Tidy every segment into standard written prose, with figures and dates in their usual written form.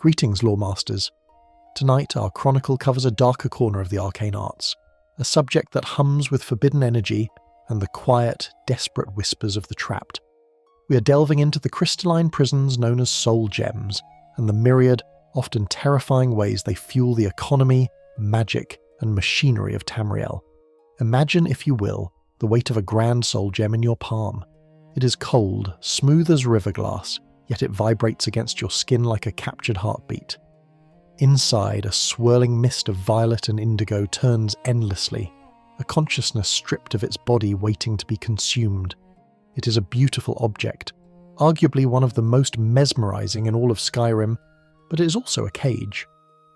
Greetings, Lore Masters. Tonight our chronicle covers a darker corner of the arcane arts, a subject that hums with forbidden energy and the quiet, desperate whispers of the trapped. We are delving into the crystalline prisons known as soul gems, and the myriad, often terrifying ways they fuel the economy, magic, and machinery of Tamriel. Imagine, if you will, the weight of a grand soul gem in your palm. It is cold, smooth as river glass, yet it vibrates against your skin like a captured heartbeat. Inside, a swirling mist of violet and indigo turns endlessly, a consciousness stripped of its body waiting to be consumed. It is a beautiful object, arguably one of the most mesmerizing in all of Skyrim, but it is also a cage.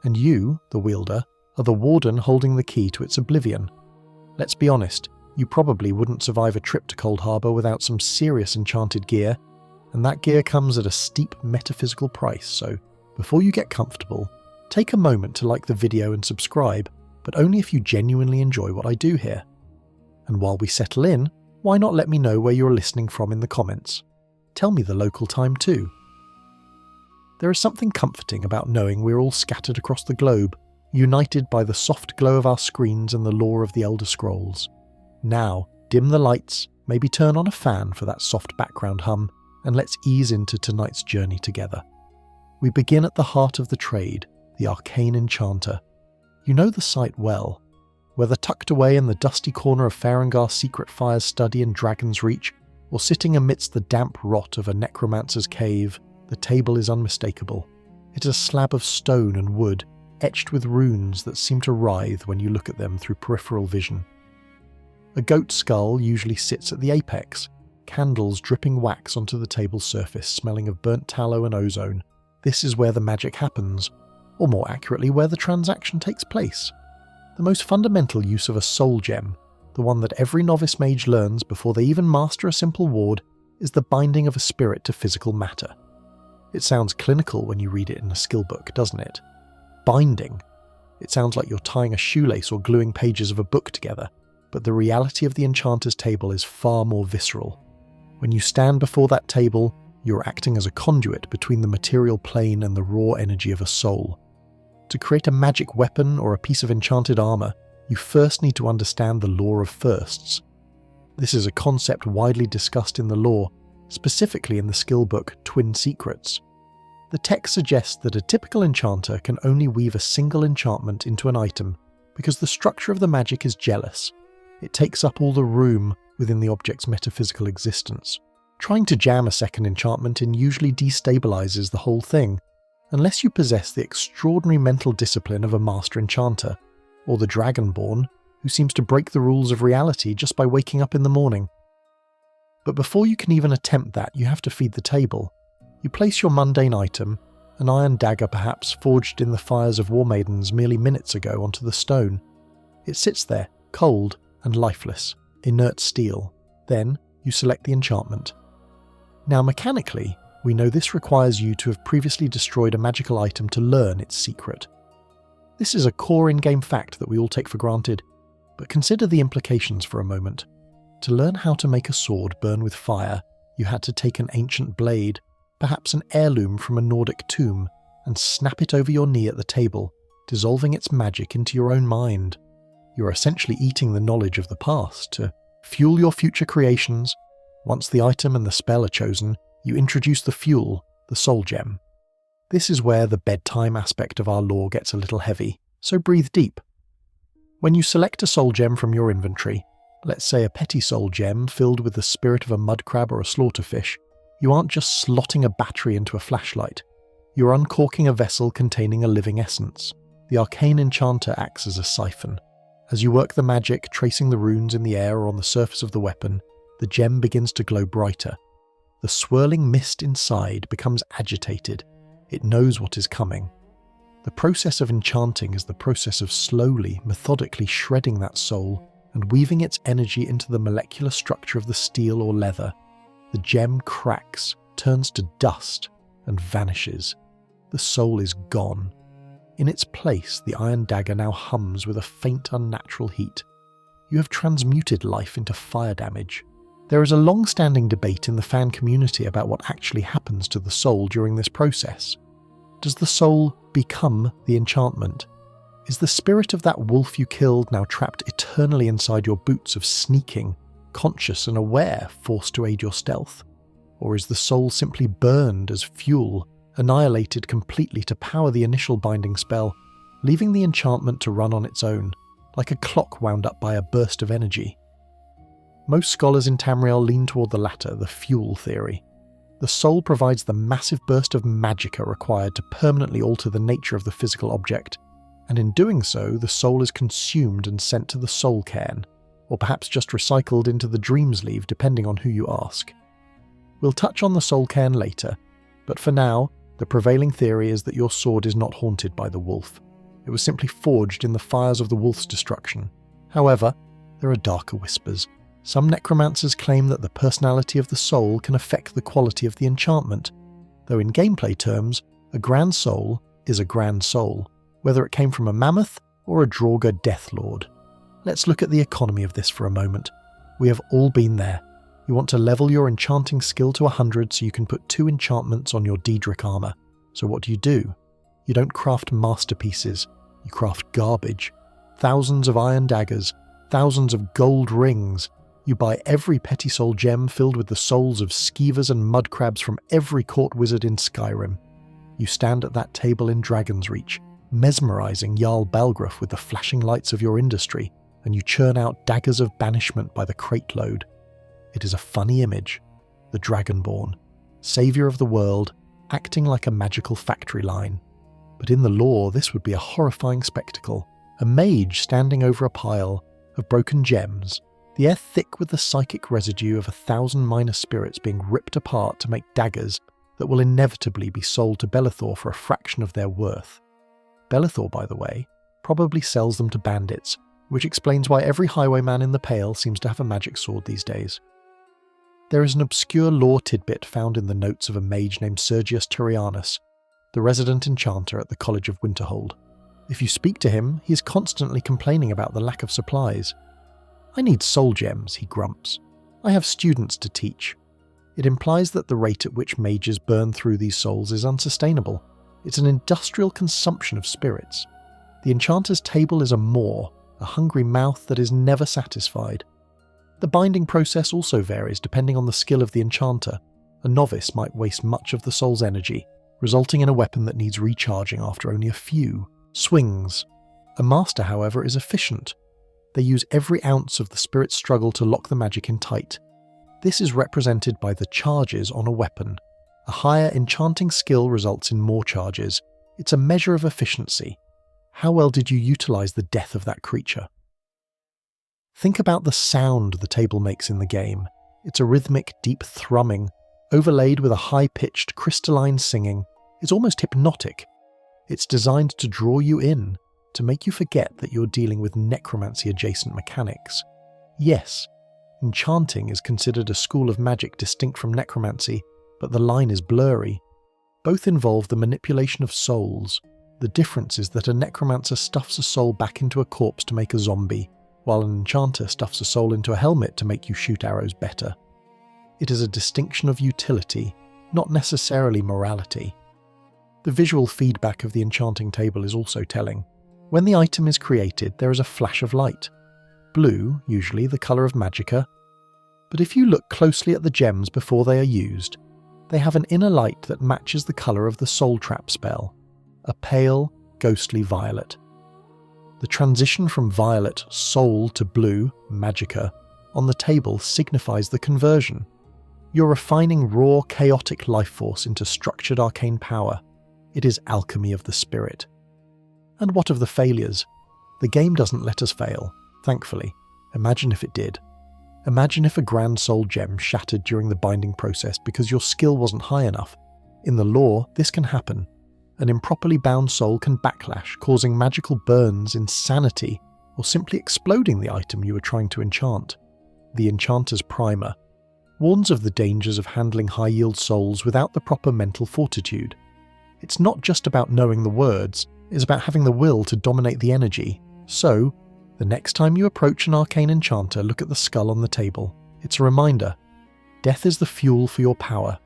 And you, the wielder, are the warden holding the key to its oblivion. Let's be honest, you probably wouldn't survive a trip to Cold Harbour without some serious enchanted gear, and that gear comes at a steep metaphysical price, so before you get comfortable, take a moment to like the video and subscribe, but only if you genuinely enjoy what I do here. And while we settle in, why not let me know where you're listening from in the comments? Tell me the local time too. There is something comforting about knowing we're all scattered across the globe, united by the soft glow of our screens and the lore of the Elder Scrolls. Now, dim the lights, maybe turn on a fan for that soft background hum, and let's ease into tonight's journey together. We begin at the heart of the trade, the arcane enchanter. You know the site well. Whether tucked away in the dusty corner of Farengar's secret fire's study in Dragon's Reach, or sitting amidst the damp rot of a necromancer's cave, the table is unmistakable. It is a slab of stone and wood, etched with runes that seem to writhe when you look at them through peripheral vision. A goat skull usually sits at the apex, candles dripping wax onto the table's surface, smelling of burnt tallow and ozone. This is where the magic happens, or more accurately, where the transaction takes place. The most fundamental use of a soul gem, the one that every novice mage learns before they even master a simple ward, is the binding of a spirit to physical matter. It sounds clinical when you read it in a skill book, doesn't it? Binding. It sounds like you're tying a shoelace or gluing pages of a book together, but the reality of the enchanter's table is far more visceral. When you stand before that table, you're acting as a conduit between the material plane and the raw energy of a soul. To create a magic weapon or a piece of enchanted armor, you first need to understand the law of firsts. This is a concept widely discussed in the lore, specifically in the skill book Twin Secrets. The text suggests that a typical enchanter can only weave a single enchantment into an item because the structure of the magic is jealous. It takes up all the room within the object's metaphysical existence. Trying to jam a second enchantment in usually destabilizes the whole thing, unless you possess the extraordinary mental discipline of a master enchanter, or the Dragonborn, who seems to break the rules of reality just by waking up in the morning. But before you can even attempt that, you have to feed the table. You place your mundane item, an iron dagger perhaps forged in the fires of war maidens merely minutes ago, onto the stone. It sits there, cold and lifeless, inert steel. Then you select the enchantment. Now mechanically, we know this requires you to have previously destroyed a magical item to learn its secret. This is a core in-game fact that we all take for granted, but consider the implications for a moment. To learn how to make a sword burn with fire, you had to take an ancient blade, perhaps an heirloom from a Nordic tomb, and snap it over your knee at the table, dissolving its magic into your own mind. You're essentially eating the knowledge of the past to fuel your future creations. Once the item and the spell are chosen, you introduce the fuel, the soul gem. This is where the bedtime aspect of our lore gets a little heavy, so breathe deep. When you select a soul gem from your inventory, let's say a petty soul gem filled with the spirit of a mud crab or a slaughterfish, you aren't just slotting a battery into a flashlight. You're uncorking a vessel containing a living essence. The arcane enchanter acts as a siphon. As you work the magic, tracing the runes in the air or on the surface of the weapon, the gem begins to glow brighter. The swirling mist inside becomes agitated. It knows what is coming. The process of enchanting is the process of slowly, methodically shredding that soul and weaving its energy into the molecular structure of the steel or leather. The gem cracks, turns to dust, and vanishes. The soul is gone. In its place, the iron dagger now hums with a faint, unnatural heat. You have transmuted life into fire damage. There is a long-standing debate in the fan community about what actually happens to the soul during this process. Does the soul become the enchantment? Is the spirit of that wolf you killed now trapped eternally inside your boots of sneaking, conscious and aware, forced to aid your stealth? Or is the soul simply burned as fuel, annihilated completely to power the initial binding spell, leaving the enchantment to run on its own, like a clock wound up by a burst of energy? Most scholars in Tamriel lean toward the latter, the fuel theory. The soul provides the massive burst of magicka required to permanently alter the nature of the physical object, and in doing so, the soul is consumed and sent to the Soul Cairn, or perhaps just recycled into the Dreamsleeve depending on who you ask. We'll touch on the Soul Cairn later, but for now, the prevailing theory is that your sword is not haunted by the wolf. It was simply forged in the fires of the wolf's destruction. However, there are darker whispers. Some necromancers claim that the personality of the soul can affect the quality of the enchantment, though in gameplay terms, a grand soul is a grand soul, whether it came from a mammoth or a Draugr Deathlord. Let's look at the economy of this for a moment. We have all been there. You want to level your enchanting skill to 100 so you can put 2 enchantments on your Daedric armour. So what do? You don't craft masterpieces, you craft garbage. Thousands of iron daggers, thousands of gold rings. You buy every petty soul gem filled with the souls of skeevers and mudcrabs from every court wizard in Skyrim. You stand at that table in Dragon's Reach, mesmerising Jarl Balgruuf with the flashing lights of your industry, and you churn out daggers of banishment by the crate load. It is a funny image. The Dragonborn, saviour of the world, acting like a magical factory line. But in the lore, this would be a horrifying spectacle. A mage standing over a pile of broken gems, the air thick with the psychic residue of 1,000 minor spirits being ripped apart to make daggers that will inevitably be sold to Belethor for a fraction of their worth. Belethor, by the way, probably sells them to bandits, which explains why every highwayman in the Pale seems to have a magic sword these days. There is an obscure lore tidbit found in the notes of a mage named Sergius Turianus, the resident enchanter at the College of Winterhold. If you speak to him, he is constantly complaining about the lack of supplies. "I need soul gems," he grumps. "I have students to teach." It implies that the rate at which mages burn through these souls is unsustainable. It's an industrial consumption of spirits. The enchanter's table is a maw, a hungry mouth that is never satisfied. The binding process also varies depending on the skill of the enchanter. A novice might waste much of the soul's energy, resulting in a weapon that needs recharging after only a few swings. A master, however, is efficient. They use every ounce of the spirit's struggle to lock the magic in tight. This is represented by the charges on a weapon. A higher enchanting skill results in more charges. It's a measure of efficiency. How well did you utilise the death of that creature? Think about the sound the table makes in the game. It's a rhythmic, deep thrumming, overlaid with a high-pitched, crystalline singing. It's almost hypnotic. It's designed to draw you in, to make you forget that you're dealing with necromancy-adjacent mechanics. Yes, enchanting is considered a school of magic distinct from necromancy, but the line is blurry. Both involve the manipulation of souls. The difference is that a necromancer stuffs a soul back into a corpse to make a zombie, while an enchanter stuffs a soul into a helmet to make you shoot arrows better. It is a distinction of utility, not necessarily morality. The visual feedback of the enchanting table is also telling. When the item is created, there is a flash of light. Blue, usually the colour of magicka. But if you look closely at the gems before they are used, they have an inner light that matches the colour of the soul trap spell, a pale, ghostly violet. The transition from violet, soul, to blue, magicka, on the table signifies the conversion. You're refining raw, chaotic life force into structured arcane power. It is alchemy of the spirit. And what of the failures? The game doesn't let us fail, thankfully. Imagine if it did. Imagine if a grand soul gem shattered during the binding process because your skill wasn't high enough. In the lore, this can happen. An improperly bound soul can backlash, causing magical burns, insanity, or simply exploding the item you were trying to enchant. The Enchanter's Primer warns of the dangers of handling high-yield souls without the proper mental fortitude. It's not just about knowing the words, it's about having the will to dominate the energy. So, the next time you approach an arcane enchanter, look at the skull on the table. It's a reminder. Death is the fuel for your power.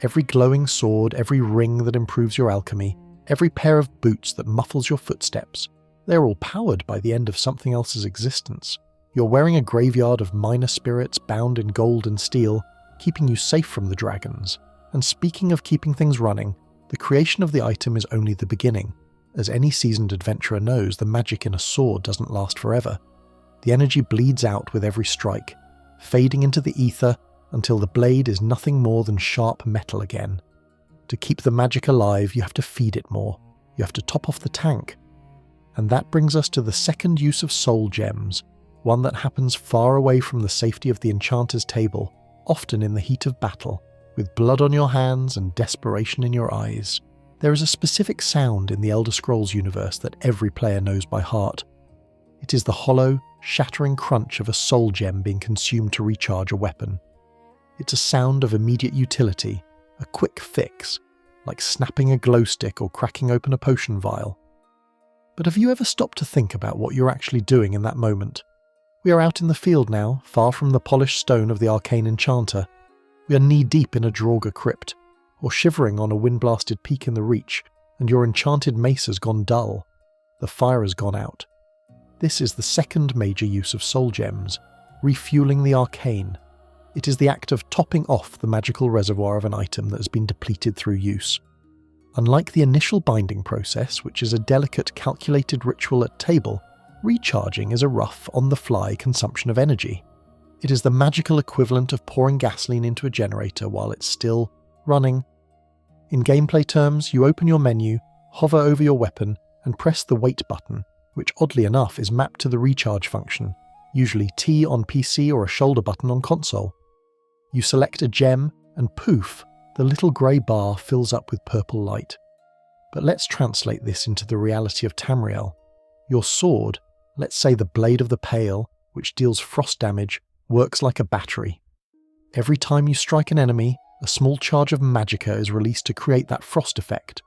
Every glowing sword, every ring that improves your alchemy, every pair of boots that muffles your footsteps. They're all powered by the end of something else's existence. You're wearing a graveyard of minor spirits bound in gold and steel, keeping you safe from the dragons. And speaking of keeping things running, the creation of the item is only the beginning. As any seasoned adventurer knows, the magic in a sword doesn't last forever. The energy bleeds out with every strike, fading into the ether until the blade is nothing more than sharp metal again. To keep the magic alive, you have to feed it more. You have to top off the tank. And that brings us to the second use of soul gems, one that happens far away from the safety of the enchanter's table, often in the heat of battle, with blood on your hands and desperation in your eyes. There is a specific sound in the Elder Scrolls universe that every player knows by heart. It is the hollow, shattering crunch of a soul gem being consumed to recharge a weapon. It's a sound of immediate utility, a quick fix, like snapping a glow stick or cracking open a potion vial. But have you ever stopped to think about what you're actually doing in that moment? We are out in the field now, far from the polished stone of the arcane enchanter. We are knee-deep in a Draugr crypt, or shivering on a wind-blasted peak in the Reach, and your enchanted mace has gone dull. The fire has gone out. This is the second major use of soul gems, refueling the arcane. It is the act of topping off the magical reservoir of an item that has been depleted through use. Unlike the initial binding process, which is a delicate, calculated ritual at table, recharging is a rough, on-the-fly consumption of energy. It is the magical equivalent of pouring gasoline into a generator while it's still running. In gameplay terms, you open your menu, hover over your weapon, and press the wait button, which oddly enough is mapped to the recharge function, usually T on PC or a shoulder button on console. You select a gem, and poof, the little grey bar fills up with purple light. But let's translate this into the reality of Tamriel. Your sword, let's say the Blade of the Pale, which deals frost damage, works like a battery. Every time you strike an enemy, a small charge of magicka is released to create that frost effect.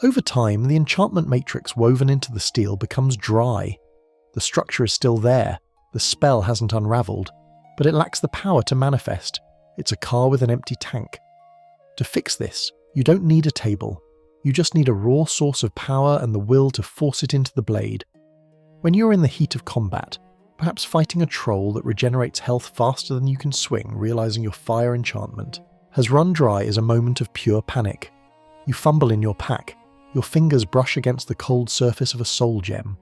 Over time, the enchantment matrix woven into the steel becomes dry. The structure is still there, the spell hasn't unraveled, but it lacks the power to manifest. It's a car with an empty tank. To fix this, you don't need a table. You just need a raw source of power and the will to force it into the blade. When you're in the heat of combat, perhaps fighting a troll that regenerates health faster than you can swing, realizing your fire enchantment has run dry, is a moment of pure panic. You fumble in your pack. Your fingers brush against the cold surface of a soul gem.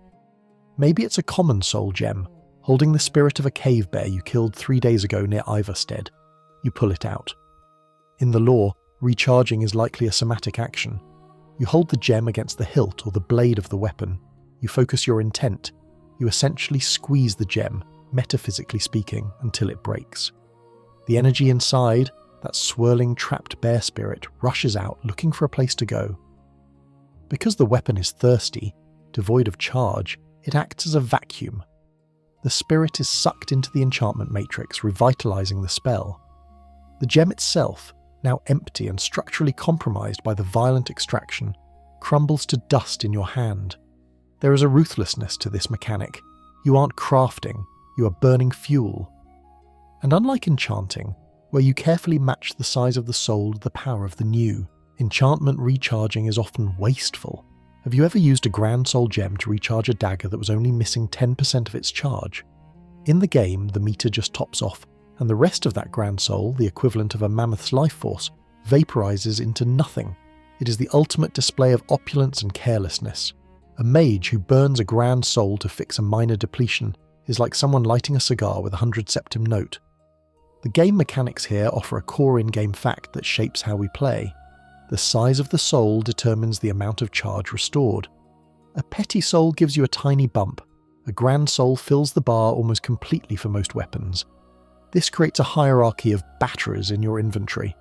Maybe it's a common soul gem, holding the spirit of a cave bear you killed 3 days ago near Ivarstead. You pull it out. In the lore, recharging is likely a somatic action. You hold the gem against the hilt or the blade of the weapon. You focus your intent. You essentially squeeze the gem, metaphysically speaking, until it breaks. The energy inside, that swirling trapped bear spirit, rushes out looking for a place to go. Because the weapon is thirsty, devoid of charge, it acts as a vacuum. The spirit is sucked into the enchantment matrix, revitalizing the spell. The gem itself, now empty and structurally compromised by the violent extraction, crumbles to dust in your hand. There is a ruthlessness to this mechanic. You aren't crafting, you are burning fuel. And unlike Enchanting, where you carefully match the size of the soul to the power of the new, enchantment recharging is often wasteful. Have you ever used a Grand Soul gem to recharge a dagger that was only missing 10% of its charge? In the game, the meter just tops off, and the rest of that Grand Soul, the equivalent of a mammoth's life force, vaporizes into nothing. It is the ultimate display of opulence and carelessness. A mage who burns a Grand Soul to fix a minor depletion is like someone lighting a cigar with a 100 septim note. The game mechanics here offer a core in-game fact that shapes how we play. The size of the soul determines the amount of charge restored. A petty soul gives you a tiny bump. A Grand Soul fills the bar almost completely for most weapons. This creates a hierarchy of batterers in your inventory.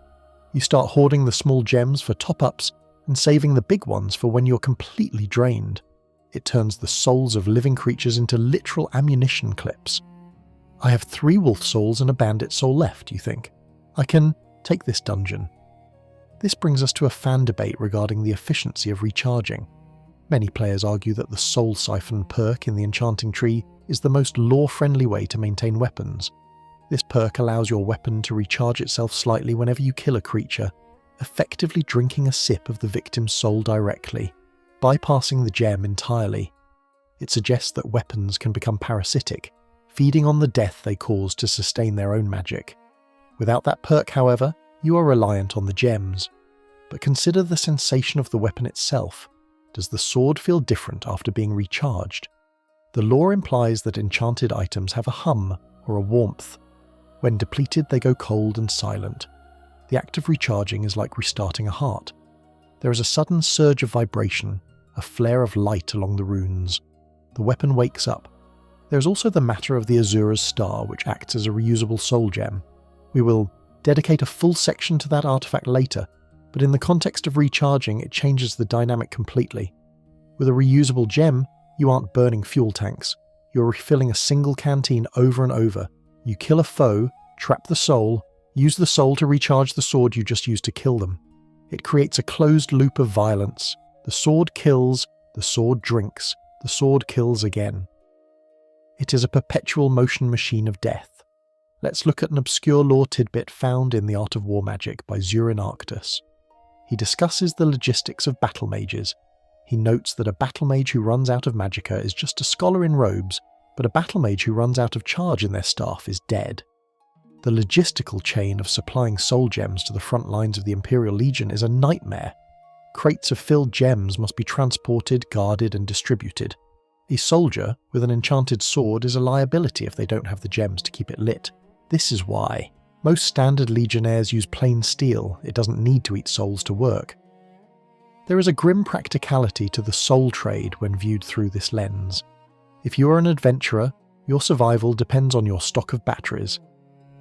You start hoarding the small gems for top-ups and saving the big ones for when you're completely drained. It turns the souls of living creatures into literal ammunition clips. I have 3 wolf souls and a bandit soul left, you think. I can take this dungeon. This brings us to a fan debate regarding the efficiency of recharging. Many players argue that the Soul Siphon perk in the Enchanting tree is the most lore-friendly way to maintain weapons. This perk allows your weapon to recharge itself slightly whenever you kill a creature, effectively drinking a sip of the victim's soul directly. bypassing the gem entirely. It suggests that weapons can become parasitic, feeding on the death they cause to sustain their own magic. Without that perk, however, you are reliant on the gems. But consider the sensation of the weapon itself. Does the sword feel different after being recharged? The lore implies that enchanted items have a hum or a warmth. When depleted, they go cold and silent. The act of recharging is like restarting a heart. There is a sudden surge of vibration, a flare of light along the runes. The weapon wakes up. There is also the matter of the Azura's star, which acts as a reusable soul gem. We will dedicate a full section to that artifact later, but in the context of recharging, it changes the dynamic completely. With a reusable gem, you aren't burning fuel tanks. You're refilling a single canteen over and over. You kill a foe, trap the soul, use the soul to recharge the sword you just used to kill them. It creates a closed loop of violence. The sword kills, the sword drinks, the sword kills again. It is a perpetual motion machine of death. Let's look at an obscure lore tidbit found in The Art of War Magic by Zurin Arctus. He discusses the logistics of battle mages. He notes that a battle mage who runs out of magicka is just a scholar in robes, but a battle mage who runs out of charge in their staff is dead. The logistical chain of supplying soul gems to the front lines of the Imperial Legion is a nightmare. Crates of filled gems must be transported, guarded, and distributed. A soldier with an enchanted sword is a liability if they don't have the gems to keep it lit. This is why most standard legionnaires use plain steel. It doesn't need to eat souls to work. There is a grim practicality to the soul trade when viewed through this lens. If you are an adventurer, your survival depends on your stock of batteries.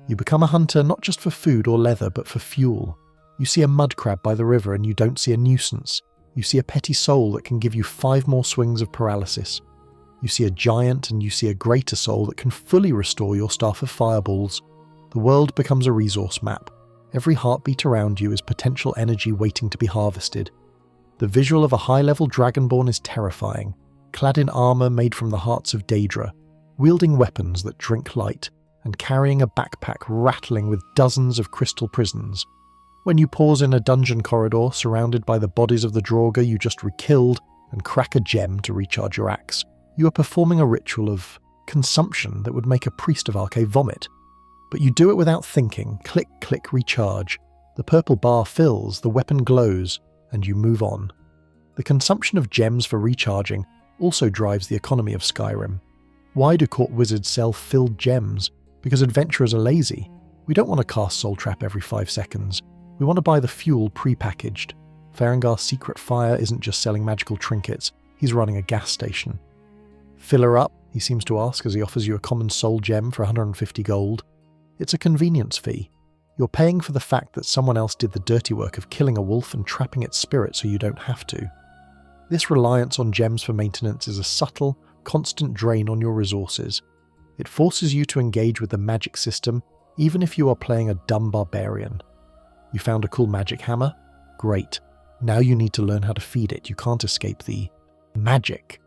You become a hunter not just for food or leather, but for fuel. You see a mud crab by the river and you don't see a nuisance. You see a petty soul that can give you 5 more swings of paralysis. You see a giant and you see a greater soul that can fully restore your staff of fireballs. The world becomes a resource map. Every heartbeat around you is potential energy waiting to be harvested. The visual of a high-level dragonborn is terrifying, clad in armour made from the hearts of Daedra, wielding weapons that drink light, and carrying a backpack rattling with dozens of crystal prisons. When you pause in a dungeon corridor surrounded by the bodies of the Draugr you just re-killed and crack a gem to recharge your axe, you are performing a ritual of consumption that would make a priest of Arche vomit. But you do it without thinking. Click, click, recharge. The purple bar fills, the weapon glows, and you move on. The consumption of gems for recharging also drives the economy of Skyrim. Why do court wizards sell filled gems? Because adventurers are lazy. We don't want to cast Soul Trap every 5 seconds. We want to buy the fuel pre-packaged. Farengar's secret fire isn't just selling magical trinkets, he's running a gas station. Fill her up, he seems to ask as he offers you a common soul gem for 150 gold. It's a convenience fee. You're paying for the fact that someone else did the dirty work of killing a wolf and trapping its spirit so you don't have to. This reliance on gems for maintenance is a subtle, constant drain on your resources. It forces you to engage with the magic system even if you are playing a dumb barbarian. You found a cool magic hammer? Great. Now you need to learn how to feed it. You can't escape the magic.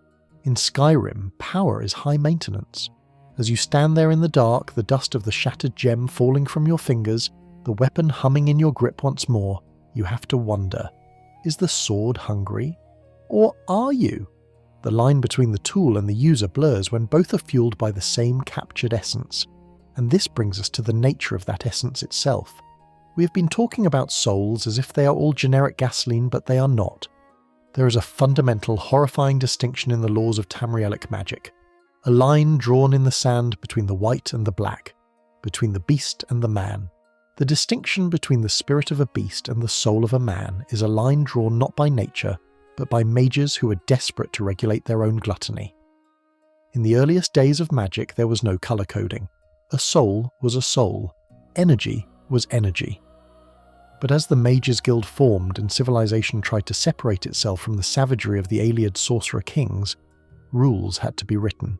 In Skyrim, power is high maintenance. As you stand there in the dark, the dust of the shattered gem falling from your fingers, the weapon humming in your grip once more, you have to wonder, is the sword hungry? Or are you? The line between the tool and the user blurs when both are fueled by the same captured essence. And this brings us to the nature of that essence itself. We have been talking about souls as if they are all generic gasoline, but they are not. There is a fundamental, horrifying distinction in the laws of Tamrielic magic. A line drawn in the sand between the white and the black, between the beast and the man. The distinction between the spirit of a beast and the soul of a man is a line drawn not by nature, but by mages who are desperate to regulate their own gluttony. In the earliest days of magic, there was no colour coding. A soul was a soul. Energy was energy. But as the Mages Guild formed and civilization tried to separate itself from the savagery of the Ayleid sorcerer kings, rules had to be written.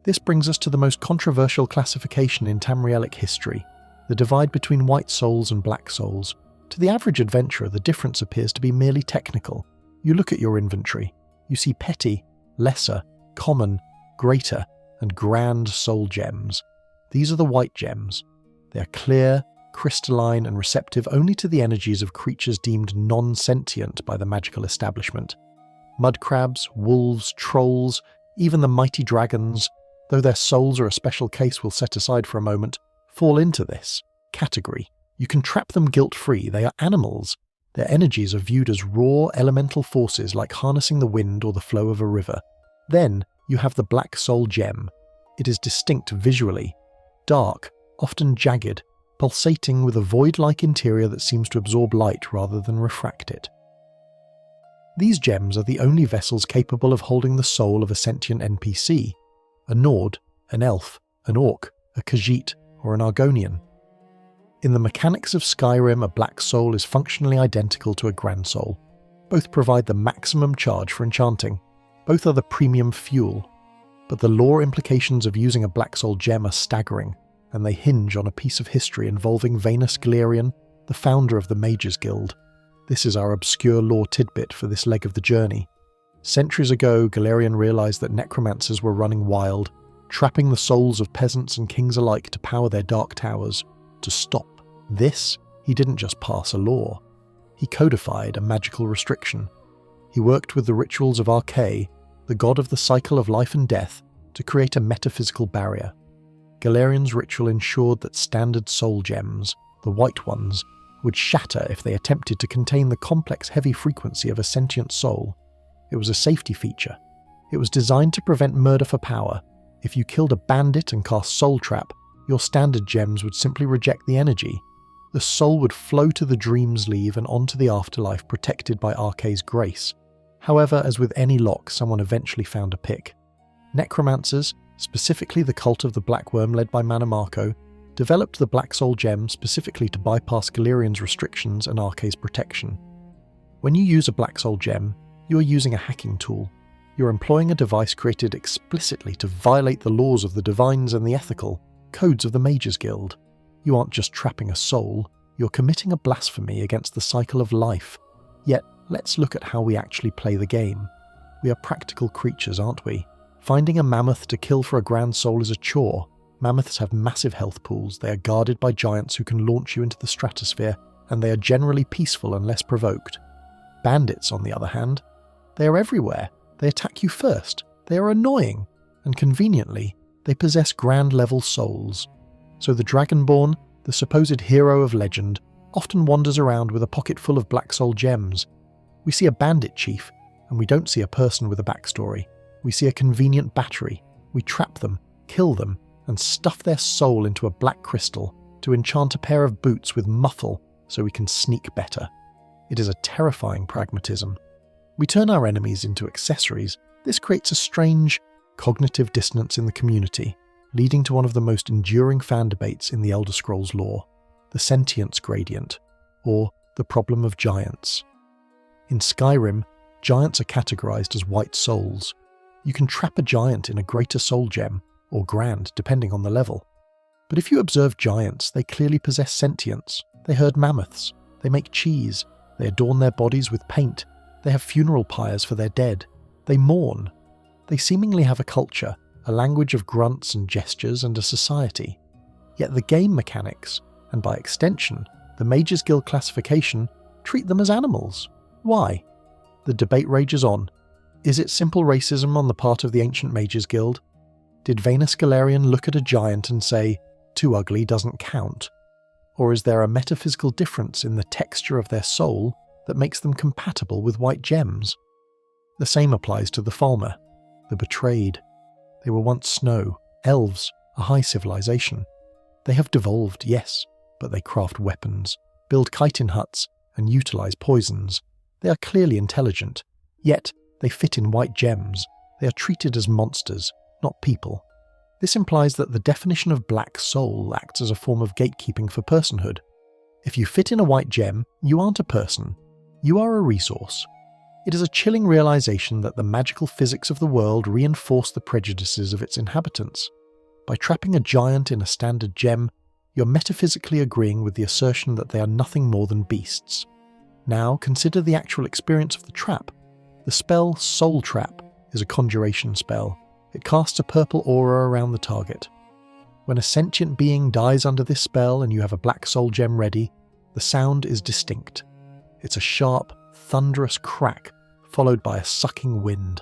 This brings us to the most controversial classification in Tamrielic history, the divide between white souls and black souls. To the average adventurer, the difference appears to be merely technical. You look at your inventory. You see petty, lesser, common, greater, and grand soul gems. These are the white gems. They are clear, crystalline, and receptive only to the energies of creatures deemed non-sentient by the magical establishment. Mud crabs, wolves, trolls, even the mighty dragons, though their souls are a special case we'll set aside for a moment, fall into this category. You can trap them guilt-free. They are animals. Their energies are viewed as raw elemental forces like harnessing the wind or the flow of a river. Then you have the Black Soul Gem. It is distinct visually, dark, often jagged, pulsating with a void-like interior that seems to absorb light rather than refract it. These gems are the only vessels capable of holding the soul of a sentient NPC, a Nord, an Elf, an Orc, a Khajiit, or an Argonian. In the mechanics of Skyrim, a Black Soul is functionally identical to a Grand Soul. Both provide the maximum charge for enchanting. Both are the premium fuel. But the lore implications of using a Black Soul gem are staggering, and they hinge on a piece of history involving Venus Galerion, the founder of the Mages Guild. This is our obscure lore tidbit for this leg of the journey. Centuries ago, Galerion realized that necromancers were running wild, trapping the souls of peasants and kings alike to power their dark towers. To stop this, he didn't just pass a law. He codified a magical restriction. He worked with the rituals of Arcane, the god of the cycle of life and death, to create a metaphysical barrier. Galerion's ritual ensured that standard soul gems, the white ones, would shatter if they attempted to contain the complex heavy frequency of a sentient soul. It was a safety feature. It was designed to prevent murder for power. If you killed a bandit and cast Soul Trap, your standard gems would simply reject the energy. The soul would flow to the Dreamsleeve and onto the afterlife protected by Arcane's grace. However, as with any lock, someone eventually found a pick. Necromancers, specifically the cult of the Black Worm led by Manamarco, developed the Black Soul Gem specifically to bypass Galerion's restrictions and Arcane's protection. When you use a Black Soul Gem, you are using a hacking tool. You're employing a device created explicitly to violate the laws of the divines and the ethical, codes of the Mages Guild. You aren't just trapping a soul, you're committing a blasphemy against the cycle of life. Yet, let's look at how we actually play the game. We are practical creatures, aren't we? Finding a mammoth to kill for a grand soul is a chore. Mammoths have massive health pools, they are guarded by giants who can launch you into the stratosphere, and they are generally peaceful unless provoked. Bandits, on the other hand, they are everywhere. They attack you first, they are annoying, and conveniently, they possess grand-level souls. So the Dragonborn, the supposed hero of legend, often wanders around with a pocket full of Black Soul gems. We see a bandit chief, and we don't see a person with a backstory. We see a convenient battery. We trap them, kill them, and stuff their soul into a black crystal to enchant a pair of boots with muffle so we can sneak better. It is a terrifying pragmatism. We turn our enemies into accessories. This creates a strange, cognitive dissonance in the community, leading to one of the most enduring fan debates in the Elder Scrolls lore, the sentience gradient, or the problem of giants. In Skyrim, giants are categorized as white souls. You can trap a giant in a greater soul gem, or grand, depending on the level. But if you observe giants, they clearly possess sentience. They herd mammoths, they make cheese, they adorn their bodies with paint, they have funeral pyres for their dead, they mourn. They seemingly have a culture, a language of grunts and gestures, and a society. Yet the game mechanics, and by extension, the Mages Guild classification, treat them as animals. Why? The debate rages on. Is it simple racism on the part of the ancient Mages Guild? Did Venus Galerion look at a giant and say, "Too ugly doesn't count"? Or is there a metaphysical difference in the texture of their soul that makes them compatible with white gems? The same applies to the Falmer, the betrayed. They were once snow, elves, a high civilization. They have devolved, yes, but they craft weapons, build chitin huts, and utilize poisons. They are clearly intelligent, yet they fit in white gems. They are treated as monsters, not people. This implies that the definition of black soul acts as a form of gatekeeping for personhood. If you fit in a white gem, you aren't a person. You are a resource. It is a chilling realization that the magical physics of the world reinforce the prejudices of its inhabitants. By trapping a giant in a standard gem, you're metaphysically agreeing with the assertion that they are nothing more than beasts. Now consider the actual experience of the trap. The spell Soul Trap is a conjuration spell. It casts a purple aura around the target. When a sentient being dies under this spell and you have a black soul gem ready, the sound is distinct. It's a sharp, thunderous crack, followed by a sucking wind.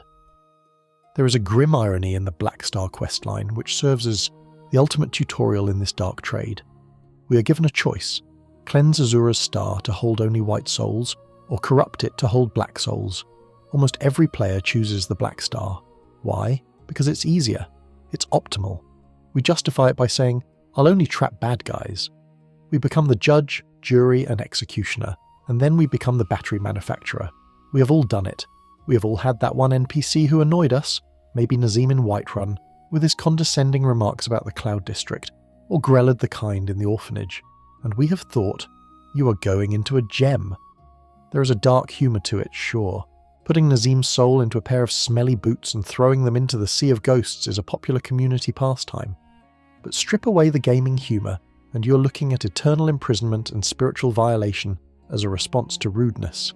There is a grim irony in the Black Star questline, which serves as the ultimate tutorial in this dark trade. We are given a choice: cleanse Azura's star to hold only white souls, or corrupt it to hold black souls. Almost every player chooses the Black Star. Why? Because it's easier. It's optimal. We justify it by saying, I'll only trap bad guys. We become the judge, jury, and executioner, and then we become the battery manufacturer. We have all done it. We have all had that one NPC who annoyed us, maybe Nazim in Whiterun, with his condescending remarks about the Cloud District, or Grellad the Kind in the orphanage, and we have thought, you are going into a gem. There is a dark humour to it, sure. Putting Nazim's soul into a pair of smelly boots and throwing them into the sea of ghosts is a popular community pastime. But strip away the gaming humour, and you're looking at eternal imprisonment and spiritual violation as a response to rudeness.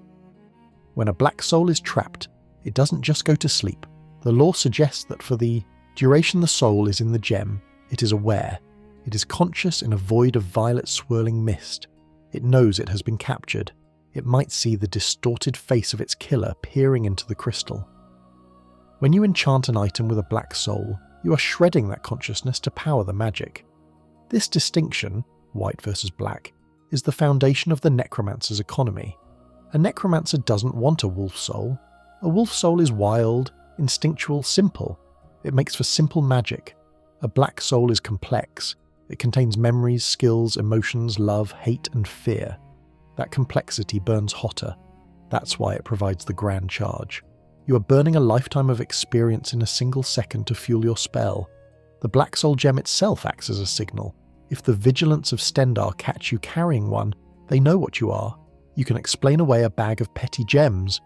When a black soul is trapped, it doesn't just go to sleep. The lore suggests that for the duration the soul is in the gem, it is aware. It is conscious in a void of violet swirling mist. It knows it has been captured. It might see the distorted face of its killer peering into the crystal. When you enchant an item with a black soul, you are shredding that consciousness to power the magic. This distinction, white versus black, is the foundation of the necromancer's economy. A necromancer doesn't want a wolf soul. A wolf soul is wild, instinctual, simple. It makes for simple magic. A black soul is complex. It contains memories, skills, emotions, love, hate, and fear. That complexity burns hotter. That's why it provides the grand charge. You are burning a lifetime of experience in a single second to fuel your spell. The Black Soul Gem itself acts as a signal. If the vigilance of Stendarr catch you carrying one, they know what you are. You can explain away a bag of petty gems.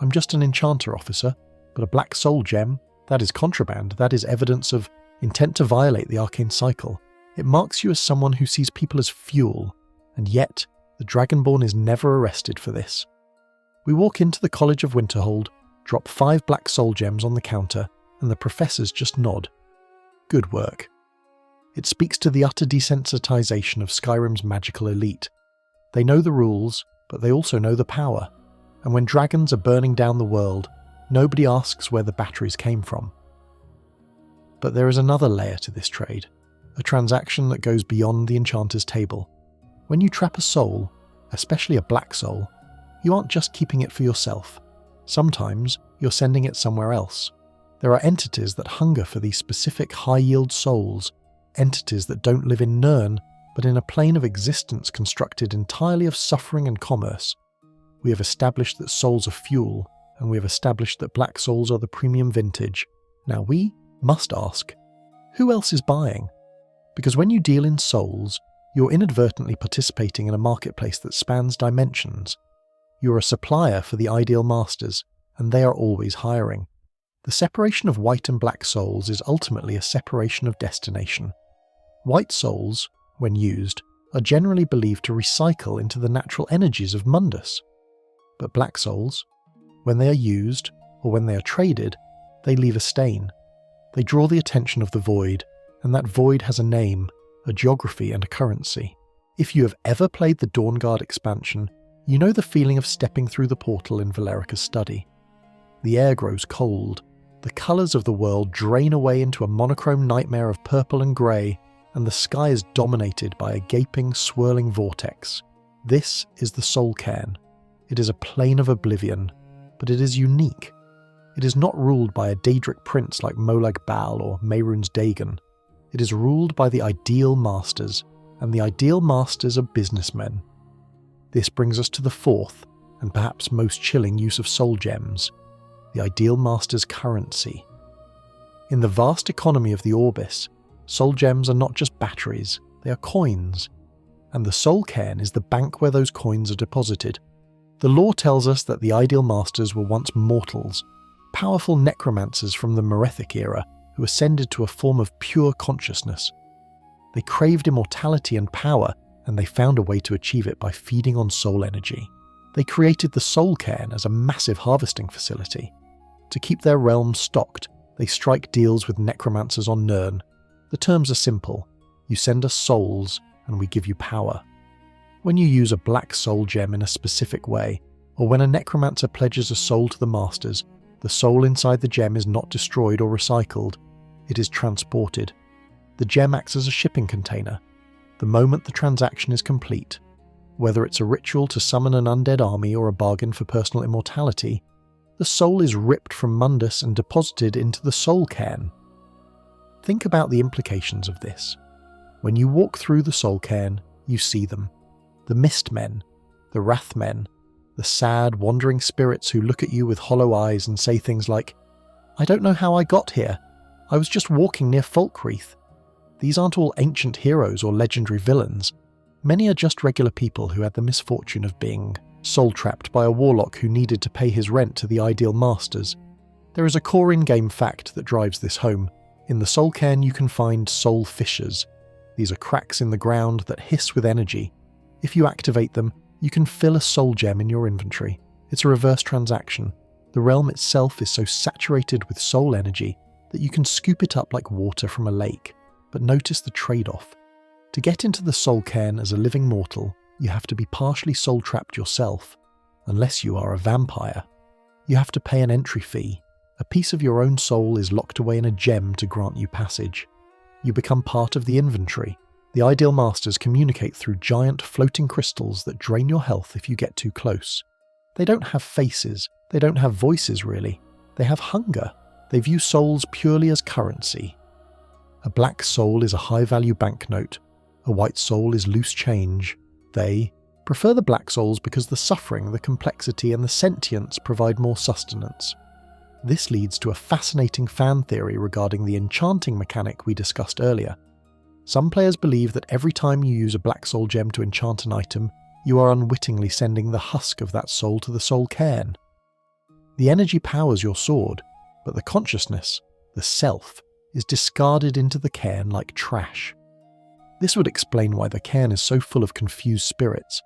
I'm just an enchanter, officer, but a Black Soul Gem, that is contraband, that is evidence of intent to violate the arcane cycle. It marks you as someone who sees people as fuel, and yet the Dragonborn is never arrested for this. We walk into the College of Winterhold, drop 5 Black Soul Gems on the counter, and the professors just nod. Good work. It speaks to the utter desensitization of Skyrim's magical elite. They know the rules, but they also know the power. And when dragons are burning down the world, nobody asks where the batteries came from. But there is another layer to this trade, a transaction that goes beyond the enchanter's table. When you trap a soul, especially a black soul, you aren't just keeping it for yourself. Sometimes you're sending it somewhere else. There are entities that hunger for these specific high-yield souls, entities that don't live in Nirn, but in a plane of existence constructed entirely of suffering and commerce. We have established that souls are fuel, and we have established that black souls are the premium vintage. Now we must ask, who else is buying? Because when you deal in souls, you're inadvertently participating in a marketplace that spans dimensions. You're a supplier for the ideal masters, and they are always hiring. The separation of white and black souls is ultimately a separation of destination. White souls, when used, are generally believed to recycle into the natural energies of Mundus. But black souls, when they are used, or when they are traded, they leave a stain. They draw the attention of the void, and that void has a name, a geography, and a currency. If you have ever played the Dawnguard expansion, you know the feeling of stepping through the portal in Valerica's study. The air grows cold, the colours of the world drain away into a monochrome nightmare of purple and grey, and the sky is dominated by a gaping, swirling vortex. This is the Soul Cairn. It is a plane of oblivion, but it is unique. It is not ruled by a Daedric prince like Molag Bal or Mehrunes Dagon. It is ruled by the ideal masters, and the ideal masters are businessmen. This brings us to the fourth, and perhaps most chilling use of soul gems, the ideal master's currency. In the vast economy of the Orbis, soul gems are not just batteries, they are coins, and the Soul Cairn is the bank where those coins are deposited. The lore tells us that the ideal masters were once mortals, powerful necromancers from the Merethic era who ascended to a form of pure consciousness. They craved immortality and power, and they found a way to achieve it by feeding on soul energy. They created the Soul Cairn as a massive harvesting facility. To keep their realm stocked, they strike deals with necromancers on Nirn. The terms are simple. You send us souls, and we give you power. When you use a black soul gem in a specific way, Or when a necromancer pledges a soul to the masters, the soul inside the gem is not destroyed or recycled, it is transported. The gem acts as a shipping container. The moment the transaction is complete, whether it's a ritual to summon an undead army or a bargain for personal immortality, the soul is ripped from Mundus and deposited into the Soul Cairn. Think about the implications of this. When you walk through the Soul Cairn, you see them. The Mist Men, the Wrath Men, the sad, wandering spirits who look at you with hollow eyes and say things like, "I don't know how I got here. I was just walking near Falkreath." These aren't all ancient heroes or legendary villains. Many are just regular people who had the misfortune of being soul-trapped by a warlock who needed to pay his rent to the ideal masters. There is a core in-game fact that drives this home. In the Soul Cairn you can find soul fissures. These are cracks in the ground that hiss with energy. If you activate them, you can fill a soul gem in your inventory. It's a reverse transaction. The realm itself is so saturated with soul energy that you can scoop it up like water from a lake. But notice the trade-off. To get into the Soul Cairn as a living mortal, you have to be partially soul-trapped yourself, unless you are a vampire. You have to pay an entry fee. A piece of your own soul is locked away in a gem to grant you passage. You become part of the inventory. The ideal masters communicate through giant floating crystals that drain your health if you get too close. They don't have faces. They don't have voices, really. They have hunger. They view souls purely as currency. A black soul is a high-value banknote. A white soul is loose change. They prefer the black souls because the suffering, the complexity, and the sentience provide more sustenance. This leads to a fascinating fan theory regarding the enchanting mechanic we discussed earlier. Some players believe that every time you use a black soul gem to enchant an item, you are unwittingly sending the husk of that soul to the Soul Cairn. The energy powers your sword, but the consciousness, the self, is discarded into the cairn like trash. This would explain why the cairn is so full of confused spirits.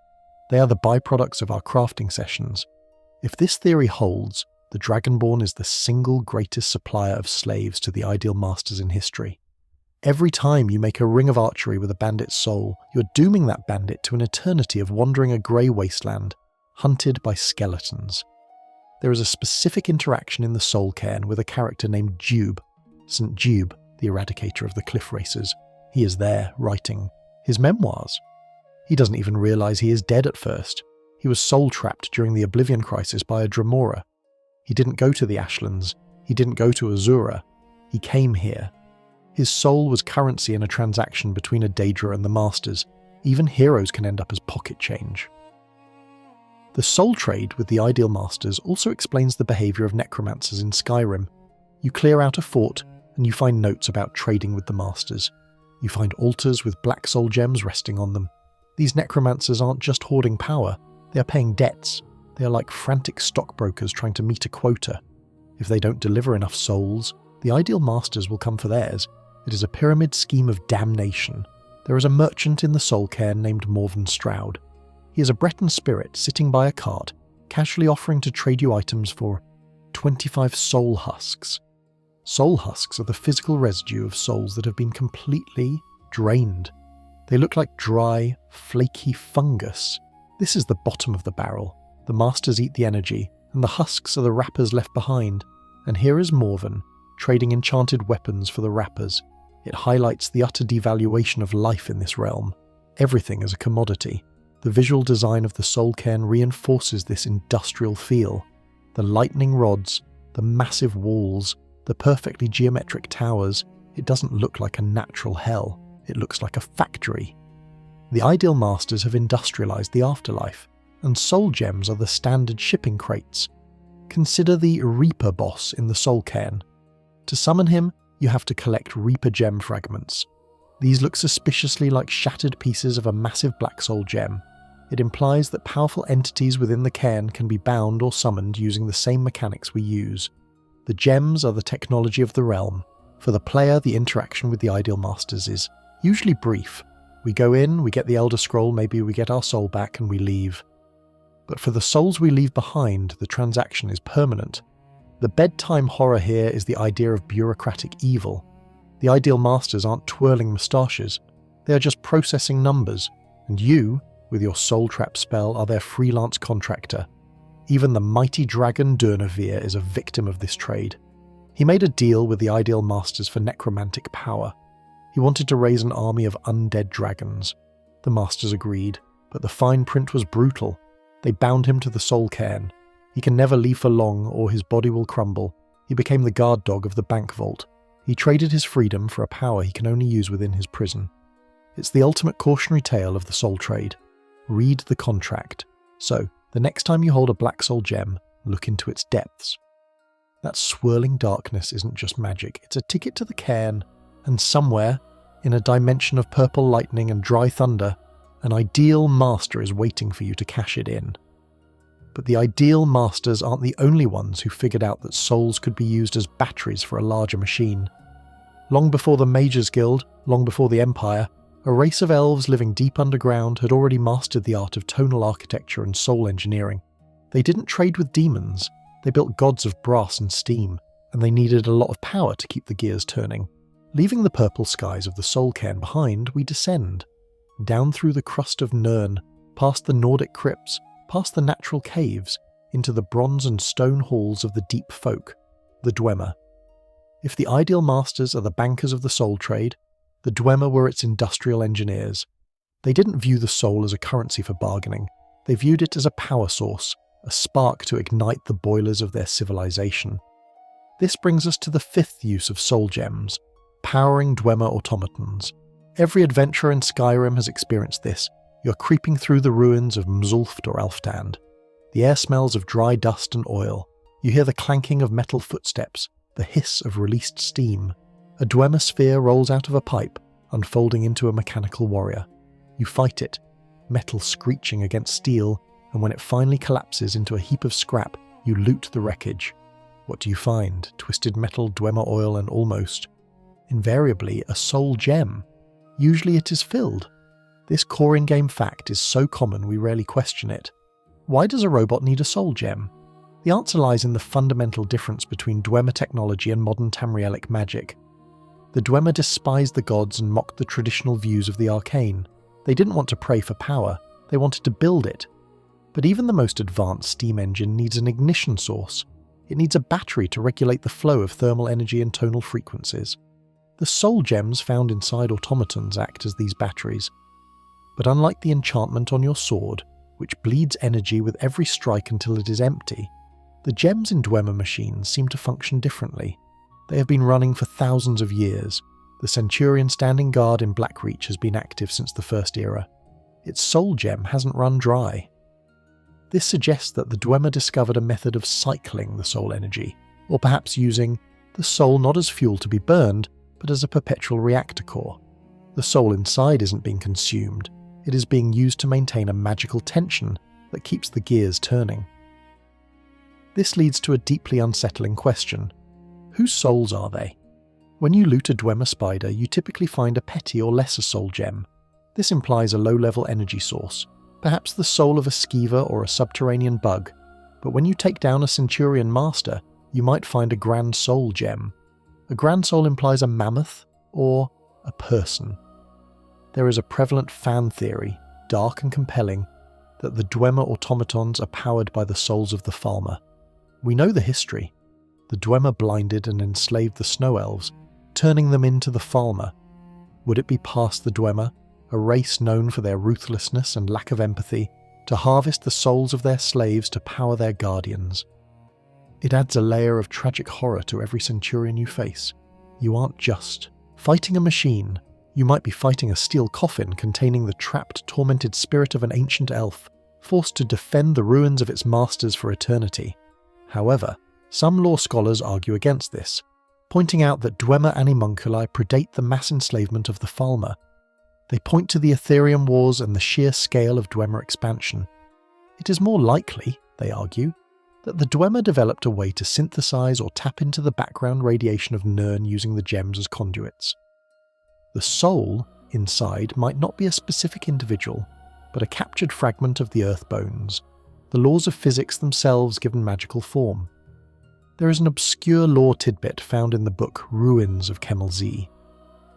They are the byproducts of our crafting sessions. If this theory holds, the Dragonborn is the single greatest supplier of slaves to the ideal masters in history. Every time you make a ring of archery with a bandit's soul, you're dooming that bandit to an eternity of wandering a grey wasteland, hunted by skeletons. There is a specific interaction in the Soul Cairn with a character named Geode, St. Geode, the eradicator of the cliff racers. He is there, writing his memoirs. He doesn't even realise he is dead at first. He was soul-trapped during the Oblivion Crisis by a Dramora. He didn't go to the Ashlands. He didn't go to Azura. He came here. His soul was currency in a transaction between a Daedra and the Masters. Even heroes can end up as pocket change. The Soul Trade with the Ideal Masters also explains the behaviour of necromancers in Skyrim. You clear out a fort, and you find notes about trading with the Masters. You find altars with black soul gems resting on them. These necromancers aren't just hoarding power, they are paying debts. They are like frantic stockbrokers trying to meet a quota. If they don't deliver enough souls, the Ideal Masters will come for theirs. It is a pyramid scheme of damnation. There is a merchant in the Soul Cairn named Morven Stroud. He is a Breton spirit sitting by a cart, casually offering to trade you items for 25 soul husks. Soul husks are the physical residue of souls that have been completely drained. They look like dry, flaky fungus. This is the bottom of the barrel. The masters eat the energy, and the husks are the wrappers left behind. And here is Morven, trading enchanted weapons for the wrappers. It highlights the utter devaluation of life in this realm. Everything is a commodity. The visual design of the Soul Cairn reinforces this industrial feel. The lightning rods, the massive walls, the perfectly geometric towers. It doesn't look like a natural hell. It looks like a factory. The Ideal Masters have industrialized the afterlife, and soul gems are the standard shipping crates. Consider the Reaper boss in the Soul Cairn. To summon him, you have to collect Reaper gem fragments. These look suspiciously like shattered pieces of a massive black soul gem. It implies that powerful entities within the cairn can be bound or summoned using the same mechanics we use. The gems are the technology of the realm. For the player, the interaction with the Ideal Masters is usually brief. We go in, we get the Elder Scroll, maybe we get our soul back and we leave. But for the souls we leave behind, the transaction is permanent. The bedtime horror here is the idea of bureaucratic evil. The Ideal Masters aren't twirling moustaches. They are just processing numbers, and you, with your soul trap spell, are their freelance contractor. Even the mighty dragon Dwemer is a victim of this trade. He made a deal with the Ideal Masters for necromantic power. He wanted to raise an army of undead dragons. The Masters agreed, but the fine print was brutal. They bound him to the Soul Cairn. He can never leave for long or his body will crumble. He became the guard dog of the bank vault. He traded his freedom for a power he can only use within his prison. It's the ultimate cautionary tale of the soul trade. Read the contract. So, the next time you hold a black soul gem, look into its depths. That swirling darkness isn't just magic, it's a ticket to the cairn, and somewhere, in a dimension of purple lightning and dry thunder, an ideal master is waiting for you to cash it in. But the ideal masters aren't the only ones who figured out that souls could be used as batteries for a larger machine. Long before the Mages Guild, long before the Empire, a race of elves living deep underground had already mastered the art of tonal architecture and soul engineering. They didn't trade with demons, they built gods of brass and steam, and they needed a lot of power to keep the gears turning. Leaving the purple skies of the Soul Cairn behind, we descend. Down through the crust of Nirn, past the Nordic crypts, past the natural caves, into the bronze and stone halls of the deep folk, the Dwemer. If the Ideal Masters are the bankers of the soul trade, the Dwemer were its industrial engineers. They didn't view the soul as a currency for bargaining. They viewed it as a power source, a spark to ignite the boilers of their civilization. This brings us to the fifth use of soul gems, powering Dwemer Automatons. Every adventurer in Skyrim has experienced this. You're creeping through the ruins of Mzulft or Alftand. The air smells of dry dust and oil. You hear the clanking of metal footsteps, the hiss of released steam. A Dwemer sphere rolls out of a pipe, unfolding into a mechanical warrior. You fight it, metal screeching against steel, and when it finally collapses into a heap of scrap, you loot the wreckage. What do you find? Twisted metal, Dwemer oil, and almost, invariably, a soul gem. Usually it is filled. This core in-game fact is so common we rarely question it. Why does a robot need a soul gem? The answer lies in the fundamental difference between Dwemer technology and modern Tamrielic magic. The Dwemer despised the gods and mocked the traditional views of the arcane. They didn't want to pray for power, they wanted to build it. But even the most advanced steam engine needs an ignition source. It needs a battery to regulate the flow of thermal energy and tonal frequencies. The soul gems found inside automatons act as these batteries. But unlike the enchantment on your sword, which bleeds energy with every strike until it is empty, the gems in Dwemer machines seem to function differently. They have been running for thousands of years. The Centurion standing guard in Blackreach has been active since the First Era. Its soul gem hasn't run dry. This suggests that the Dwemer discovered a method of cycling the soul energy, or perhaps using the soul not as fuel to be burned, but as a perpetual reactor core. The soul inside isn't being consumed, it is being used to maintain a magical tension that keeps the gears turning. This leads to a deeply unsettling question. Whose souls are they? When you loot a Dwemer spider, you typically find a petty or lesser soul gem. This implies a low-level energy source, perhaps the soul of a skeever or a subterranean bug, but when you take down a Centurion master, you might find a grand soul gem. A grand soul implies a mammoth or a person. There is a prevalent fan theory, dark and compelling, that the Dwemer automatons are powered by the souls of the Falmer. We know the history. The Dwemer blinded and enslaved the snow elves, turning them into the Falmer. Would it be past the Dwemer, a race known for their ruthlessness and lack of empathy, to harvest the souls of their slaves to power their guardians? It adds a layer of tragic horror to every Centurion you face. You aren't just fighting a machine. You might be fighting a steel coffin containing the trapped, tormented spirit of an ancient elf, forced to defend the ruins of its masters for eternity. However, some law scholars argue against this, pointing out that Dwemer animunculi predate the mass enslavement of the Falmer. They point to the Ethereum Wars and the sheer scale of Dwemer expansion. It is more likely, they argue, that the Dwemer developed a way to synthesize or tap into the background radiation of Nirn using the gems as conduits. The soul inside might not be a specific individual, but a captured fragment of the earth bones, the laws of physics themselves given magical form. There is an obscure lore tidbit found in the book Ruins of Kemel Z.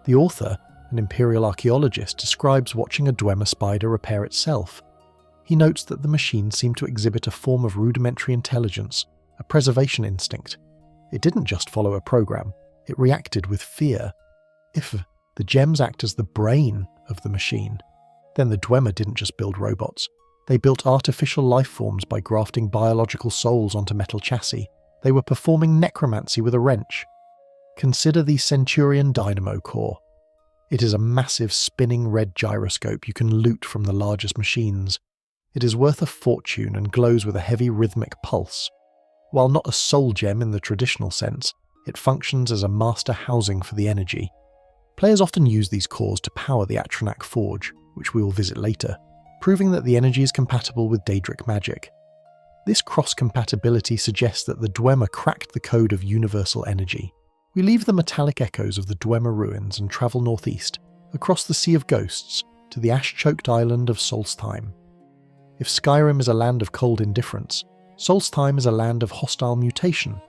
The author, an imperial archaeologist, describes watching a Dwemer spider repair itself. He notes that the machines seem to exhibit a form of rudimentary intelligence, a preservation instinct. It didn't just follow a program, it reacted with fear. If the gems act as the brain of the machine, then the Dwemer didn't just build robots. They built artificial life forms by grafting biological souls onto metal chassis. They were performing necromancy with a wrench. Consider the Centurion Dynamo Core. It is a massive spinning red gyroscope you can loot from the largest machines. It is worth a fortune and glows with a heavy rhythmic pulse. While not a soul gem in the traditional sense, it functions as a master housing for the energy. Players often use these cores to power the Atronach Forge, which we will visit later, proving that the energy is compatible with Daedric magic. This cross-compatibility suggests that the Dwemer cracked the code of universal energy. We leave the metallic echoes of the Dwemer ruins and travel northeast, across the Sea of Ghosts, to the ash-choked island of Solstheim. If Skyrim is a land of cold indifference, Solstheim is a land of hostile mutation.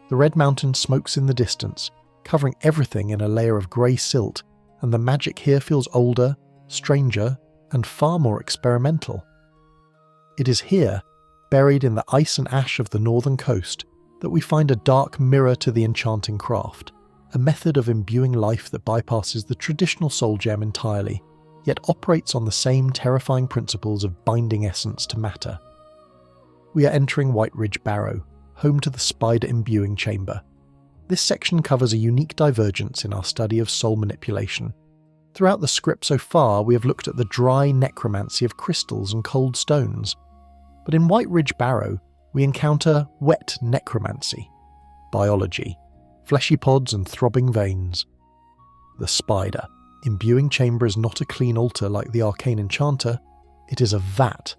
The Red Mountain smokes in the distance, covering everything in a layer of grey silt, and the magic here feels older, stranger, and far more experimental. It is here, buried in the ice and ash of the northern coast, that we find a dark mirror to the enchanting craft, a method of imbuing life that bypasses the traditional soul gem entirely, yet operates on the same terrifying principles of binding essence to matter. We are entering White Ridge Barrow, home to the spider imbuing chamber. This section covers a unique divergence in our study of soul manipulation. Throughout the script so far, we have looked at the dry necromancy of crystals and cold stones. But in White Ridge Barrow, we encounter wet necromancy, biology, fleshy pods and throbbing veins. The spider imbuing chamber is not a clean altar like the arcane enchanter, it is a vat.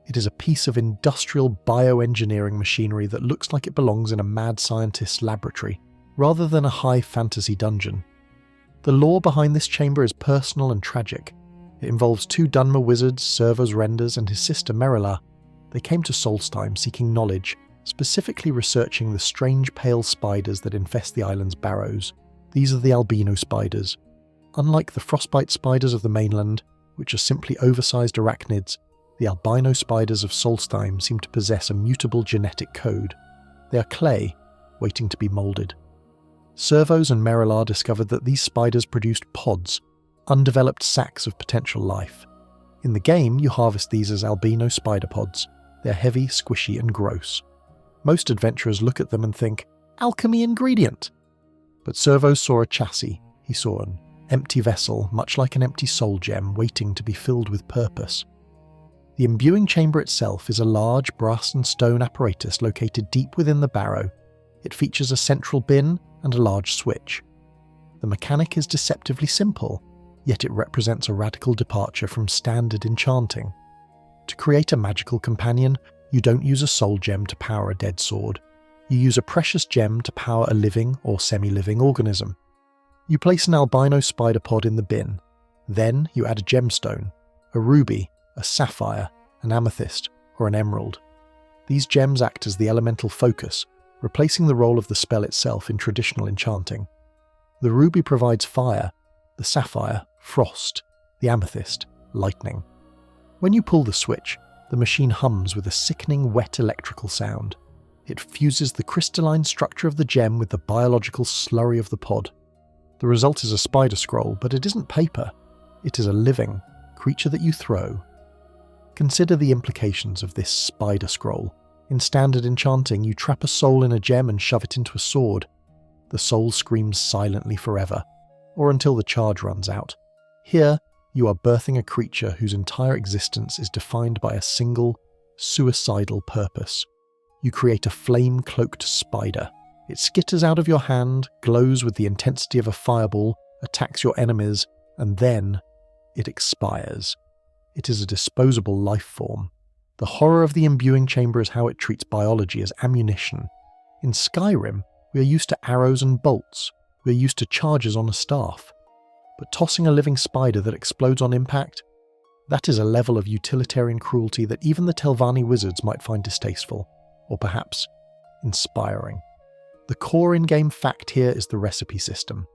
It is a piece of industrial bioengineering machinery that looks like it belongs in a mad scientist's laboratory, rather than a high fantasy dungeon. The lore behind this chamber is personal and tragic. It involves two Dunmer wizards, Servos Renders and his sister Merila. They came to Solstheim seeking knowledge, specifically researching the strange pale spiders that infest the island's barrows. These are the albino spiders. Unlike the frostbite spiders of the mainland, which are simply oversized arachnids, the albino spiders of Solstheim seem to possess a mutable genetic code. They are clay, waiting to be moulded. Servos and Merila discovered that these spiders produced pods, undeveloped sacs of potential life. In the game, you harvest these as albino spider pods. They're heavy, squishy, and gross. Most adventurers look at them and think, alchemy ingredient! But Servos saw a chassis. He saw an empty vessel, much like an empty soul gem, waiting to be filled with purpose. The imbuing chamber itself is a large brass and stone apparatus located deep within the barrow. It features a central bin and a large switch. The mechanic is deceptively simple, yet it represents a radical departure from standard enchanting. To create a magical companion, you don't use a soul gem to power a dead sword. You use a precious gem to power a living or semi-living organism. You place an albino spider pod in the bin. Then you add a gemstone, a ruby, a sapphire, an amethyst, or an emerald. These gems act as the elemental focus, replacing the role of the spell itself in traditional enchanting. The ruby provides fire, the sapphire, frost, the amethyst, lightning. When you pull the switch, the machine hums with a sickening wet electrical sound. It fuses the crystalline structure of the gem with the biological slurry of the pod. The result is a spider scroll, but it isn't paper. It is a living creature that you throw. Consider the implications of this spider scroll. In standard enchanting, you trap a soul in a gem and shove it into a sword. The soul screams silently forever, or until the charge runs out. Here, you are birthing a creature whose entire existence is defined by a single, suicidal purpose. You create a flame-cloaked spider. It skitters out of your hand, glows with the intensity of a fireball, attacks your enemies, and then it expires. It is a disposable life form. The horror of the imbuing chamber is how it treats biology as ammunition. In Skyrim, we are used to arrows and bolts. We are used to charges on a staff. But tossing a living spider that explodes on impact? That is a level of utilitarian cruelty that even the Telvanni wizards might find distasteful, or perhaps inspiring. The core in-game fact here is the recipe system.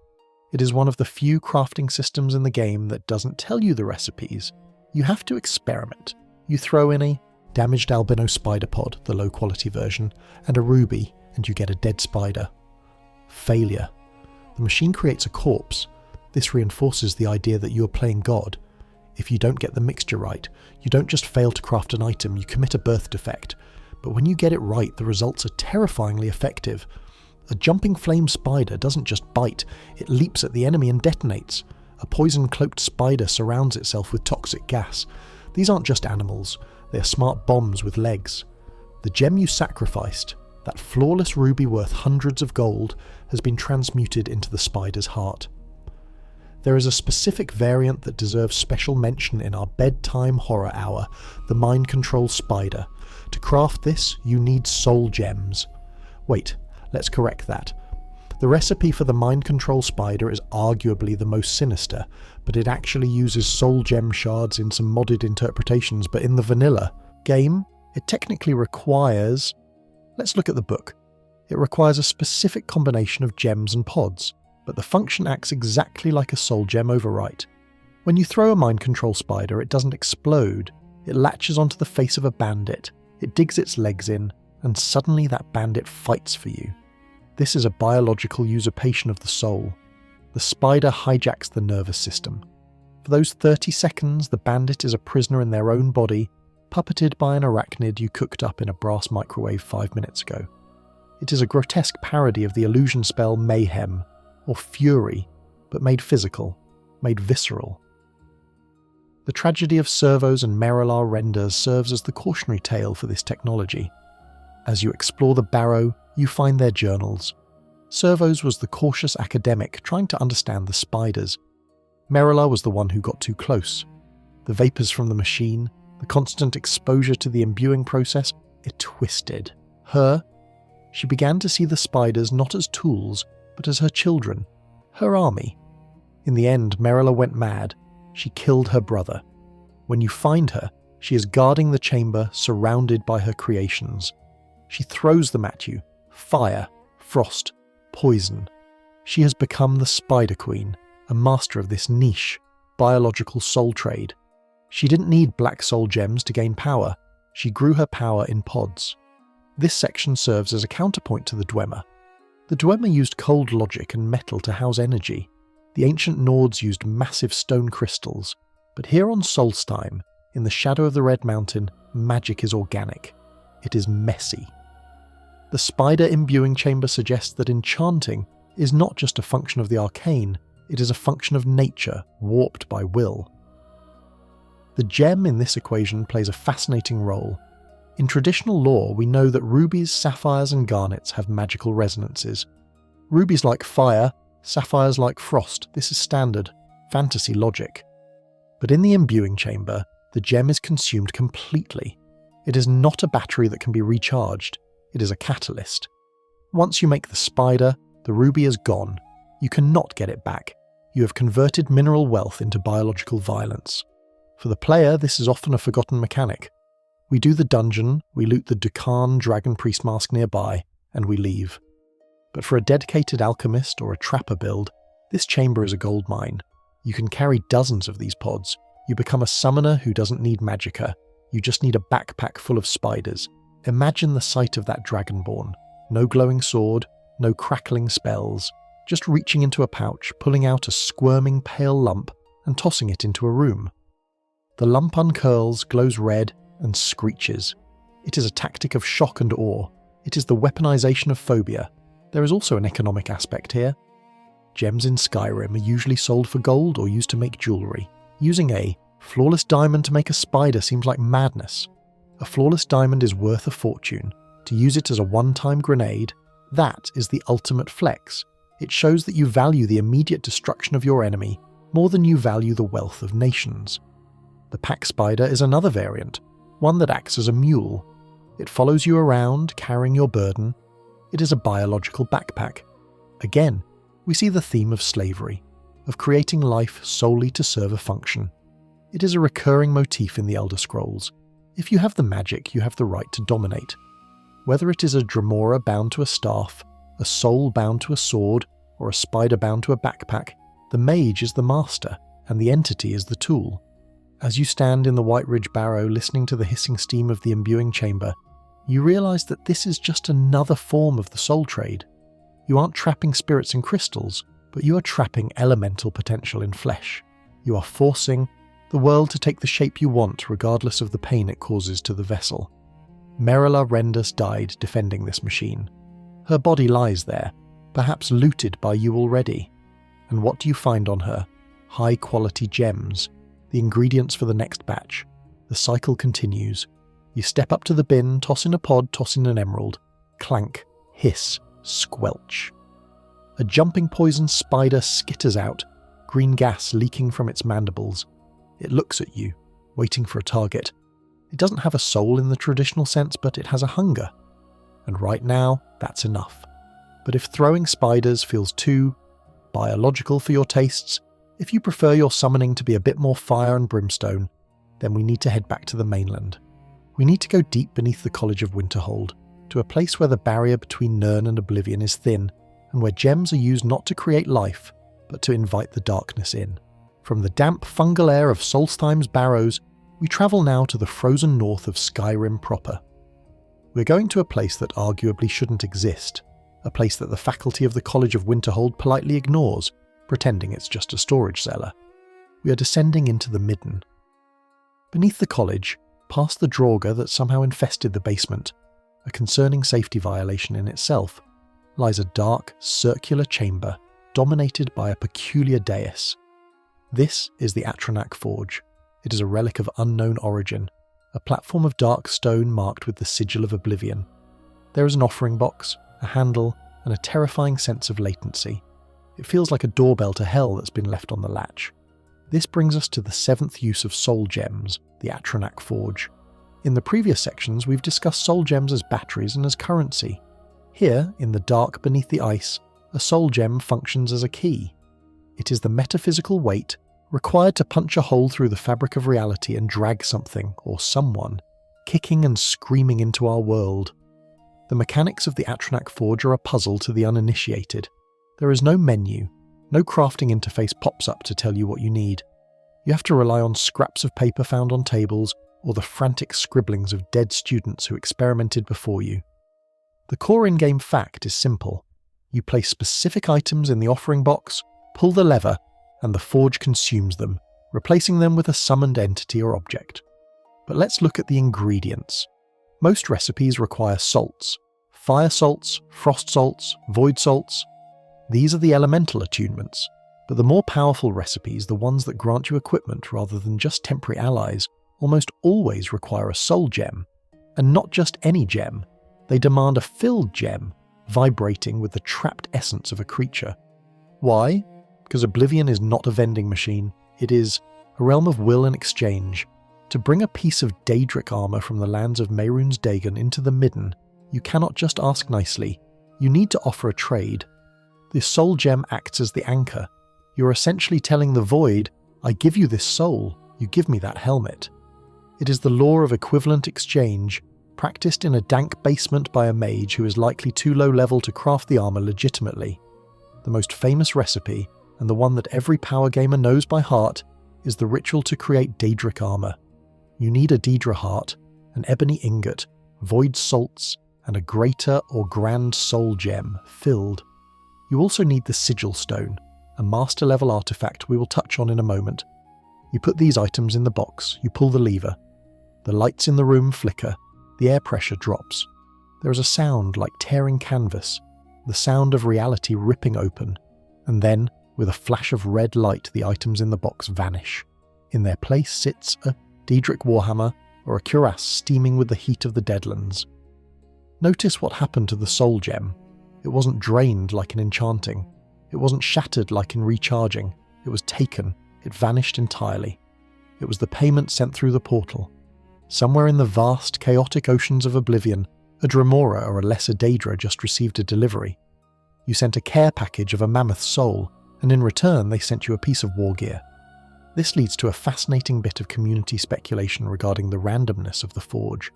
It is one of the few crafting systems in the game that doesn't tell you the recipes. You have to experiment. You throw in a damaged albino spider pod, the low-quality version, and a ruby, and you get a dead spider. Failure. The machine creates a corpse. This reinforces the idea that you are playing God. If you don't get the mixture right, you don't just fail to craft an item, you commit a birth defect. But when you get it right, the results are terrifyingly effective. A jumping flame spider doesn't just bite, it leaps at the enemy and detonates. A poison-cloaked spider surrounds itself with toxic gas. These aren't just animals, they are smart bombs with legs. The gem you sacrificed, that flawless ruby worth hundreds of gold, has been transmuted into the spider's heart. There is a specific variant that deserves special mention in our bedtime horror hour, the mind control spider. To craft this, you need soul gems. Wait, let's correct that. The recipe for the mind control spider is arguably the most sinister, but it actually uses soul gem shards in some modded interpretations, but in the vanilla game, it technically requires... Let's look at the book. It requires a specific combination of gems and pods, but the function acts exactly like a soul gem overwrite. When you throw a mind control spider, it doesn't explode. It latches onto the face of a bandit, it digs its legs in, and suddenly that bandit fights for you. This is a biological usurpation of the soul. The spider hijacks the nervous system. For those 30 seconds, the bandit is a prisoner in their own body, puppeted by an arachnid you cooked up in a brass microwave 5 minutes ago. It is a grotesque parody of the illusion spell Mayhem, or Fury, but made physical, made visceral. The tragedy of servos and Merelar renders serves as the cautionary tale for this technology. As you explore the barrow, you find their journals. Servos was the cautious academic trying to understand the spiders. Merelar was the one who got too close. The vapours from the machine, the constant exposure to the imbuing process, it twisted her. She began to see the spiders not as tools, but as her children, her army. In the end, Merelar went mad. She killed her brother. When you find her, she is guarding the chamber, surrounded by her creations. She throws them at you. Fire, frost, poison. She has become the Spider Queen, a master of this niche, biological soul trade. She didn't need black soul gems to gain power. She grew her power in pods. This section serves as a counterpoint to the Dwemer. The Dwemer used cold logic and metal to house energy. The ancient Nords used massive stone crystals. But here on Solstheim, in the shadow of the Red Mountain, magic is organic. It is messy. The spider imbuing chamber suggests that enchanting is not just a function of the arcane, it is a function of nature, warped by will. The gem in this equation plays a fascinating role. In traditional lore, we know that rubies, sapphires and garnets have magical resonances. Rubies like fire, sapphires like frost, this is standard, fantasy logic. But in the imbuing chamber, the gem is consumed completely. It is not a battery that can be recharged. It is a catalyst. Once you make the spider, the ruby is gone. You cannot get it back. You have converted mineral wealth into biological violence. For the player, this is often a forgotten mechanic. We do the dungeon, we loot the Dukan dragon priest mask nearby, and we leave. But for a dedicated alchemist or a trapper build, this chamber is a goldmine. You can carry dozens of these pods. You become a summoner who doesn't need magicka. You just need a backpack full of spiders. Imagine the sight of that dragonborn. No glowing sword, no crackling spells, just reaching into a pouch, pulling out a squirming pale lump and tossing it into a room. The lump uncurls, glows red, and screeches. It is a tactic of shock and awe. It is the weaponization of phobia. There is also an economic aspect here. Gems in Skyrim are usually sold for gold or used to make jewellery. Using a flawless diamond to make a spider seems like madness. A flawless diamond is worth a fortune. To use it as a one-time grenade, that is the ultimate flex. It shows that you value the immediate destruction of your enemy more than you value the wealth of nations. The pack spider is another variant, one that acts as a mule. It follows you around, carrying your burden. It is a biological backpack. Again, we see the theme of slavery, of creating life solely to serve a function. It is a recurring motif in the Elder Scrolls. If you have the magic, you have the right to dominate. Whether it is a Dremora bound to a staff, a soul bound to a sword, or a spider bound to a backpack, the mage is the master, and the entity is the tool. As you stand in the White Ridge Barrow listening to the hissing steam of the imbuing chamber, you realise that this is just another form of the Soul Trade. You aren't trapping spirits in crystals, but you are trapping elemental potential in flesh. You are forcing the world to take the shape you want regardless of the pain it causes to the vessel. Merila Rendus died defending this machine. Her body lies there, perhaps looted by you already. And what do you find on her? High-quality gems, the ingredients for the next batch. The cycle continues. You step up to the bin, toss in a pod, toss in an emerald. Clank, hiss, squelch. A jumping poison spider skitters out, green gas leaking from its mandibles. It looks at you, waiting for a target. It doesn't have a soul in the traditional sense, but it has a hunger. And right now, that's enough. But if throwing spiders feels too biological for your tastes, if you prefer your summoning to be a bit more fire and brimstone, then we need to head back to the mainland. We need to go deep beneath the College of Winterhold, to a place where the barrier between Nirn and Oblivion is thin, and where gems are used not to create life, but to invite the darkness in. From the damp fungal air of Solstheim's barrows, we travel now to the frozen north of Skyrim proper. We're going to a place that arguably shouldn't exist, a place that the faculty of the College of Winterhold politely ignores, pretending it's just a storage cellar. We are descending into the Midden. Beneath the college, past the Draugr that somehow infested the basement, a concerning safety violation in itself, lies a dark, circular chamber dominated by a peculiar dais. This is the Atronach Forge. It is a relic of unknown origin, a platform of dark stone marked with the Sigil of Oblivion. There is an offering box, a handle, and a terrifying sense of latency. It feels like a doorbell to hell that's been left on the latch. This brings us to the seventh use of soul gems, the Atronach Forge. In the previous sections, we've discussed soul gems as batteries and as currency. Here, in the dark beneath the ice, a soul gem functions as a key. It is the metaphysical weight required to punch a hole through the fabric of reality and drag something, or someone, kicking and screaming into our world. The mechanics of the Atronach Forge are a puzzle to the uninitiated. There is no menu, no crafting interface pops up to tell you what you need. You have to rely on scraps of paper found on tables, or the frantic scribblings of dead students who experimented before you. The core in-game fact is simple. You place specific items in the offering box, pull the lever, and the forge consumes them, replacing them with a summoned entity or object. But let's look at the ingredients. Most recipes require salts. Fire salts, frost salts, void salts. These are the elemental attunements, but the more powerful recipes, the ones that grant you equipment rather than just temporary allies, almost always require a soul gem. And not just any gem. They demand a filled gem, vibrating with the trapped essence of a creature. Why? Because Oblivion is not a vending machine. It is a realm of will and exchange. To bring a piece of Daedric armour from the lands of Mehrunes Dagon into the Midden, you cannot just ask nicely. You need to offer a trade. The soul gem acts as the anchor. You're essentially telling the void, I give you this soul, you give me that helmet. It is the law of equivalent exchange, practiced in a dank basement by a mage who is likely too low level to craft the armour legitimately. The most famous recipe, and the one that every power gamer knows by heart, is the ritual to create Daedric armour. You need a Daedra heart, an ebony ingot, void salts, and a greater or grand soul gem filled. You also need the Sigil stone, a master level artifact we will touch on in a moment. You put these items in the box, you pull the lever. The lights in the room flicker, the air pressure drops. There is a sound like tearing canvas, the sound of reality ripping open, and then, with a flash of red light, the items in the box vanish. In their place sits a Daedric warhammer or a cuirass steaming with the heat of the Deadlands. Notice what happened to the soul gem. It wasn't drained like in Enchanting. It wasn't shattered like in Recharging. It was taken. It vanished entirely. It was the payment sent through the portal. Somewhere in the vast, chaotic oceans of Oblivion, a Dremora or a lesser Daedra just received a delivery. You sent a care package of a mammoth soul, and in return they sent you a piece of war gear. This leads to a fascinating bit of community speculation regarding the randomness of the forge.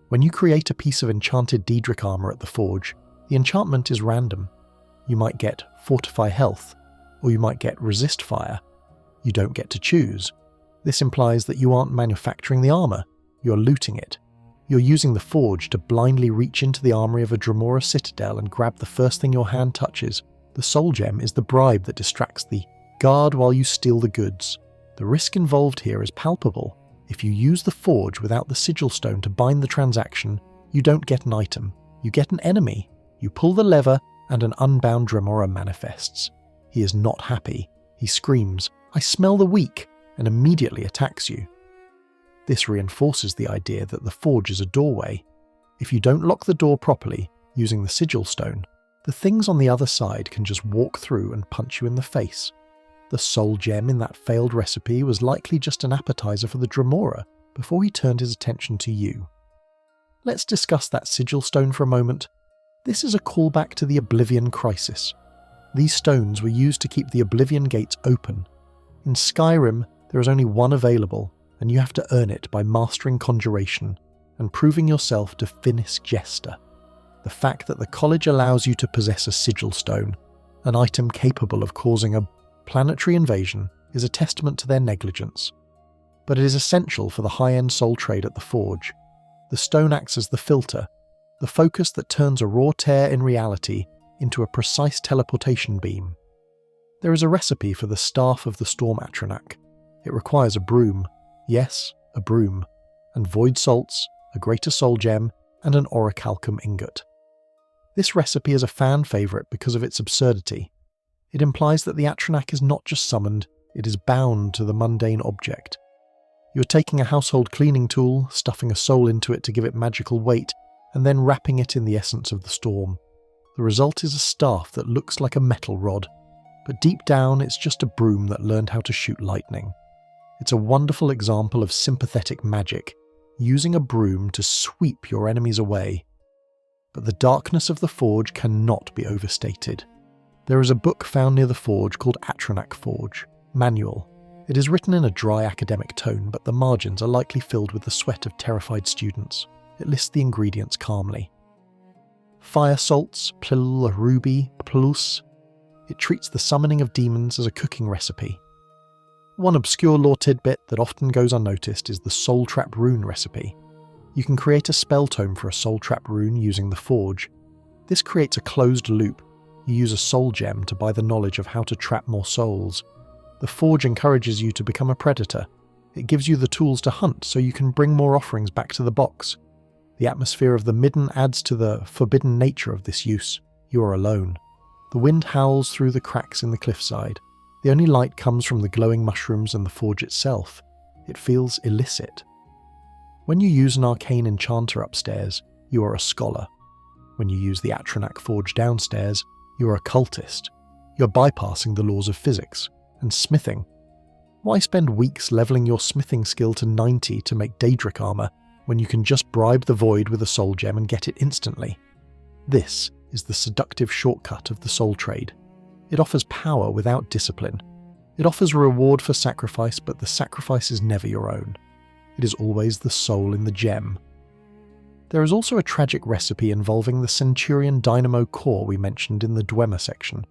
When you create a piece of enchanted Daedric armour at the forge, the enchantment is random. You might get Fortify Health, or you might get Resist Fire. You don't get to choose. This implies that you aren't manufacturing the armor, you're looting it. You're using the forge to blindly reach into the armory of a Dwemer citadel and grab the first thing your hand touches. The soul gem is the bribe that distracts the guard while you steal the goods. The risk involved here is palpable. If you use the forge without the sigil stone to bind the transaction, you don't get an item, you get an enemy. You pull the lever and an unbound Dwemer manifests. He is not happy. He screams, "I smell the weak," and immediately attacks you. This reinforces the idea that the forge is a doorway. If you don't lock the door properly, using the sigil stone, the things on the other side can just walk through and punch you in the face. The soul gem in that failed recipe was likely just an appetizer for the Dwemer before he turned his attention to you. Let's discuss that sigil stone for a moment. This is a callback to the Oblivion Crisis. These stones were used to keep the Oblivion gates open. In Skyrim, there is only one available, and you have to earn it by mastering conjuration and proving yourself to Finis Jester. The fact that the college allows you to possess a sigil stone, an item capable of causing a planetary invasion, is a testament to their negligence. But it is essential for the high-end soul trade at the forge. The stone acts as the filter, the focus that turns a raw tear in reality into a precise teleportation beam. There is a recipe for the Staff of the Storm Atronach. It requires a broom, yes, a broom, and void salts, a greater soul gem, and an orichalcum ingot. This recipe is a fan favourite because of its absurdity. It implies that the Atronach is not just summoned, it is bound to the mundane object. You are taking a household cleaning tool, stuffing a soul into it to give it magical weight, and then wrapping it in the essence of the storm. The result is a staff that looks like a metal rod, but deep down it's just a broom that learned how to shoot lightning. It's a wonderful example of sympathetic magic, using a broom to sweep your enemies away. But the darkness of the forge cannot be overstated. There is a book found near the forge called Atronach Forge, Manual. It is written in a dry academic tone, but the margins are likely filled with the sweat of terrified students. It lists the ingredients calmly. Fire salts, plil, ruby, plus. It treats the summoning of demons as a cooking recipe. One obscure lore tidbit that often goes unnoticed is the Soul Trap Rune recipe. You can create a spell tome for a Soul Trap Rune using the forge. This creates a closed loop. You use a soul gem to buy the knowledge of how to trap more souls. The forge encourages you to become a predator. It gives you the tools to hunt so you can bring more offerings back to the box. The atmosphere of the midden adds to the forbidden nature of this use. You are alone. The wind howls through the cracks in the cliffside. The only light comes from the glowing mushrooms and the forge itself. It feels illicit. When you use an arcane enchanter upstairs, you are a scholar. When you use the Atronach forge downstairs, you are a cultist. You're bypassing the laws of physics. And smithing. Why spend weeks leveling your smithing skill to 90 to make Daedric armor when you can just bribe the void with a soul gem and get it instantly? This is the seductive shortcut of the soul trade. It offers power without discipline. It offers a reward for sacrifice, but the sacrifice is never your own. It is always the soul in the gem. There is also a tragic recipe involving the Centurion dynamo core we mentioned in the Dwemer section.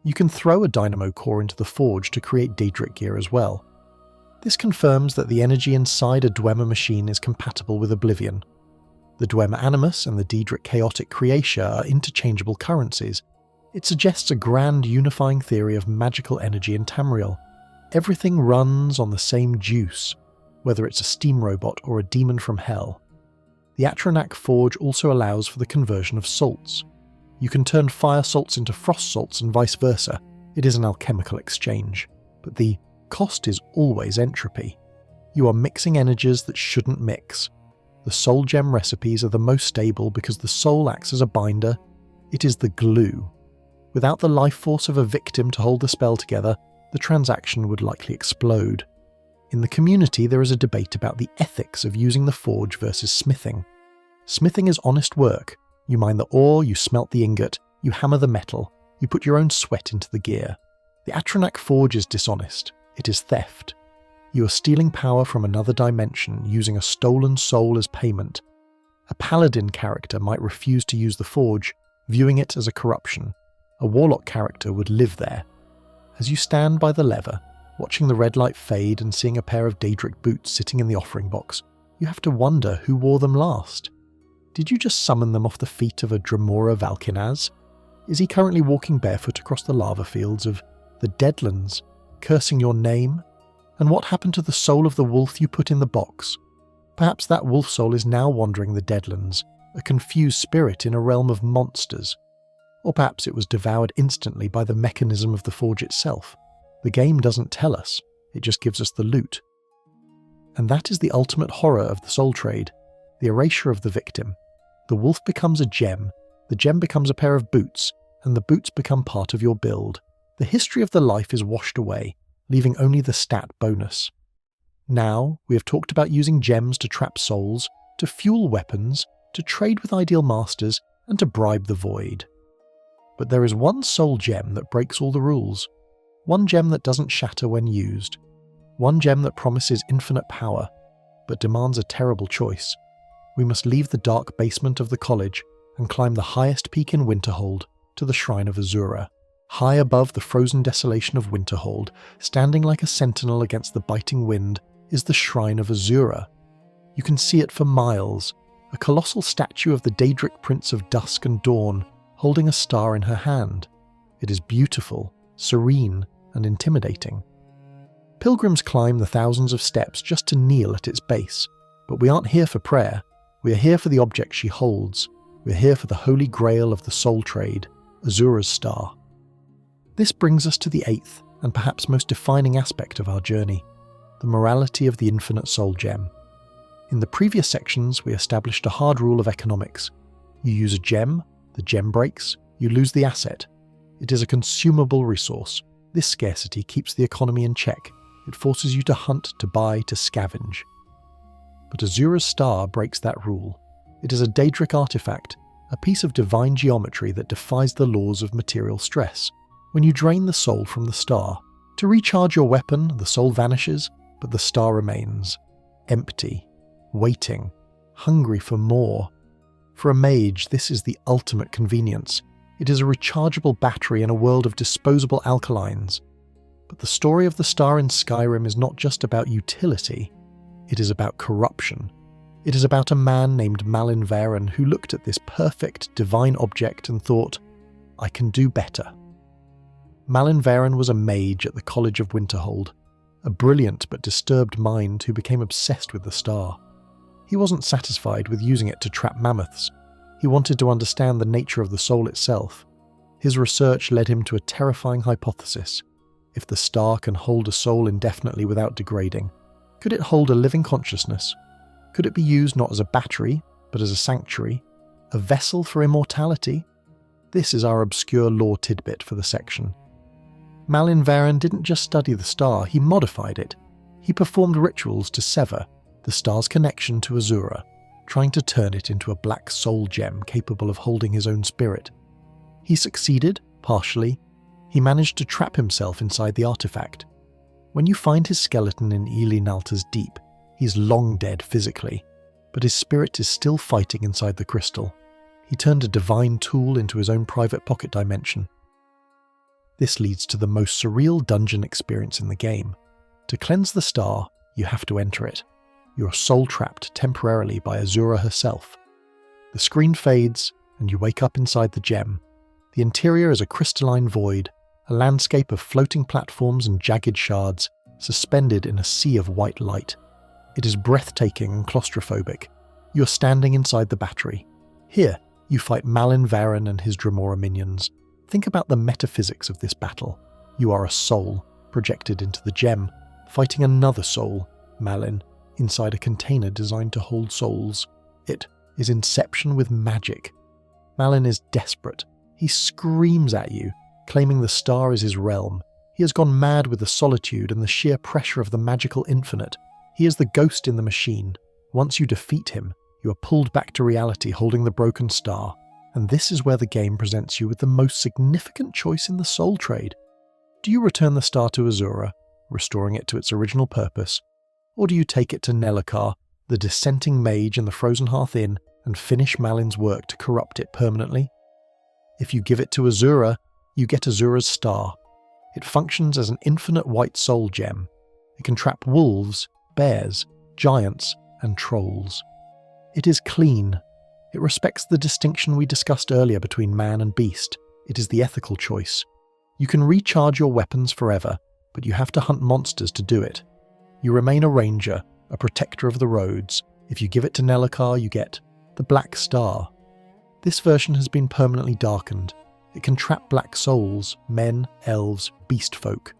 You can throw a dynamo core into the forge to create Daedric gear as well. This confirms that the energy inside a Dwemer machine is compatible with Oblivion. The Dwemer Animus and the Daedric Chaotic Creatia are interchangeable currencies. It suggests a grand unifying theory of magical energy in Tamriel. Everything runs on the same juice, whether it's a steam robot or a demon from hell. The Atronach forge also allows for the conversion of salts. You can turn fire salts into frost salts and vice versa. It is an alchemical exchange. But the cost is always entropy. You are mixing energies that shouldn't mix. The soul gem recipes are the most stable because the soul acts as a binder. It is the glue. Without the life force of a victim to hold the spell together, the transaction would likely explode. In the community, there is a debate about the ethics of using the forge versus smithing. Smithing is honest work. You mine the ore, you smelt the ingot, you hammer the metal, you put your own sweat into the gear. The Atronach forge is dishonest. It is theft. You are stealing power from another dimension using a stolen soul as payment. A paladin character might refuse to use the forge, viewing it as a corruption. A warlock character would live there. As you stand by the lever, Watching the red light fade and seeing a pair of Daedric boots sitting in the offering box, you have to wonder who wore them last. Did you just summon them off the feet of a Dwemer Valkinaz? Is he currently walking barefoot across the lava fields of the Deadlands, cursing your name? And what happened to the soul of the wolf you put in the box? Perhaps that wolf soul is now wandering the Deadlands, a confused spirit in a realm of monsters. Or perhaps it was devoured instantly by the mechanism of the forge itself. The game doesn't tell us, it just gives us the loot. And that is the ultimate horror of the Soul Trade, the erasure of the victim. The wolf becomes a gem, the gem becomes a pair of boots, and the boots become part of your build. The history of the life is washed away, leaving only the stat bonus. Now, we have talked about using gems to trap souls, to fuel weapons, to trade with ideal masters, and to bribe the void. But there is one soul gem that breaks all the rules. One gem that doesn't shatter when used. One gem that promises infinite power, but demands a terrible choice. We must leave the dark basement of the college and climb the highest peak in Winterhold to the shrine of Azura. High above the frozen desolation of Winterhold, standing like a sentinel against the biting wind, is the shrine of Azura. You can see it for miles, a colossal statue of the Daedric Prince of Dusk and Dawn, holding a star in her hand. It is beautiful, serene, and intimidating. Pilgrims climb the thousands of steps just to kneel at its base, but we aren't here for prayer. We are here for the object she holds. We are here for the holy grail of the Soul Trade, Azura's star. This brings us to the eighth and perhaps most defining aspect of our journey, the morality of the infinite soul gem. In the previous sections, we established a hard rule of economics. You use a gem, the gem breaks, you lose the asset. It is a consumable resource. This scarcity keeps the economy in check. It forces you to hunt, to buy, to scavenge. But Azura's star breaks that rule. It is a Daedric artifact, a piece of divine geometry that defies the laws of material stress. When you drain the soul from the star, to recharge your weapon, the soul vanishes, but the star remains. Empty, waiting, hungry for more. For a mage, this is the ultimate convenience. It is a rechargeable battery in a world of disposable alkalines. But the story of the star in Skyrim is not just about utility, it is about corruption. It is about a man named Malyn Varen who looked at this perfect, divine object and thought, I can do better. Malyn Varen was a mage at the College of Winterhold, a brilliant but disturbed mind who became obsessed with the star. He wasn't satisfied with using it to trap mammoths. He wanted to understand the nature of the soul itself. His research led him to a terrifying hypothesis. If the star can hold a soul indefinitely without degrading, could it hold a living consciousness? Could it be used not as a battery, but as a sanctuary, a vessel for immortality? This is our obscure lore tidbit for the section. Malyn Varen didn't just study the star, he modified it. He performed rituals to sever the star's connection to Azura, trying to turn it into a black soul gem capable of holding his own spirit. He succeeded, partially. He managed to trap himself inside the artifact. When you find his skeleton in Ili Nalta's Deep, he's long dead physically, but his spirit is still fighting inside the crystal. He turned a divine tool into his own private pocket dimension. This leads to the most surreal dungeon experience in the game. To cleanse the star, you have to enter it. You're soul-trapped temporarily by Azura herself. The screen fades, and you wake up inside the gem. The interior is a crystalline void, a landscape of floating platforms and jagged shards, suspended in a sea of white light. It is breathtaking and claustrophobic. You're standing inside the battery. Here, you fight Malyn Varen and his Dwemer minions. Think about the metaphysics of this battle. You are a soul, projected into the gem, fighting another soul, Malyn, inside a container designed to hold souls. It is Inception with magic. Malyn is desperate. He screams at you, claiming the star is his realm. He has gone mad with the solitude and the sheer pressure of the magical infinite. He is the ghost in the machine. Once you defeat him, you are pulled back to reality holding the broken star. And this is where the game presents you with the most significant choice in the Soul Trade. Do you return the star to Azura, restoring it to its original purpose, or do you take it to Nelacar, the dissenting mage in the Frozen Hearth Inn, and finish Malyn's work to corrupt it permanently? If you give it to Azura, you get Azura's star. It functions as an infinite white soul gem. It can trap wolves, bears, giants, and trolls. It is clean. It respects the distinction we discussed earlier between man and beast. It is the ethical choice. You can recharge your weapons forever, but you have to hunt monsters to do it. You remain a ranger, a protector of the roads. If you give it to Nelacar, you get the Black Star. This version has been permanently darkened. It can trap black souls, men, elves, beast folk.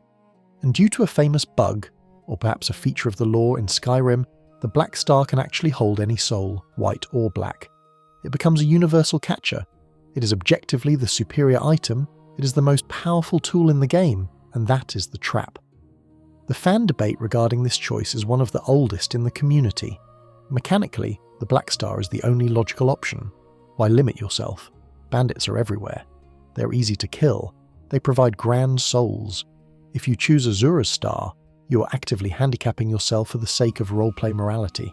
And due to a famous bug, or perhaps a feature of the lore in Skyrim, the Black Star can actually hold any soul, white or black. It becomes a universal catcher. It is objectively the superior item, it is the most powerful tool in the game, and that is the trap. The fan debate regarding this choice is one of the oldest in the community. Mechanically, the Black Star is the only logical option. Why limit yourself? Bandits are everywhere. They're easy to kill. They provide grand souls. If you choose Azura's star, you are actively handicapping yourself for the sake of roleplay morality.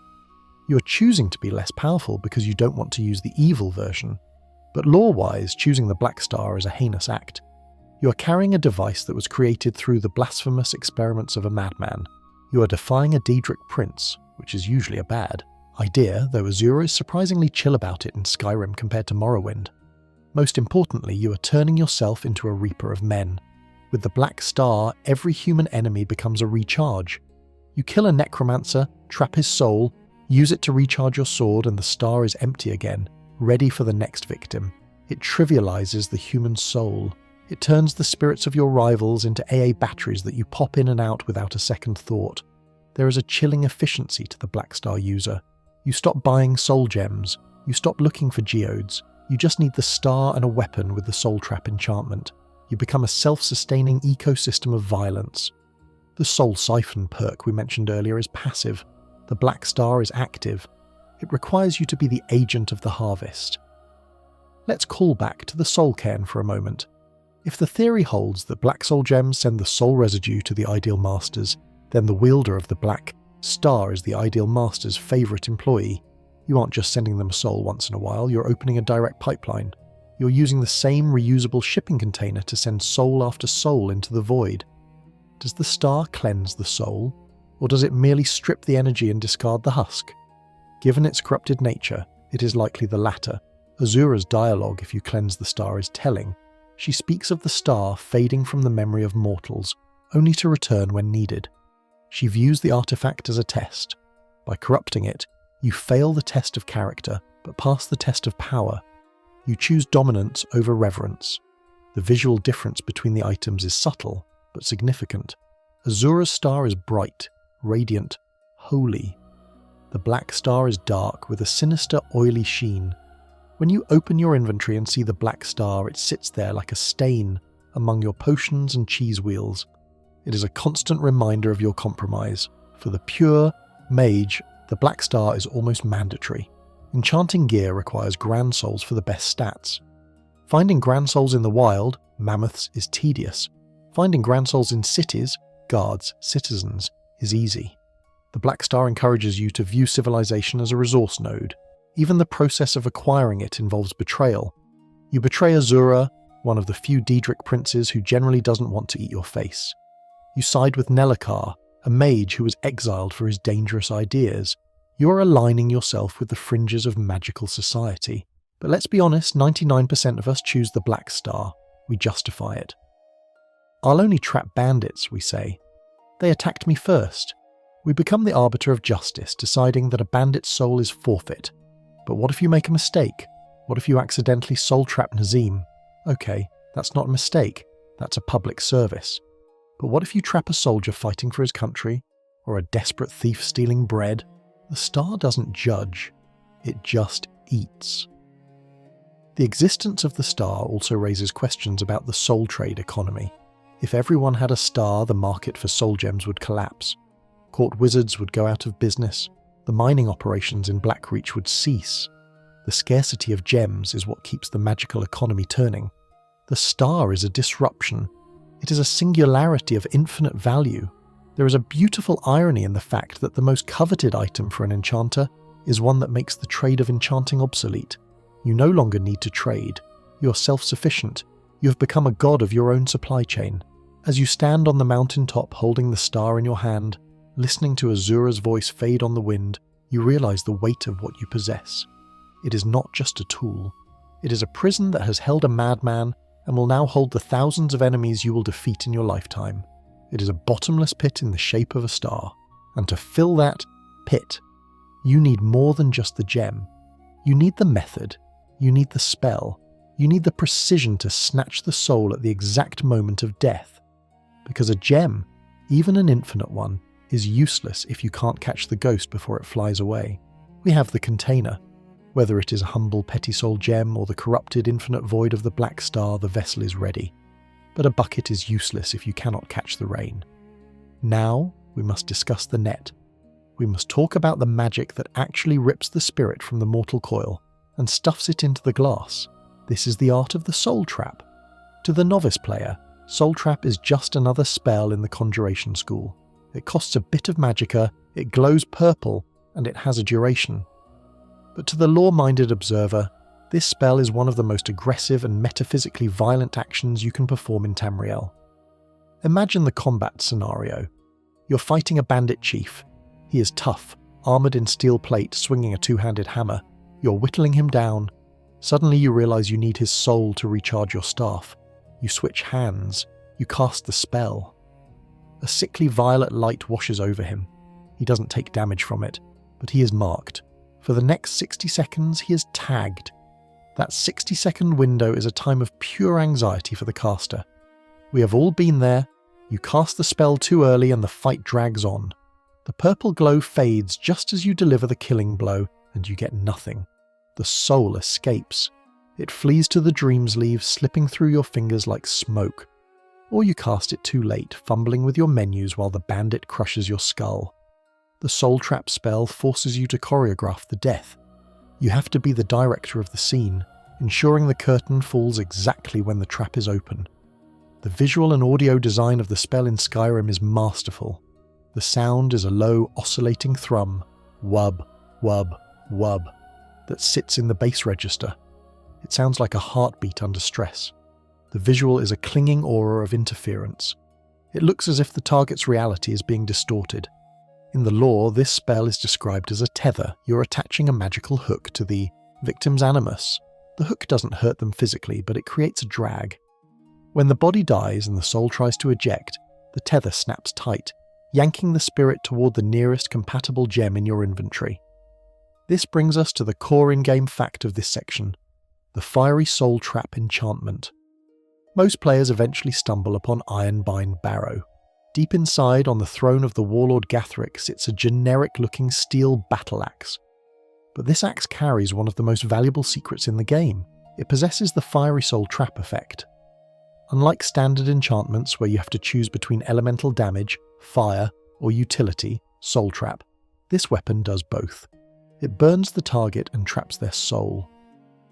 You are choosing to be less powerful because you don't want to use the evil version. But lore-wise, choosing the Black Star is a heinous act. You are carrying a device that was created through the blasphemous experiments of a madman. You are defying a Daedric prince, which is usually a bad idea, though Azura is surprisingly chill about it in Skyrim compared to Morrowind. Most importantly, you are turning yourself into a reaper of men. With the Black Star, every human enemy becomes a recharge. You kill a necromancer, trap his soul, use it to recharge your sword, and the star is empty again, ready for the next victim. It trivializes the human soul. It turns the spirits of your rivals into AA batteries that you pop in and out without a second thought. There is a chilling efficiency to the Black Star user. You stop buying soul gems. You stop looking for geodes. You just need the star and a weapon with the soul trap enchantment. You become a self-sustaining ecosystem of violence. The soul siphon perk we mentioned earlier is passive. The Black Star is active. It requires you to be the agent of the harvest. Let's call back to the Soul Cairn for a moment. If the theory holds that black soul gems send the soul residue to the ideal masters, then the wielder of the Black Star is the ideal master's favourite employee. You aren't just sending them a soul once in a while, you're opening a direct pipeline. You're using the same reusable shipping container to send soul after soul into the void. Does the star cleanse the soul, or does it merely strip the energy and discard the husk? Given its corrupted nature, it is likely the latter. Azura's dialogue, if you cleanse the star, is telling. She speaks of the star fading from the memory of mortals, only to return when needed. She views the artifact as a test. By corrupting it, you fail the test of character, but pass the test of power. You choose dominance over reverence. The visual difference between the items is subtle, but significant. Azura's star is bright, radiant, holy. The Black Star is dark, with a sinister, oily sheen. When you open your inventory and see the Black Star, it sits there like a stain among your potions and cheese wheels. It is a constant reminder of your compromise. For the pure mage, the Black Star is almost mandatory. Enchanting gear requires grand souls for the best stats. Finding grand souls in the wild, mammoths, is tedious. Finding grand souls in cities, guards, citizens, is easy. The Black Star encourages you to view civilization as a resource node. Even the process of acquiring it involves betrayal. You betray Azura, one of the few Daedric princes who generally doesn't want to eat your face. You side with Nelacar, a mage who was exiled for his dangerous ideas. You are aligning yourself with the fringes of magical society. But let's be honest, 99% of us choose the Black Star. We justify it. I'll only trap bandits, we say. They attacked me first. We become the arbiter of justice, deciding that a bandit's soul is forfeit. But what if you make a mistake? What if you accidentally soul trap Nazim? Okay, that's not a mistake. That's a public service. But what if you trap a soldier fighting for his country? Or a desperate thief stealing bread? The star doesn't judge. It just eats. The existence of the star also raises questions about the soul trade economy. If everyone had a star, the market for soul gems would collapse. Court wizards would go out of business. The mining operations in Blackreach would cease. The scarcity of gems is what keeps the magical economy turning. The star is a disruption. It is a singularity of infinite value. There is a beautiful irony in the fact that the most coveted item for an enchanter is one that makes the trade of enchanting obsolete. You no longer need to trade. You are self-sufficient. You have become a god of your own supply chain. As you stand on the mountaintop holding the star in your hand, listening to Azura's voice fade on the wind, you realize the weight of what you possess. It is not just a tool. It is a prison that has held a madman and will now hold the thousands of enemies you will defeat in your lifetime. It is a bottomless pit in the shape of a star. And to fill that pit, you need more than just the gem. You need the method. You need the spell. You need the precision to snatch the soul at the exact moment of death. Because a gem, even an infinite one, is useless if you can't catch the ghost before it flies away. We have the container. Whether it is a humble petty soul gem or the corrupted infinite void of the black star, the vessel is ready. But a bucket is useless if you cannot catch the rain. Now, we must discuss the net. We must talk about the magic that actually rips the spirit from the mortal coil and stuffs it into the glass. This is the art of the Soul Trap. To the novice player, Soul Trap is just another spell in the conjuration school. It costs a bit of magicka, it glows purple, and it has a duration. But to the lore-minded observer, this spell is one of the most aggressive and metaphysically violent actions you can perform in Tamriel. Imagine the combat scenario. You're fighting a bandit chief. He is tough, armoured in steel plate, swinging a two-handed hammer. You're whittling him down. Suddenly you realise you need his soul to recharge your staff. You switch hands. You cast the spell. A sickly violet light washes over him. He doesn't take damage from it, but he is marked. For the next 60 seconds, he is tagged. That 60-second window is a time of pure anxiety for the caster. We have all been there. You cast the spell too early and the fight drags on. The purple glow fades just as you deliver the killing blow, and you get nothing. The soul escapes. It flees to the Dreamsleeve, slipping through your fingers like smoke. Or you cast it too late, fumbling with your menus while the bandit crushes your skull. The Soul Trap spell forces you to choreograph the death. You have to be the director of the scene, ensuring the curtain falls exactly when the trap is open. The visual and audio design of the spell in Skyrim is masterful. The sound is a low, oscillating thrum, wub, wub, wub, that sits in the bass register. It sounds like a heartbeat under stress. The visual is a clinging aura of interference. It looks as if the target's reality is being distorted. In the lore, this spell is described as a tether. You're attaching a magical hook to the victim's animus. The hook doesn't hurt them physically, but it creates a drag. When the body dies and the soul tries to eject, the tether snaps tight, yanking the spirit toward the nearest compatible gem in your inventory. This brings us to the core in-game fact of this section, the fiery soul trap enchantment. Most players eventually stumble upon Ironbind Barrow. Deep inside, on the throne of the warlord Gathric, sits a generic-looking steel battle axe. But this axe carries one of the most valuable secrets in the game. It possesses the fiery soul trap effect. Unlike standard enchantments where you have to choose between elemental damage, fire, or utility, soul trap, this weapon does both. It burns the target and traps their soul.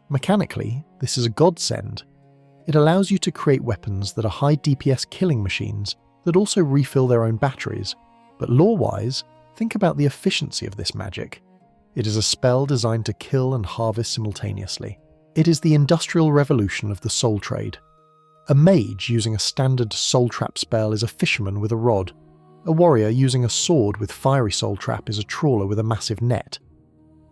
Mechanically, this is a godsend. It allows you to create weapons that are high DPS killing machines that also refill their own batteries, but lore-wise, think about the efficiency of this magic. It is a spell designed to kill and harvest simultaneously. It is the industrial revolution of the Soul Trade. A mage using a standard soul trap spell is a fisherman with a rod. A warrior using a sword with fiery soul trap is a trawler with a massive net.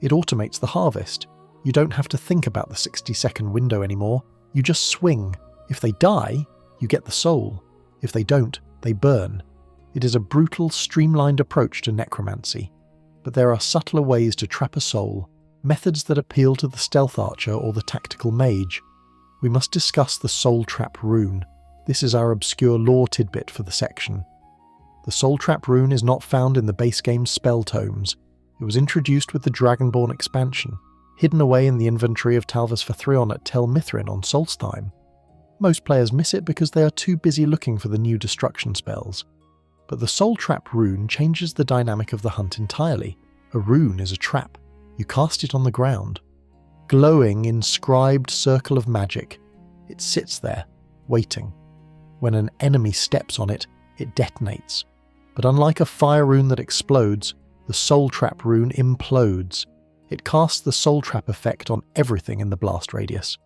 It automates the harvest. You don't have to think about the 60-second window anymore. You just swing. If they die, you get the soul. If they don't, they burn. It is a brutal, streamlined approach to necromancy. But there are subtler ways to trap a soul, methods that appeal to the stealth archer or the tactical mage. We must discuss the Soul Trap rune. This is our obscure lore tidbit for the section. The Soul Trap rune is not found in the base game's spell tomes. It was introduced with the Dragonborn expansion, hidden away in the inventory of Talvas Fathrion at Tel Mithrin on Solstheim. Most players miss it because they are too busy looking for the new destruction spells. But the Soul Trap rune changes the dynamic of the hunt entirely. A rune is a trap. You cast it on the ground. Glowing, inscribed circle of magic. It sits there, waiting. When an enemy steps on it, it detonates. But unlike a fire rune that explodes, the Soul Trap rune implodes. It casts the Soul Trap effect on everything in the blast radius.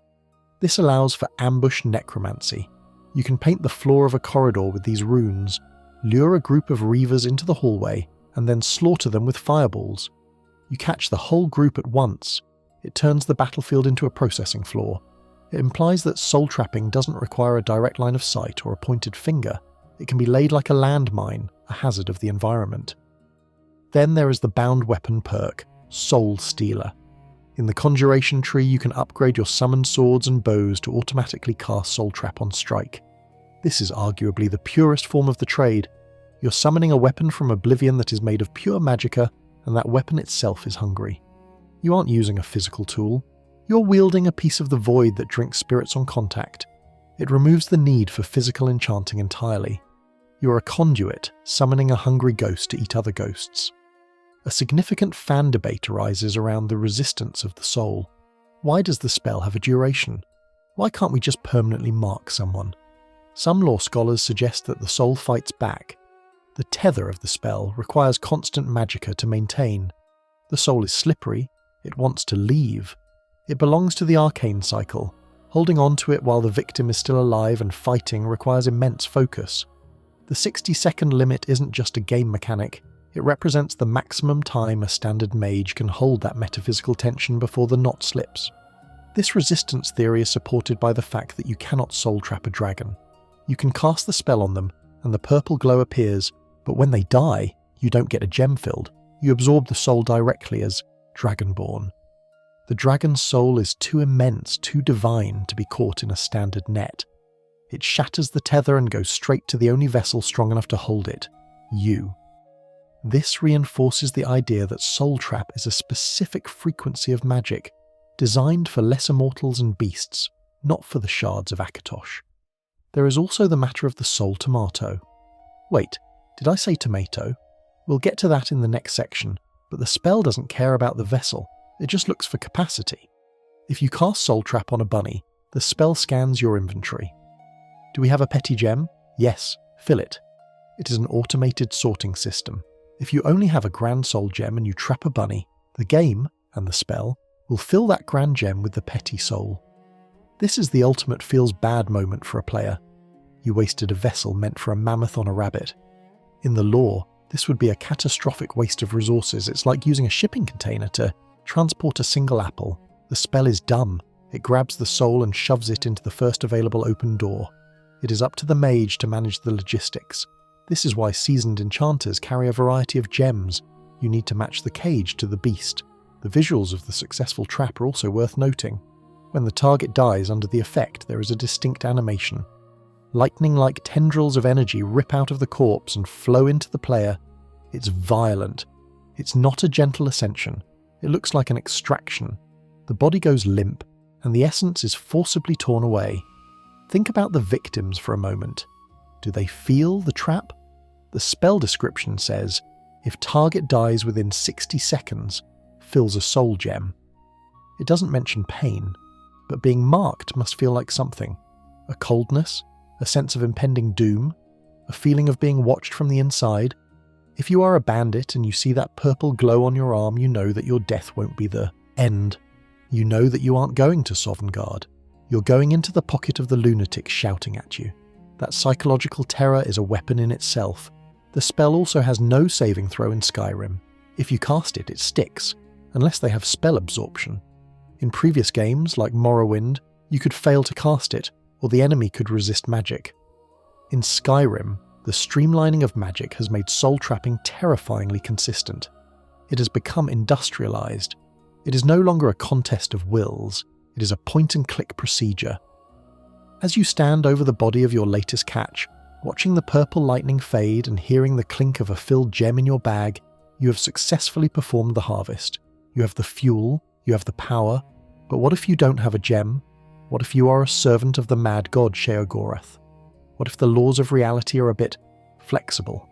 This allows for ambush necromancy. You can paint the floor of a corridor with these runes, lure a group of reavers into the hallway, and then slaughter them with fireballs. You catch the whole group at once. It turns the battlefield into a processing floor. It implies that soul trapping doesn't require a direct line of sight or a pointed finger. It can be laid like a landmine, a hazard of the environment. Then there is the bound weapon perk, Soul Stealer. In the conjuration tree, you can upgrade your summoned swords and bows to automatically cast Soul Trap on strike. This is arguably the purest form of the trade. You're summoning a weapon from Oblivion that is made of pure magicka, and that weapon itself is hungry. You aren't using a physical tool. You're wielding a piece of the void that drinks spirits on contact. It removes the need for physical enchanting entirely. You're a conduit, summoning a hungry ghost to eat other ghosts. A significant fan debate arises around the resistance of the soul. Why does the spell have a duration? Why can't we just permanently mark someone? Some lore scholars suggest that the soul fights back. The tether of the spell requires constant magicka to maintain. The soul is slippery. It wants to leave. It belongs to the arcane cycle. Holding on to it while the victim is still alive and fighting requires immense focus. The 60-second limit isn't just a game mechanic. It represents the maximum time a standard mage can hold that metaphysical tension before the knot slips. This resistance theory is supported by the fact that you cannot soul trap a dragon. You can cast the spell on them, and the purple glow appears, but when they die, you don't get a gem filled. You absorb the soul directly as Dragonborn. The dragon's soul is too immense, too divine to be caught in a standard net. It shatters the tether and goes straight to the only vessel strong enough to hold it, you. This reinforces the idea that Soul Trap is a specific frequency of magic, designed for lesser mortals and beasts, not for the shards of Akatosh. There is also the matter of the soul tomato. Wait, did I say tomato? We'll get to that in the next section, but the spell doesn't care about the vessel, it just looks for capacity. If you cast Soul Trap on a bunny, the spell scans your inventory. Do we have a petty gem? Yes, fill it. It is an automated sorting system. If you only have a grand soul gem and you trap a bunny, the game, and the spell, will fill that grand gem with the petty soul. This is the ultimate feels bad moment for a player. You wasted a vessel meant for a mammoth on a rabbit. In the lore, this would be a catastrophic waste of resources. It's like using a shipping container to transport a single apple. The spell is dumb. It grabs the soul and shoves it into the first available open door. It is up to the mage to manage the logistics. This is why seasoned enchanters carry a variety of gems. You need to match the cage to the beast. The visuals of the successful trap are also worth noting. When the target dies under the effect, there is a distinct animation. Lightning-like tendrils of energy rip out of the corpse and flow into the player. It's violent. It's not a gentle ascension. It looks like an extraction. The body goes limp, and the essence is forcibly torn away. Think about the victims for a moment. Do they feel the trap? The spell description says, if target dies within 60 seconds, fills a soul gem. It doesn't mention pain, but being marked must feel like something. A coldness, a sense of impending doom, a feeling of being watched from the inside. If you are a bandit and you see that purple glow on your arm, you know that your death won't be the end. You know that you aren't going to Sovngarde. You're going into the pocket of the lunatic shouting at you. That psychological terror is a weapon in itself. The spell also has no saving throw in Skyrim. If you cast it, it sticks, unless they have spell absorption. In previous games, like Morrowind, you could fail to cast it, or the enemy could resist magic. In Skyrim, the streamlining of magic has made soul trapping terrifyingly consistent. It has become industrialized. It is no longer a contest of wills, it is a point-and-click procedure. As you stand over the body of your latest catch, watching the purple lightning fade and hearing the clink of a filled gem in your bag, you have successfully performed the harvest. You have the fuel, you have the power, but what if you don't have a gem? What if you are a servant of the mad god Sheogorath? What if the laws of reality are a bit flexible?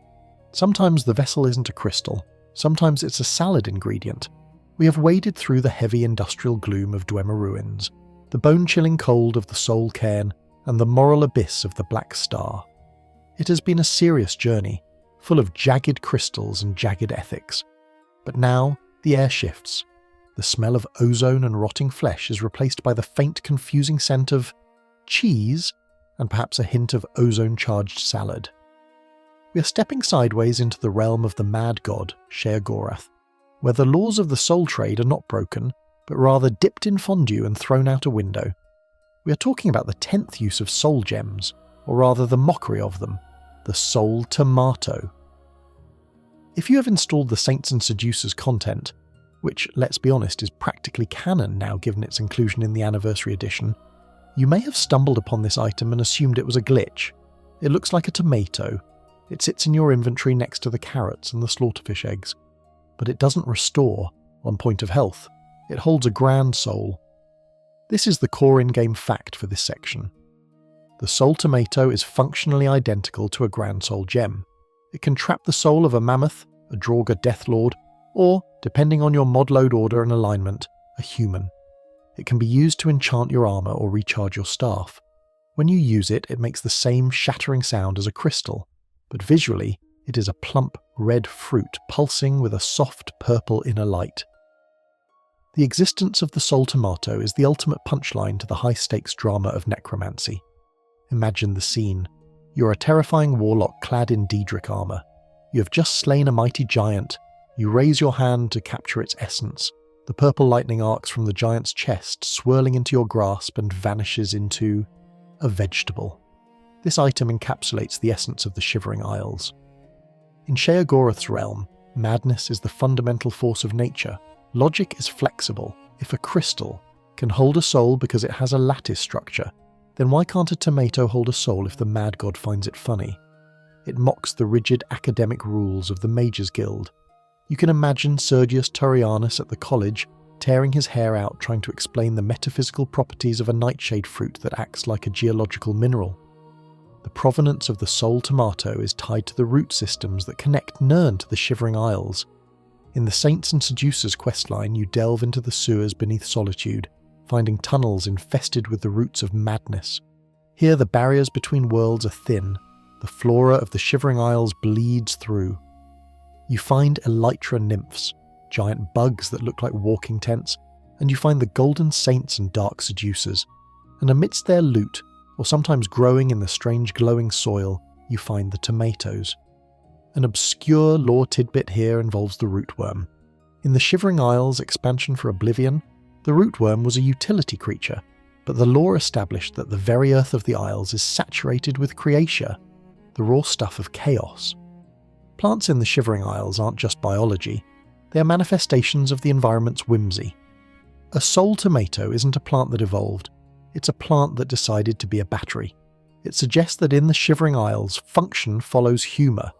Sometimes the vessel isn't a crystal, sometimes it's a salad ingredient. We have waded through the heavy industrial gloom of Dwemer ruins, the bone-chilling cold of the Soul Cairn, and the moral abyss of the Black Star. It has been a serious journey, full of jagged crystals and jagged ethics. But now, the air shifts. The smell of ozone and rotting flesh is replaced by the faint, confusing scent of cheese and perhaps a hint of ozone-charged salad. We are stepping sideways into the realm of the mad god, Sheogorath, where the laws of the Soul Trade are not broken, but rather dipped in fondue and thrown out a window. We are talking about the 10th use of soul gems, or rather the mockery of them, the Soul Tomato. If you have installed the Saints and Seducers content, which, let's be honest, is practically canon now given its inclusion in the Anniversary Edition, you may have stumbled upon this item and assumed it was a glitch. It looks like a tomato. It sits in your inventory next to the carrots and the slaughterfish eggs. But it doesn't restore, on point of health. It holds a grand soul. This is the core in-game fact for this section. The Soul Tomato is functionally identical to a Grand Soul gem. It can trap the soul of a mammoth, a Draugr Deathlord, or, depending on your mod load order and alignment, a human. It can be used to enchant your armor or recharge your staff. When you use it, it makes the same shattering sound as a crystal, but visually, it is a plump red fruit pulsing with a soft purple inner light. The existence of the Soul Tomato is the ultimate punchline to the high-stakes drama of necromancy. Imagine the scene. You're a terrifying warlock clad in Daedric armor. You have just slain a mighty giant. You raise your hand to capture its essence. The purple lightning arcs from the giant's chest, swirling into your grasp and vanishes into a vegetable. This item encapsulates the essence of the Shivering Isles. In Sheogorath's realm, madness is the fundamental force of nature. Logic is flexible. If a crystal can hold a soul because it has a lattice structure, then why can't a tomato hold a soul if the mad god finds it funny? It mocks the rigid academic rules of the Mages Guild. You can imagine Sergius Turianus at the college tearing his hair out trying to explain the metaphysical properties of a nightshade fruit that acts like a geological mineral. The provenance of the Soul Tomato is tied to the root systems that connect Nirn to the Shivering Isles. In the Saints and Seducers questline, you delve into the sewers beneath Solitude, finding tunnels infested with the roots of madness. Here the barriers between worlds are thin. The flora of the Shivering Isles bleeds through. You find elytra nymphs, giant bugs that look like walking tents, and you find the golden saints and dark seducers. And amidst their loot, or sometimes growing in the strange glowing soil, you find the tomatoes. An obscure lore tidbit here involves the rootworm. In the Shivering Isles expansion for Oblivion, the rootworm was a utility creature, but the lore established that the very earth of the Isles is saturated with creatia, the raw stuff of chaos. Plants in the Shivering Isles aren't just biology, they are manifestations of the environment's whimsy. A Soul Tomato isn't a plant that evolved, it's a plant that decided to be a battery. It suggests that in the Shivering Isles, function follows humour.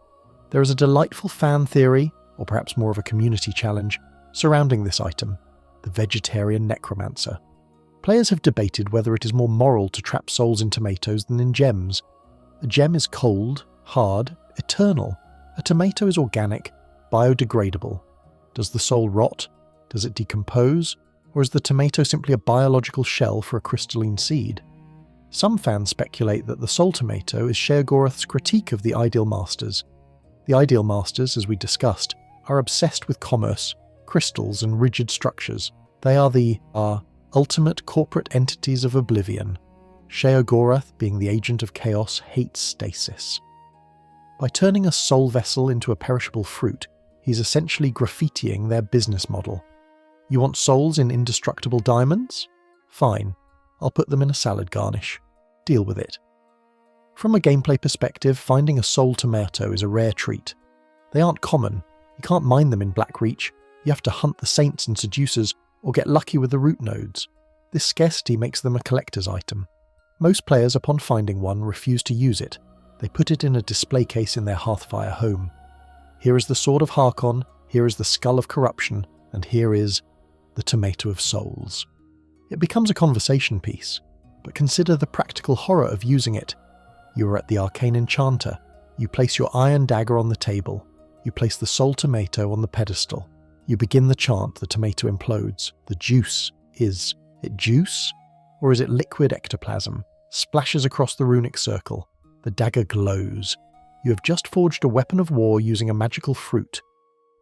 There is a delightful fan theory, or perhaps more of a community challenge, surrounding this item, the vegetarian necromancer. Players have debated whether it is more moral to trap souls in tomatoes than in gems. A gem is cold, hard, eternal. A tomato is organic, biodegradable. Does the soul rot? Does it decompose? Or is the tomato simply a biological shell for a crystalline seed? Some fans speculate that the Soul Tomato is Sheogorath's critique of the Ideal Masters. The Ideal Masters, as we discussed, are obsessed with commerce, crystals and rigid structures. They are the ultimate corporate entities of Oblivion. Sheogorath, being the agent of chaos, hates stasis. By turning a soul vessel into a perishable fruit, he's essentially graffitiing their business model. You want souls in indestructible diamonds? Fine, I'll put them in a salad garnish. Deal with it. From a gameplay perspective, finding a Soul Tomato is a rare treat. They aren't common. You can't mine them in Blackreach. You have to hunt the Saints and Seducers or get lucky with the root nodes. This scarcity makes them a collector's item. Most players, upon finding one, refuse to use it. They put it in a display case in their Hearthfire home. Here is the Sword of Harkon, here is the Skull of Corruption, and here is the Tomato of Souls. It becomes a conversation piece, but consider the practical horror of using it. You are at the arcane enchanter. You place your iron dagger on the table. You place the Soul Tomato on the pedestal. You begin the chant, the tomato implodes. The juice is it juice? Or is it liquid ectoplasm? Splashes across the runic circle. The dagger glows. You have just forged a weapon of war using a magical fruit.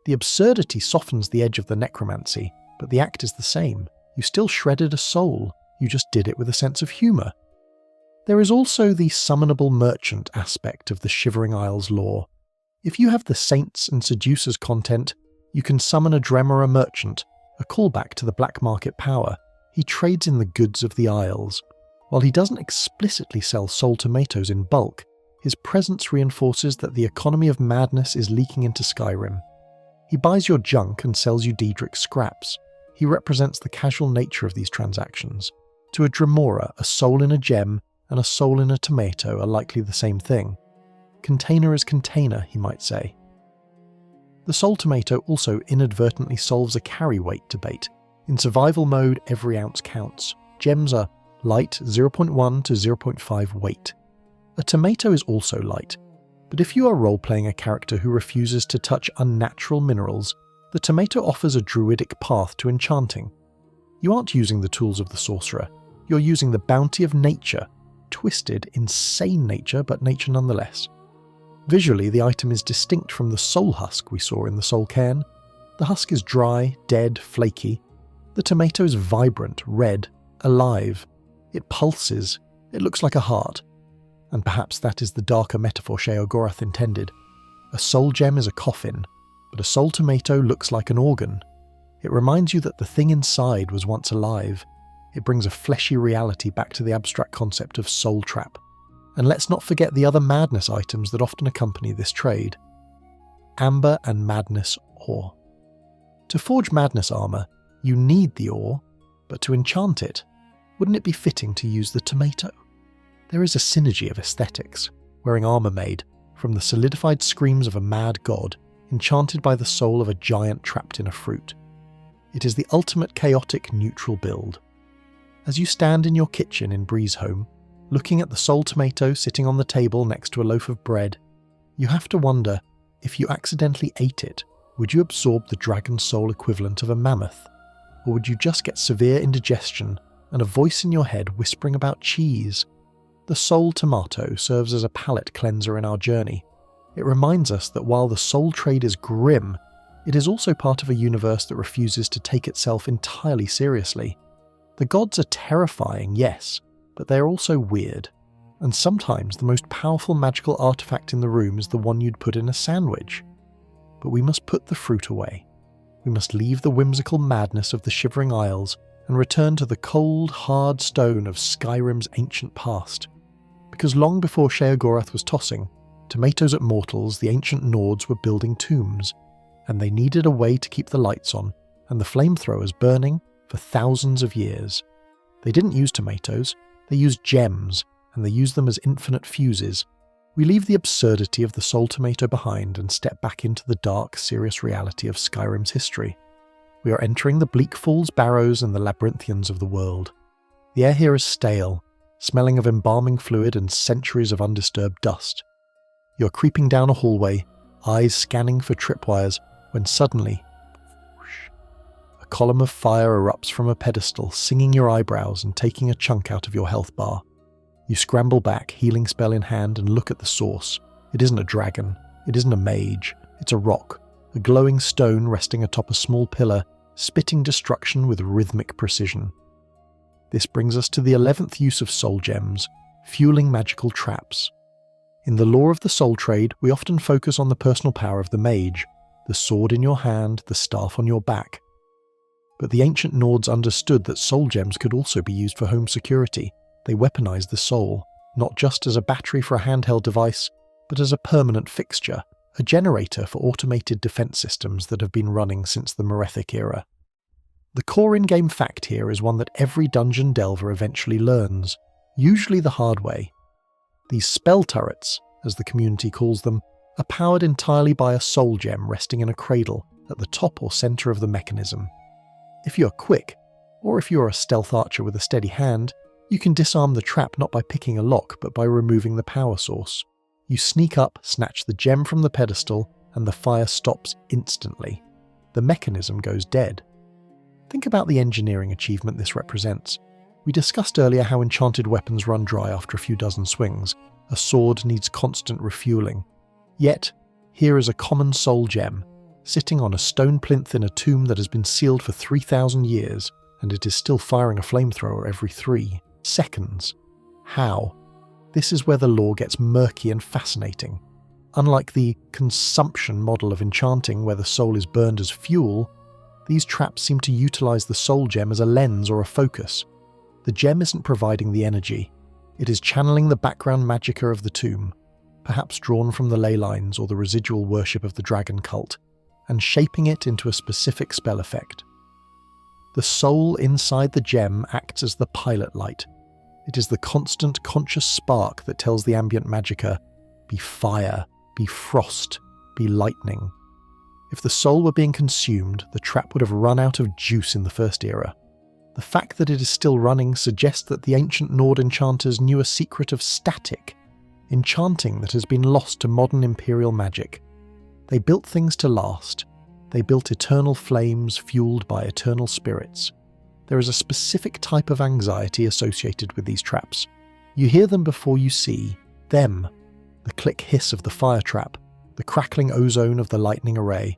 The absurdity softens the edge of the necromancy, but the act is the same. You still shredded a soul. You just did it with a sense of humour. There is also the summonable merchant aspect of the Shivering Isles lore. If you have the Saints and Seducers content, you can summon a Dwemer merchant, a callback to the black market power. He trades in the goods of the Isles. While he doesn't explicitly sell soul tomatoes in bulk, his presence reinforces that the economy of madness is leaking into Skyrim. He buys your junk and sells you Daedric scraps. He represents the casual nature of these transactions. To a Dwemer, a soul in a gem and a soul in a tomato are likely the same thing. Container is container, he might say. The soul tomato also inadvertently solves a carry weight debate. In survival mode, every ounce counts. Gems are light 0.1 to 0.5 weight. A tomato is also light, but if you are role-playing a character who refuses to touch unnatural minerals, the tomato offers a druidic path to enchanting. You aren't using the tools of the sorcerer, you're using the bounty of nature, twisted, insane nature, but nature nonetheless. Visually, the item is distinct from the soul husk we saw in the Soul Cairn. The husk is dry, dead, flaky. The tomato is vibrant, red, alive. It pulses. It looks like a heart. And perhaps that is the darker metaphor Sheogorath intended. A soul gem is a coffin, but a soul tomato looks like an organ. It reminds you that the thing inside was once alive. It brings a fleshy reality back to the abstract concept of soul trap. And let's not forget the other madness items that often accompany this trade. Amber and madness ore. To forge madness armor, you need the ore, but to enchant it, wouldn't it be fitting to use the tomato? There is a synergy of aesthetics, wearing armor made from the solidified screams of a mad god, enchanted by the soul of a giant trapped in a fruit. It is the ultimate chaotic neutral build. As you stand in your kitchen in Breeze Home, looking at the soul tomato sitting on the table next to a loaf of bread, you have to wonder, if you accidentally ate it, would you absorb the dragon soul equivalent of a mammoth? Or would you just get severe indigestion and a voice in your head whispering about cheese? The soul tomato serves as a palate cleanser in our journey. It reminds us that while the soul trade is grim, it is also part of a universe that refuses to take itself entirely seriously. The gods are terrifying, yes, but they are also weird. And sometimes the most powerful magical artifact in the room is the one you'd put in a sandwich. But we must put the fruit away. We must leave the whimsical madness of the Shivering Isles and return to the cold, hard stone of Skyrim's ancient past. Because long before Sheogorath was tossing tomatoes at mortals, the ancient Nords were building tombs, and they needed a way to keep the lights on and the flamethrowers burning for thousands of years. They didn't use tomatoes, they used gems, and they used them as infinite fuses. We leave the absurdity of the soul tomato behind and step back into the dark, serious reality of Skyrim's history. We are entering the bleak falls barrows and the labyrinthians of the world. The air here is stale, smelling of embalming fluid and centuries of undisturbed dust. You are creeping down a hallway, eyes scanning for tripwires, when suddenly, whoosh, a column of fire erupts from a pedestal, singing your eyebrows and taking a chunk out of your health bar. You scramble back, healing spell in hand, and look at the source. It isn't a dragon, it isn't a mage, it's a rock, a glowing stone resting atop a small pillar, spitting destruction with rhythmic precision. This brings us to the 11th use of soul gems, fueling magical traps. In the lore of the soul trade, we often focus on the personal power of the mage, the sword in your hand, the staff on your back. But the ancient Nords understood that soul gems could also be used for home security. They weaponized the soul, not just as a battery for a handheld device, but as a permanent fixture, a generator for automated defense systems that have been running since the Merethic era. The core in-game fact here is one that every dungeon delver eventually learns, usually the hard way. These spell turrets, as the community calls them, are powered entirely by a soul gem resting in a cradle at the top or center of the mechanism. If you are quick, or if you are a stealth archer with a steady hand, you can disarm the trap not by picking a lock but by removing the power source. You sneak up, snatch the gem from the pedestal, and the fire stops instantly. The mechanism goes dead. Think about the engineering achievement this represents. We discussed earlier how enchanted weapons run dry after a few dozen swings. A sword needs constant refueling. Yet, here is a common soul gem, sitting on a stone plinth in a tomb that has been sealed for 3,000 years, and it is still firing a flamethrower every 3 seconds. How? This is where the lore gets murky and fascinating. Unlike the consumption model of enchanting where the soul is burned as fuel, these traps seem to utilize the soul gem as a lens or a focus. The gem isn't providing the energy. It is channeling the background magicka of the tomb, perhaps drawn from the ley lines or the residual worship of the dragon cult, and shaping it into a specific spell effect. The soul inside the gem acts as the pilot light. It is the constant conscious spark that tells the ambient magicka, be fire, be frost, be lightning. If the soul were being consumed, the trap would have run out of juice in the first era. The fact that it is still running suggests that the ancient Nord enchanters knew a secret of static, enchanting that has been lost to modern imperial magic. They built things to last. They built eternal flames fueled by eternal spirits. There is a specific type of anxiety associated with these traps. You hear them before you see them. The click hiss of the fire trap, the crackling ozone of the lightning array.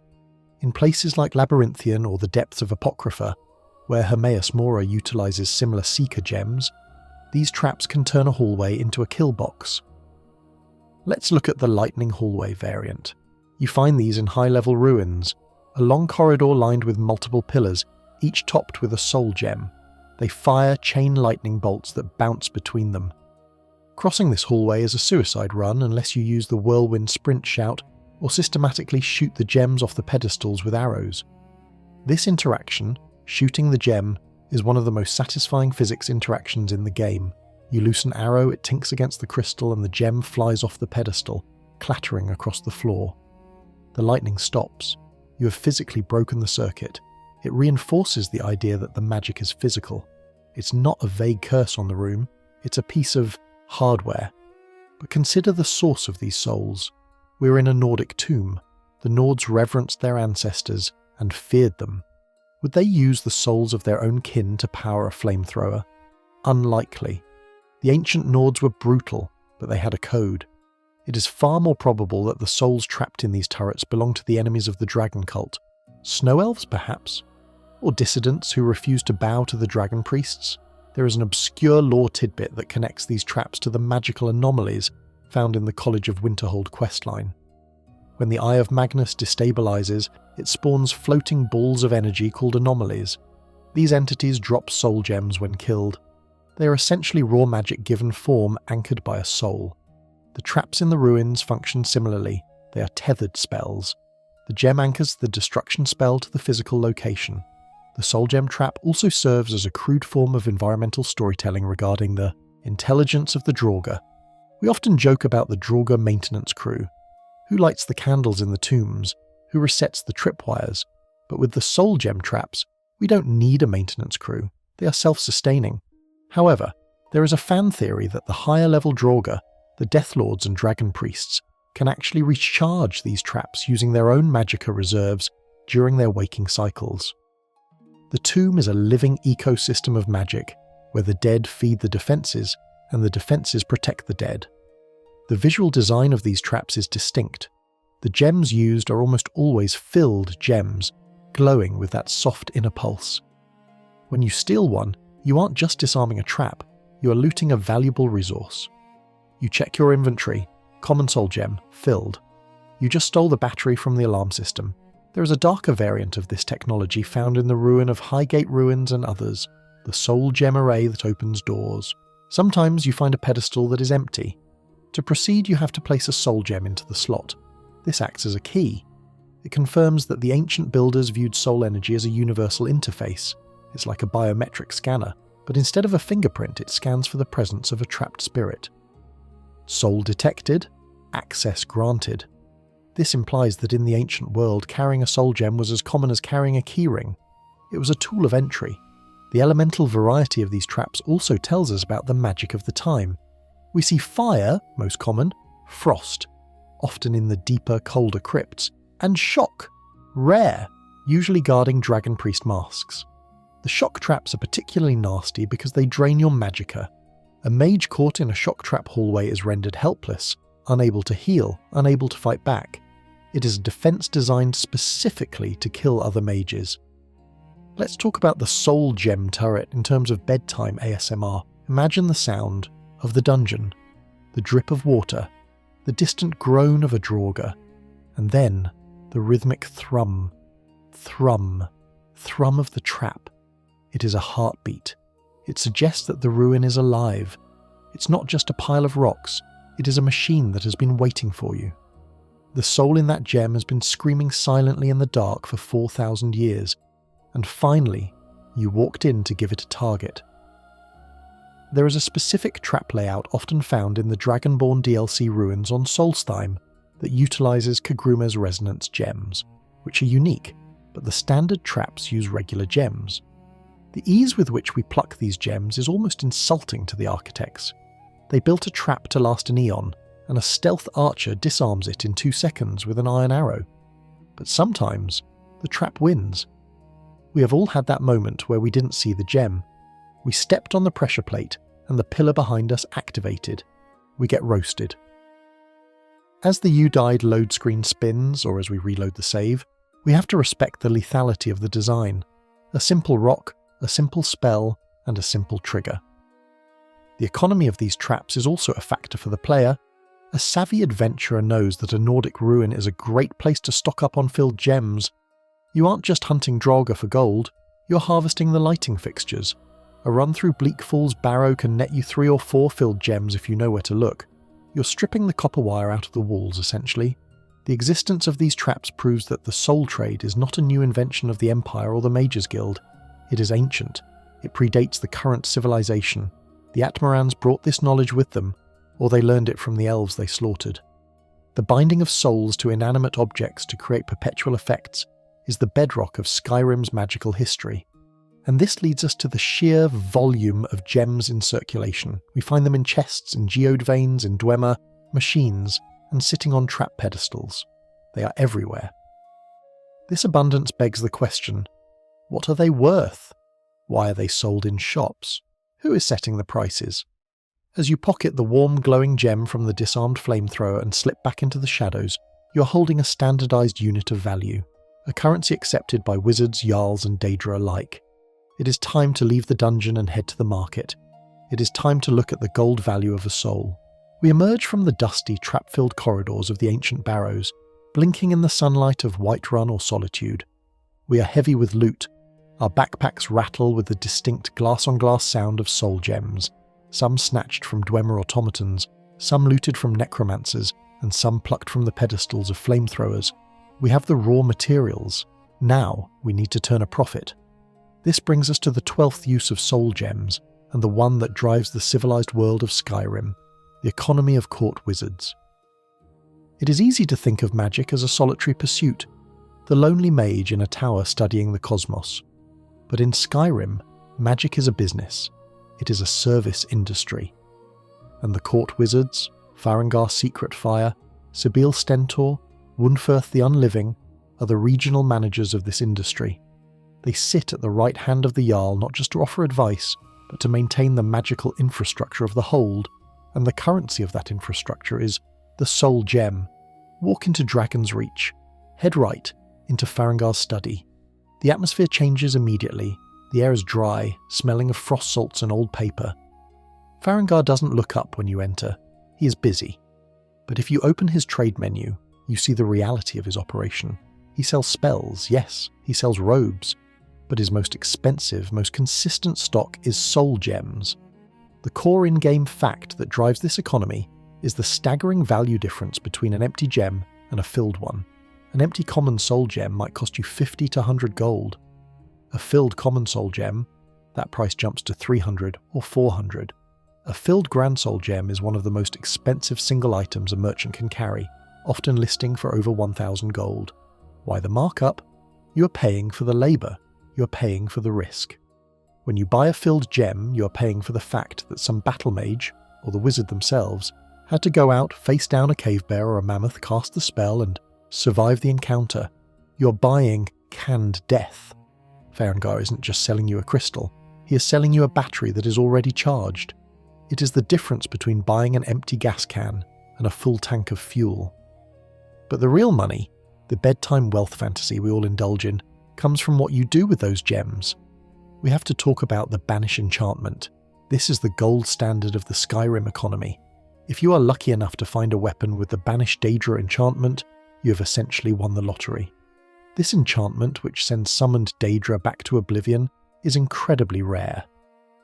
In places like Labyrinthian or the depths of Apocrypha, where Hermaeus Mora utilizes similar seeker gems, these traps can turn a hallway into a kill box. Let's look at the lightning hallway variant. You find these in high-level ruins, a long corridor lined with multiple pillars, each topped with a soul gem. They fire chain lightning bolts that bounce between them. Crossing this hallway is a suicide run unless you use the whirlwind sprint shout or systematically shoot the gems off the pedestals with arrows. This interaction, shooting the gem, is one of the most satisfying physics interactions in the game. You loose an arrow, it tinks against the crystal, and the gem flies off the pedestal, clattering across the floor. The lightning stops. You have physically broken the circuit. It reinforces the idea that the magic is physical. It's not a vague curse on the room, it's a piece of hardware. But consider the source of these souls. We're in a Nordic tomb. The Nords reverenced their ancestors and feared them. Would they use the souls of their own kin to power a flamethrower? Unlikely. The ancient Nords were brutal, but they had a code. It is far more probable that the souls trapped in these turrets belong to the enemies of the dragon cult. Snow elves, perhaps? Or dissidents who refuse to bow to the dragon priests? There is an obscure lore tidbit that connects these traps to the magical anomalies found in the College of Winterhold questline. When the Eye of Magnus destabilizes, it spawns floating balls of energy called anomalies. These entities drop soul gems when killed. They are essentially raw magic given form anchored by a soul. The traps in the ruins function similarly. They are tethered spells. The gem anchors the destruction spell to the physical location. The soul gem trap also serves as a crude form of environmental storytelling regarding the intelligence of the Draugr. We often joke about the Draugr maintenance crew. Who lights the candles in the tombs? Who resets the tripwires? But with the soul gem traps, we don't need a maintenance crew. They are self-sustaining. However, there is a fan theory that the higher level Draugr, the Death Lords and Dragon Priests, can actually recharge these traps using their own magicka reserves during their waking cycles. The tomb is a living ecosystem of magic, where the dead feed the defences and the defences protect the dead. The visual design of these traps is distinct. The gems used are almost always filled gems, glowing with that soft inner pulse. When you steal one, you aren't just disarming a trap, you are looting a valuable resource. You check your inventory, common soul gem, filled. You just stole the battery from the alarm system. There is a darker variant of this technology found in the ruin of Highgate Ruins and others, the soul gem array that opens doors. Sometimes you find a pedestal that is empty. To proceed, you have to place a soul gem into the slot. This acts as a key. It confirms that the ancient builders viewed soul energy as a universal interface. It's like a biometric scanner, but instead of a fingerprint, it scans for the presence of a trapped spirit. Soul detected, access granted. This implies that in the ancient world, carrying a soul gem was as common as carrying a keyring. It was a tool of entry. The elemental variety of these traps also tells us about the magic of the time. We see fire, most common, frost, often in the deeper, colder crypts, and shock, rare, usually guarding dragon priest masks. The shock traps are particularly nasty because they drain your magicka. A mage caught in a shock trap hallway is rendered helpless, unable to heal, unable to fight back. It is a defense designed specifically to kill other mages. Let's talk about the soul gem turret in terms of bedtime ASMR. Imagine the sound of the dungeon. the drip of water, the distant groan of a draugr, and then the rhythmic thrum, thrum, thrum of the trap. It is a heartbeat. It suggests that the ruin is alive. It's not just a pile of rocks, it is a machine that has been waiting for you. The soul in that gem has been screaming silently in the dark for 4,000 years, and finally, you walked in to give it a target. There is a specific trap layout often found in the Dragonborn DLC ruins on Solstheim that utilises Kagruma's resonance gems, which are unique, but the standard traps use regular gems. The ease with which we pluck these gems is almost insulting to the architects. They built a trap to last an eon, and a stealth archer disarms it in 2 seconds with an iron arrow. But sometimes, the trap wins. We have all had that moment where we didn't see the gem. We stepped on the pressure plate, and the pillar behind us activated. We get roasted. As the "You Died" load screen spins, or as we reload the save, we have to respect the lethality of the design. A simple rock, a simple spell, and a simple trigger. The economy of these traps is also a factor for the player. A savvy adventurer knows that a Nordic ruin is a great place to stock up on filled gems. You aren't just hunting draugr for gold, you're harvesting the lighting fixtures. A run through Bleak Falls Barrow can net you 3 or 4 filled gems if you know where to look. You're stripping the copper wire out of the walls, essentially. The existence of these traps proves that the Soul Trade is not a new invention of the Empire or the Mages Guild. It is ancient. It predates the current civilization. The Atmarans brought this knowledge with them, or they learned it from the elves they slaughtered. The binding of souls to inanimate objects to create perpetual effects is the bedrock of Skyrim's magical history. And this leads us to the sheer volume of gems in circulation. We find them in chests, in geode veins, in Dwemer, machines, and sitting on trap pedestals. They are everywhere. This abundance begs the question, what are they worth? Why are they sold in shops? Who is setting the prices? As you pocket the warm, glowing gem from the disarmed flamethrower and slip back into the shadows, you're holding a standardized unit of value, a currency accepted by wizards, jarls, and Daedra alike. It is time to leave the dungeon and head to the market. It is time to look at the gold value of a soul. We emerge from the dusty, trap-filled corridors of the ancient barrows, blinking in the sunlight of Whiterun or Solitude. We are heavy with loot. Our backpacks rattle with the distinct glass-on-glass sound of soul gems, some snatched from Dwemer Automatons, some looted from necromancers, and some plucked from the pedestals of flamethrowers. We have the raw materials. Now we need to turn a profit. This brings us to the 12th use of soul gems, and the one that drives the civilized world of Skyrim, the economy of court wizards. It is easy to think of magic as a solitary pursuit, the lonely mage in a tower studying the cosmos. But in Skyrim, magic is a business. It is a service industry. And the court wizards, Farengar Secret Fire, Sibyl Stentor, Wundfirth the Unliving, are the regional managers of this industry. They sit at the right hand of the Jarl not just to offer advice, but to maintain the magical infrastructure of the hold, and the currency of that infrastructure is the soul gem. Walk into Dragon's Reach. Head right into Farengar's study. The atmosphere changes immediately. The air is dry, smelling of frost salts and old paper. Farengar doesn't look up when you enter. He is busy. But if you open his trade menu, you see the reality of his operation. He sells spells, yes, he sells robes, but his most expensive, most consistent stock is soul gems. The core in-game fact that drives this economy is the staggering value difference between an empty gem and a filled one. An empty common soul gem might cost you 50 to 100 gold. A filled common soul gem, that price jumps to 300 or 400. A filled grand soul gem is one of the most expensive single items a merchant can carry, often listing for over 1,000 gold. Why the markup? You are paying for the labour. You are paying for the risk. When you buy a filled gem, you are paying for the fact that some battle mage, or the wizard themselves, had to go out, face down a cave bear or a mammoth, cast the spell, and survive the encounter. You're buying canned death. Farengar isn't just selling you a crystal, he is selling you a battery that is already charged. It is the difference between buying an empty gas can and a full tank of fuel. But the real money, the bedtime wealth fantasy we all indulge in, comes from what you do with those gems. We have to talk about the Banish enchantment. This is the gold standard of the Skyrim economy. If you are lucky enough to find a weapon with the Banished Daedra enchantment, you have essentially won the lottery. This enchantment, which sends summoned Daedra back to oblivion, is incredibly rare.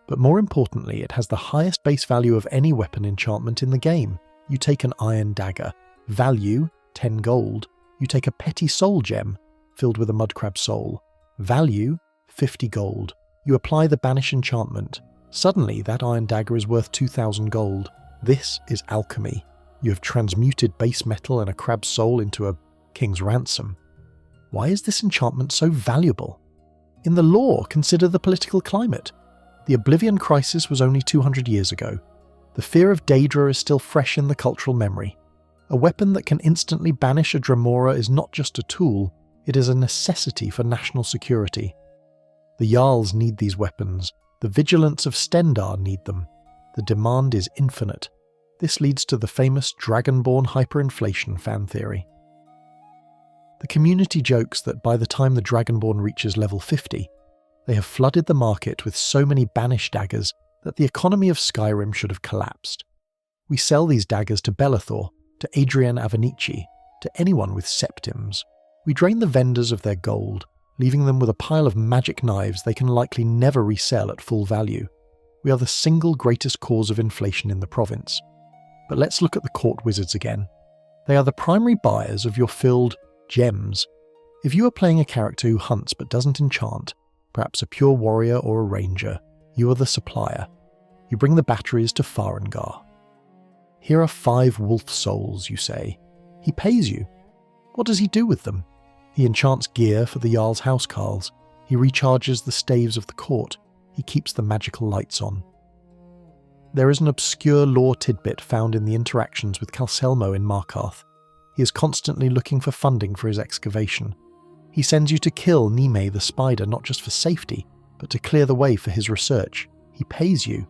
But more importantly, it has the highest base value of any weapon enchantment in the game. You take an iron dagger. Value, 10 gold. You take a petty soul gem, filled with a mudcrab soul. Value, 50 gold. You apply the banish enchantment. Suddenly, that iron dagger is worth 2,000 gold. This is alchemy. You have transmuted base metal and a crab's soul into a king's ransom. Why is this enchantment so valuable? In the lore, consider the political climate. The Oblivion Crisis was only 200 years ago. The fear of Daedra is still fresh in the cultural memory. A weapon that can instantly banish a Dremora is not just a tool, it is a necessity for national security. The Jarls need these weapons. The vigilants of Stendar need them. The demand is infinite. This leads to the famous Dragonborn hyperinflation fan theory. The community jokes that by the time the Dragonborn reaches level 50, they have flooded the market with so many banish daggers that the economy of Skyrim should have collapsed. We sell these daggers to Bellathor, to Adrian Avenici, to anyone with septims. We drain the vendors of their gold, leaving them with a pile of magic knives they can likely never resell at full value. We are the single greatest cause of inflation in the province. But let's look at the court wizards again. They are the primary buyers of your filled gems. If you are playing a character who hunts but doesn't enchant, perhaps a pure warrior or a ranger, you are the supplier. You bring the batteries to Farengar. Here are 5 wolf souls, you say. He pays you. What does he do with them? He enchants gear for the Jarl's housecarls. He recharges the staves of the court. He keeps the magical lights on. There is an obscure lore tidbit found in the interactions with Calcelmo in Markarth. He is constantly looking for funding for his excavation. He sends you to kill Nime the spider not just for safety, but to clear the way for his research. He pays you.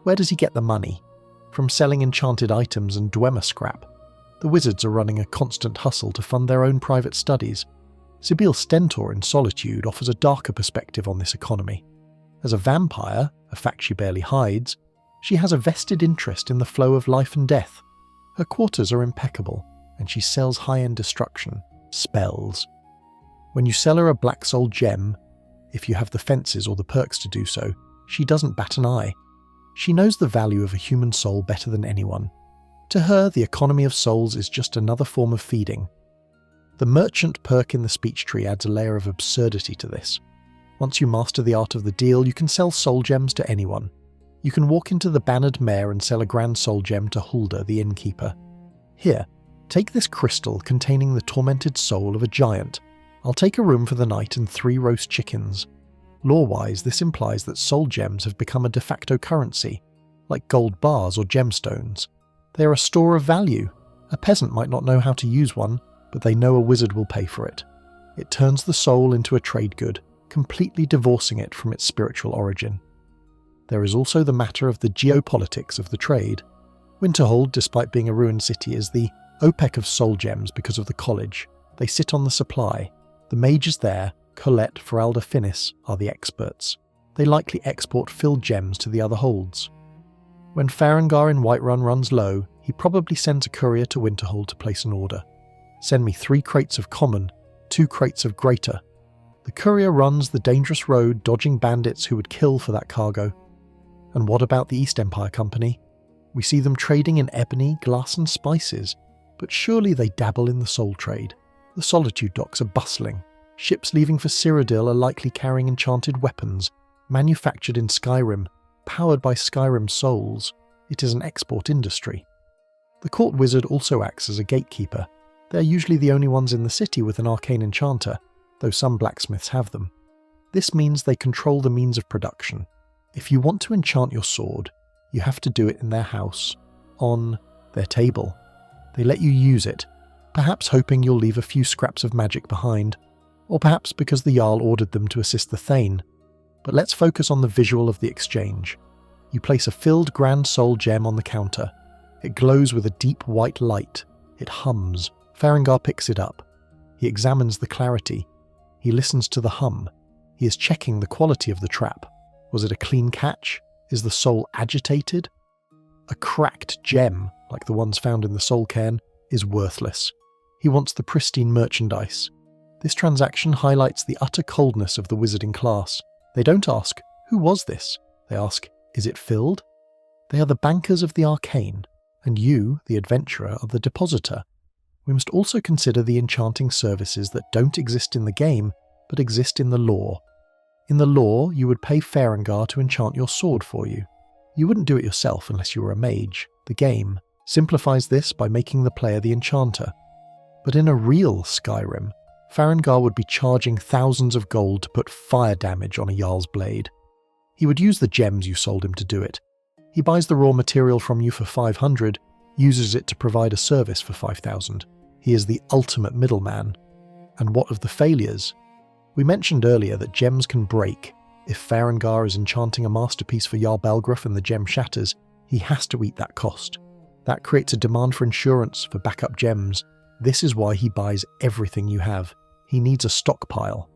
Where does he get the money? From selling enchanted items and Dwemer scrap. The wizards are running a constant hustle to fund their own private studies. Sibyl Stentor in Solitude offers a darker perspective on this economy. As a vampire, a fact she barely hides, she has a vested interest in the flow of life and death. Her quarters are impeccable, and she sells high-end destruction, spells. When you sell her a black soul gem, if you have the fences or the perks to do so, she doesn't bat an eye. She knows the value of a human soul better than anyone. To her, the economy of souls is just another form of feeding. The merchant perk in the speech tree adds a layer of absurdity to this. Once you master the art of the deal, you can sell soul gems to anyone. You can walk into the Bannered Mare and sell a grand soul gem to Hulda, the innkeeper. Here, take this crystal containing the tormented soul of a giant. I'll take a room for the night and 3 roast chickens. Lore-wise, this implies that soul gems have become a de facto currency, like gold bars or gemstones. They are a store of value. A peasant might not know how to use one, but they know a wizard will pay for it. It turns the soul into a trade good, completely divorcing it from its spiritual origin. There is also the matter of the geopolitics of the trade. Winterhold, despite being a ruined city, is the OPEC of soul gems because of the college. They sit on the supply. The mages there, Colette, Feralda Finis, are the experts. They likely export filled gems to the other holds. When Farengar in Whiterun runs low, he probably sends a courier to Winterhold to place an order. Send me 3 crates of common, 2 crates of greater. The courier runs the dangerous road, dodging bandits who would kill for that cargo. And what about the East Empire Company? We see them trading in ebony, glass and spices, but surely they dabble in the soul trade. The Solitude docks are bustling. Ships leaving for Cyrodiil are likely carrying enchanted weapons, manufactured in Skyrim, powered by Skyrim souls. It is an export industry. The court wizard also acts as a gatekeeper. They are usually the only ones in the city with an arcane enchanter, though some blacksmiths have them. This means they control the means of production. If you want to enchant your sword, you have to do it in their house, on their table. They let you use it, perhaps hoping you'll leave a few scraps of magic behind, or perhaps because the Jarl ordered them to assist the Thane. But let's focus on the visual of the exchange. You place a filled Grand Soul gem on the counter. It glows with a deep white light. It hums. Farengar picks it up. He examines the clarity. He listens to the hum. He is checking the quality of the trap. Was it a clean catch? Is the soul agitated? A cracked gem, like the ones found in the Soul Cairn, is worthless. He wants the pristine merchandise. This transaction highlights the utter coldness of the wizarding class. They don't ask, who was this? They ask, is it filled? They are the bankers of the arcane, and you, the adventurer, are the depositor. We must also consider the enchanting services that don't exist in the game, but exist in the lore. In the lore, you would pay Farengar to enchant your sword for you. You wouldn't do it yourself unless you were a mage. The game simplifies this by making the player the enchanter. But in a real Skyrim, Farengar would be charging thousands of gold to put fire damage on a Jarl's blade. He would use the gems you sold him to do it. He buys the raw material from you for 500, uses it to provide a service for 5,000. He is the ultimate middleman. And what of the failures? We mentioned earlier that gems can break. If Farengar is enchanting a masterpiece for Jarl Balgruuf and the gem shatters, he has to eat that cost. That creates a demand for insurance, for backup gems. This is why he buys everything you have. He needs a stockpile.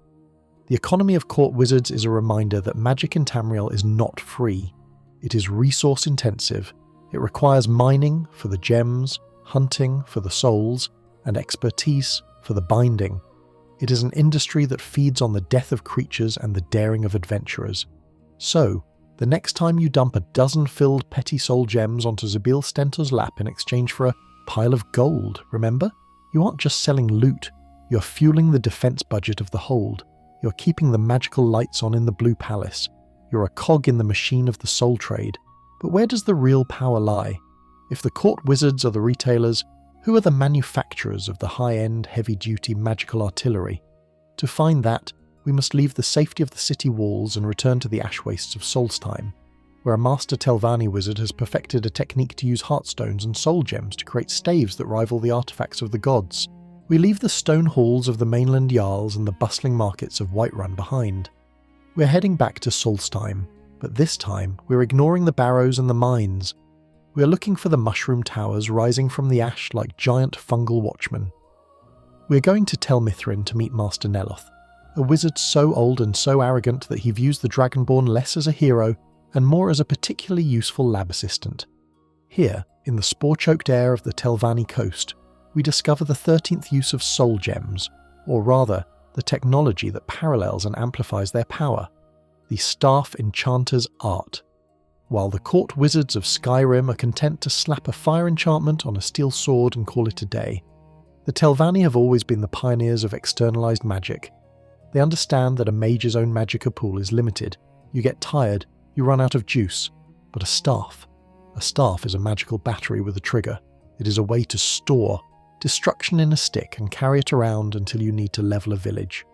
The economy of court wizards is a reminder that magic in Tamriel is not free. It is resource intensive. It requires mining for the gems, hunting for the souls, and expertise for the binding. It is an industry that feeds on the death of creatures and the daring of adventurers. So, the next time you dump a dozen filled petty soul gems onto Zabil Stentor's lap in exchange for a pile of gold, remember? You aren't just selling loot, you're fueling the defense budget of the hold. You're keeping the magical lights on in the Blue Palace. You're a cog in the machine of the Soul Trade. But where does the real power lie? If the court wizards are the retailers, who are the manufacturers of the high-end, heavy-duty magical artillery? To find that, we must leave the safety of the city walls and return to the ash wastes of Solstheim, where a master Telvanni wizard has perfected a technique to use heartstones and soul gems to create staves that rival the artifacts of the gods. We leave the stone halls of the mainland Jarls and the bustling markets of Whiterun behind. We're heading back to Solstheim, but this time we're ignoring the barrows and the mines. We're looking for the mushroom towers rising from the ash like giant fungal watchmen. We're going to Tel Mithrin to meet Master Neloth, a wizard so old and so arrogant that he views the Dragonborn less as a hero and more as a particularly useful lab assistant. Here, in the spore-choked air of the Telvanni coast, we discover the 13th use of soul gems, or rather, the technology that parallels and amplifies their power, the Staff Enchanter's art. While the court wizards of Skyrim are content to slap a fire enchantment on a steel sword and call it a day, the Telvanni have always been the pioneers of externalized magic. They understand that a mage's own magicka pool is limited. You get tired, you run out of juice. But a staff is a magical battery with a trigger. It is a way to store destruction in a stick and carry it around until you need to level a village.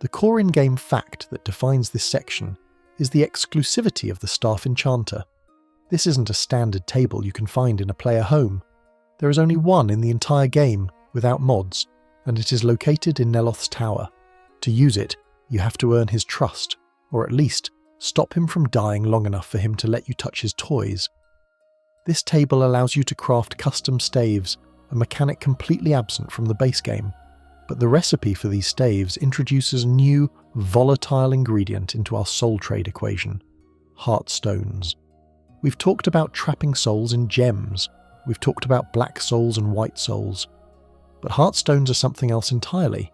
The core in-game fact that defines this section is the exclusivity of the Staff Enchanter. This isn't a standard table you can find in a player home. There is only one in the entire game, without mods, and it is located in Neloth's tower. To use it, you have to earn his trust, or at least stop him from dying long enough for him to let you touch his toys. This table allows you to craft custom staves, a mechanic completely absent from the base game. But the recipe for these staves introduces a new, volatile ingredient into our soul trade equation: heartstones. We've talked about trapping souls in gems. We've talked about black souls and white souls. But heartstones are something else entirely.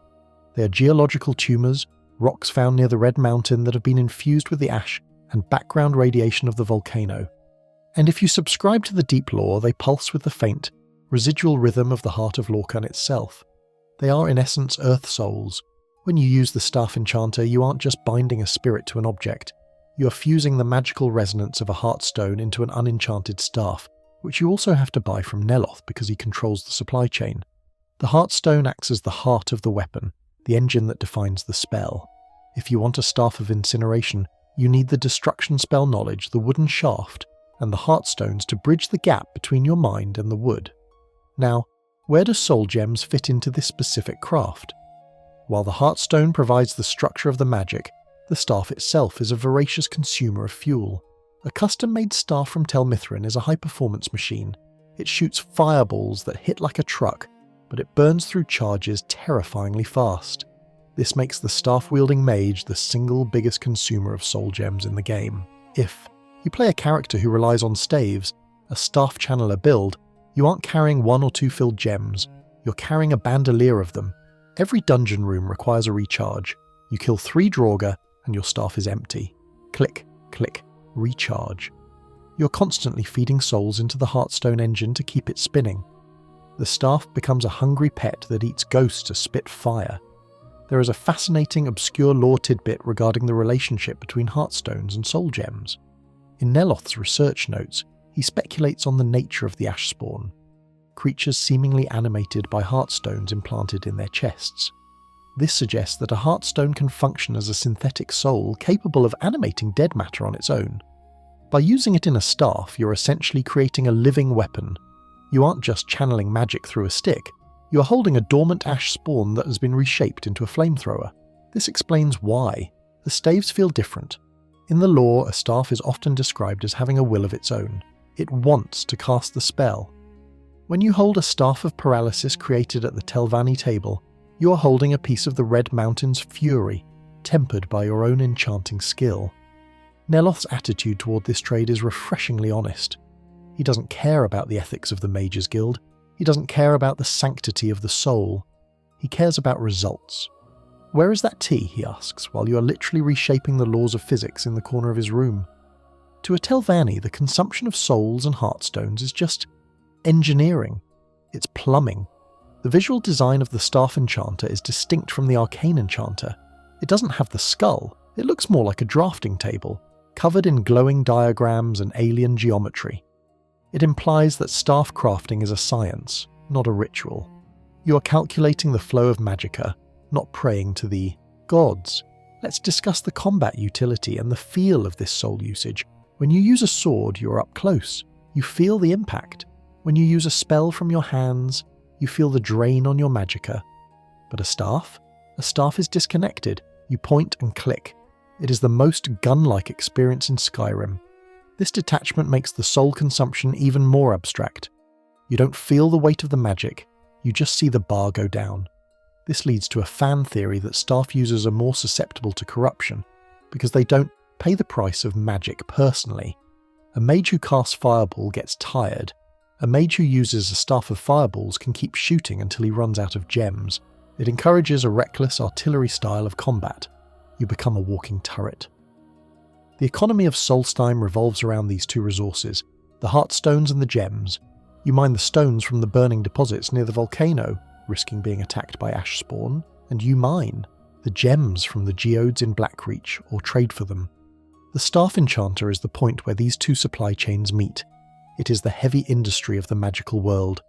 They are geological tumours, rocks found near the Red Mountain that have been infused with the ash and background radiation of the volcano. And if you subscribe to the deep lore, they pulse with the faint, residual rhythm of the heart of Lorkhan itself. They are in essence earth souls. When you use the Staff Enchanter, you aren't just binding a spirit to an object. You are fusing the magical resonance of a heartstone into an unenchanted staff, which you also have to buy from Neloth because he controls the supply chain. The heartstone acts as the heart of the weapon, the engine that defines the spell. If you want a Staff of Incineration, you need the destruction spell knowledge, the wooden shaft, and the heartstones to bridge the gap between your mind and the wood. Now, where do soul gems fit into this specific craft? While the heartstone provides the structure of the magic, the staff itself is a voracious consumer of fuel. A custom-made staff from Tel Mithrin is a high-performance machine. It shoots fireballs that hit like a truck, but it burns through charges terrifyingly fast. This makes the staff-wielding mage the single biggest consumer of soul gems in the game. If you play a character who relies on staves, a staff channeler build, you aren't carrying 1 or 2 filled gems, you're carrying a bandolier of them. Every dungeon room requires a recharge. You kill 3 Draugr and your staff is empty. Click, click, recharge. You're constantly feeding souls into the Hearthstone engine to keep it spinning. The staff becomes a hungry pet that eats ghosts to spit fire. There is a fascinating, obscure lore tidbit regarding the relationship between Hearthstones and soul gems. In Neloth's research notes, he speculates on the nature of the ash spawn, creatures seemingly animated by Hearthstones implanted in their chests. This suggests that a Hearthstone can function as a synthetic soul capable of animating dead matter on its own. By using it in a staff, you're essentially creating a living weapon. You aren't just channeling magic through a stick, you are holding a dormant ash spawn that has been reshaped into a flamethrower. This explains why. The staves feel different. In the lore, a staff is often described as having a will of its own. It wants to cast the spell. When you hold a Staff of Paralysis created at the Telvanni table, you are holding a piece of the Red Mountain's fury, tempered by your own enchanting skill. Neloth's attitude toward this trade is refreshingly honest. He doesn't care about the ethics of the Mages Guild. He doesn't care about the sanctity of the soul. He cares about results. "Where is that tea?" he asks, while you are literally reshaping the laws of physics in the corner of his room. To a Telvanni, the consumption of souls and heartstones is just engineering. It's plumbing. The visual design of the Staff Enchanter is distinct from the Arcane Enchanter. It doesn't have the skull. It looks more like a drafting table, covered in glowing diagrams and alien geometry. It implies that staff crafting is a science, not a ritual. You are calculating the flow of magicka, not praying to the gods. Let's discuss the combat utility and the feel of this soul usage. When you use a sword, you're up close. You feel the impact. When you use a spell from your hands, you feel the drain on your magicka. But a staff? A staff is disconnected. You point and click. It is the most gun-like experience in Skyrim. This detachment makes the soul consumption even more abstract. You don't feel the weight of the magic, you just see the bar go down. This leads to a fan theory that staff users are more susceptible to corruption, because they don't pay the price of magic personally. A mage who casts Fireball gets tired. A mage who uses a Staff of Fireballs can keep shooting until he runs out of gems. It encourages a reckless artillery style of combat. You become a walking turret. The economy of Solstheim revolves around these 2 resources, the Heartstones and the gems. You mine the stones from the burning deposits near the volcano, risking being attacked by ash spawn, and you mine the gems from the Geodes in Blackreach or trade for them. The Staff Enchanter is the point where these 2 supply chains meet. It is the heavy industry of the magical world.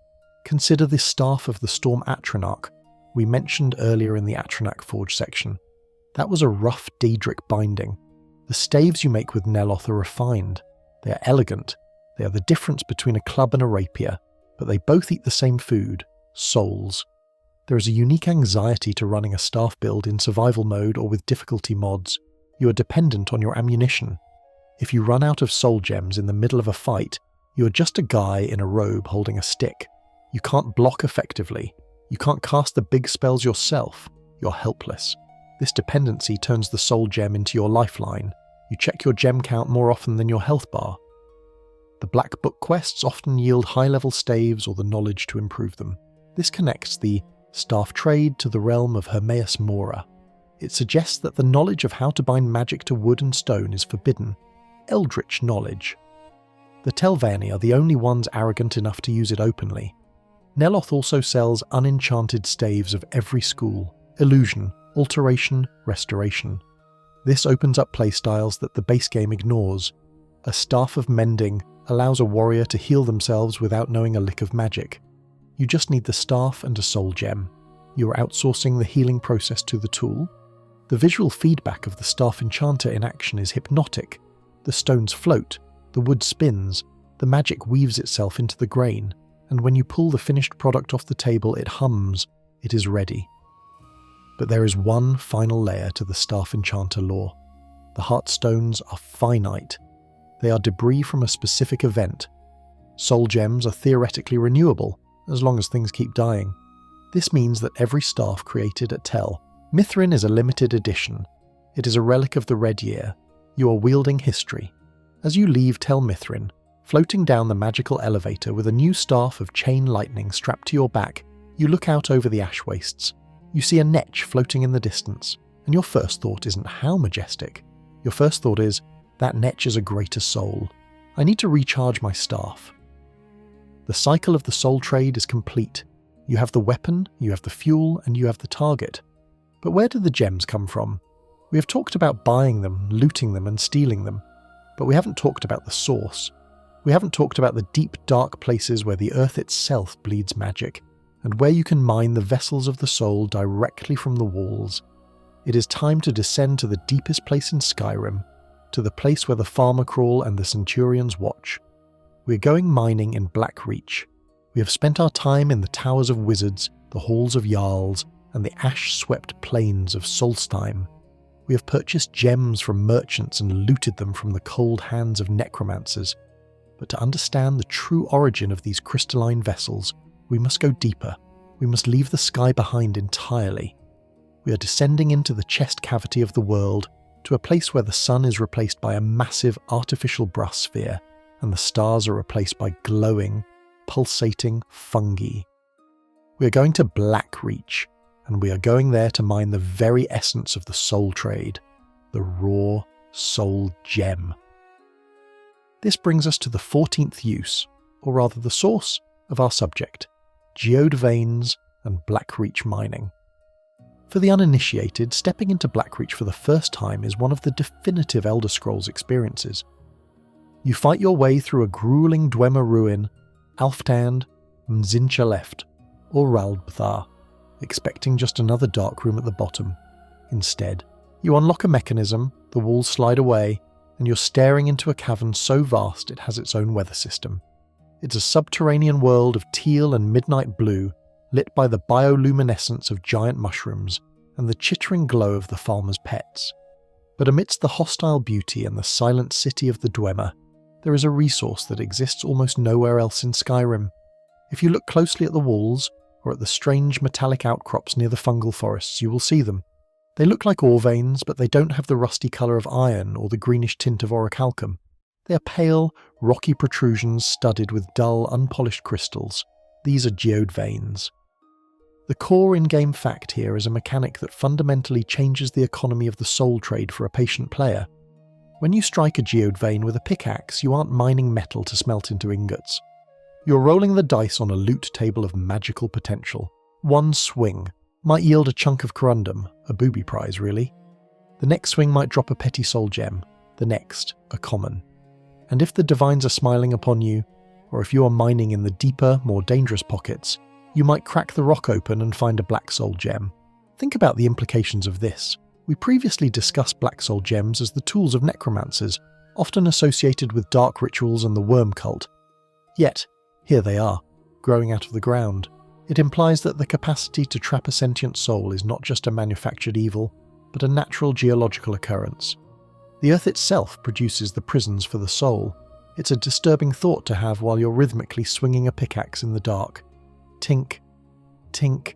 Consider the Staff of the Storm Atronach we mentioned earlier in the Atronach Forge section. That was a rough Daedric binding. The staves you make with Neloth are refined. They are elegant. They are the difference between a club and a rapier, but they both eat the same food, souls. There is a unique anxiety to running a staff build in survival mode or with difficulty mods. You are dependent on your ammunition. If you run out of soul gems in the middle of a fight, you are just a guy in a robe holding a stick. You can't block effectively. You can't cast the big spells yourself. You're helpless. This dependency turns the soul gem into your lifeline. You check your gem count more often than your health bar. The Black Book quests often yield high-level staves or the knowledge to improve them. This connects the staff trade to the realm of Hermaeus Mora. It suggests that the knowledge of how to bind magic to wood and stone is forbidden. Eldritch knowledge. The Telvanni are the only ones arrogant enough to use it openly. Neloth also sells unenchanted staves of every school: illusion, alteration, restoration. This opens up playstyles that the base game ignores. A Staff of Mending allows a warrior to heal themselves without knowing a lick of magic. You just need the staff and a soul gem. You are outsourcing the healing process to the tool. The visual feedback of the Staff Enchanter in action is hypnotic. The stones float, the wood spins, the magic weaves itself into the grain, and when you pull the finished product off the table it hums. It is ready. But there is one final layer to the Staff Enchanter lore. The Heartstones are finite. They are debris from a specific event. Soul gems are theoretically renewable, as long as things keep dying. This means that every staff created at Tel Mithrin is a limited edition. It is a relic of the Red Year. You are wielding history. As you leave Tel Mithrin, Floating down the magical elevator with a new staff of chain lightning strapped to your back, you look out over the ash wastes. You see a netch floating in the distance, and your first thought isn't how majestic. Your first thought is, that netch is a greater soul. I need to recharge my staff. The cycle of the Soul Trade is complete. You have the weapon, you have the fuel, and you have the target. But where do the gems come from? We have talked about buying them, looting them, and stealing them. But we haven't talked about the source. We haven't talked about the deep, dark places where the earth itself bleeds magic, and where you can mine the vessels of the soul directly from the walls. It is time to descend to the deepest place in Skyrim, to the place where the farmer crawl and the centurions watch. We are going mining in Blackreach. We have spent our time in the towers of wizards, the halls of jarls, and the ash-swept plains of Solstheim. We have purchased gems from merchants and looted them from the cold hands of necromancers. But to understand the true origin of these crystalline vessels, we must go deeper. We must leave the sky behind entirely. We are descending into the chest cavity of the world, to a place where the sun is replaced by a massive artificial brass sphere, and the stars are replaced by glowing, pulsating fungi. We are going to Blackreach, and we are going there to mine the very essence of the Soul Trade, the raw soul gem. This brings us to the 14th use, or rather the source, of our subject, Geode veins and Blackreach mining. For the uninitiated, stepping into Blackreach for the first time is one of the definitive Elder Scrolls experiences. You fight your way through a grueling Dwemer ruin, Alftand, Mzincha left, or Ralbthar, expecting just another dark room at the bottom. Instead, you unlock a mechanism, the walls slide away, and you're staring into a cavern so vast it has its own weather system. It's a subterranean world of teal and midnight blue, lit by the bioluminescence of giant mushrooms and the chittering glow of the farmers' pets. But amidst the hostile beauty and the silent city of the Dwemer, there is a resource that exists almost nowhere else in Skyrim. If you look closely at the walls, or at the strange metallic outcrops near the fungal forests, you will see them. They look like ore veins, but they don't have the rusty colour of iron or the greenish tint of orichalcum. They are pale, rocky protrusions studded with dull, unpolished crystals. These are geode veins. The core in-game fact here is a mechanic that fundamentally changes the economy of the Soul Trade for a patient player. When you strike a geode vein with a pickaxe, you aren't mining metal to smelt into ingots. You're rolling the dice on a loot table of magical potential. One swing might yield a chunk of corundum, a booby prize really. The next swing might drop a petty soul gem, the next a common. And if the divines are smiling upon you, or if you are mining in the deeper, more dangerous pockets, you might crack the rock open and find a black soul gem. Think about the implications of this. We previously discussed black soul gems as the tools of necromancers, often associated with dark rituals and the worm cult. Yet, here they are, growing out of the ground. It implies that the capacity to trap a sentient soul is not just a manufactured evil, but a natural geological occurrence. The earth itself produces the prisons for the soul. It's a disturbing thought to have while you're rhythmically swinging a pickaxe in the dark. Tink, tink,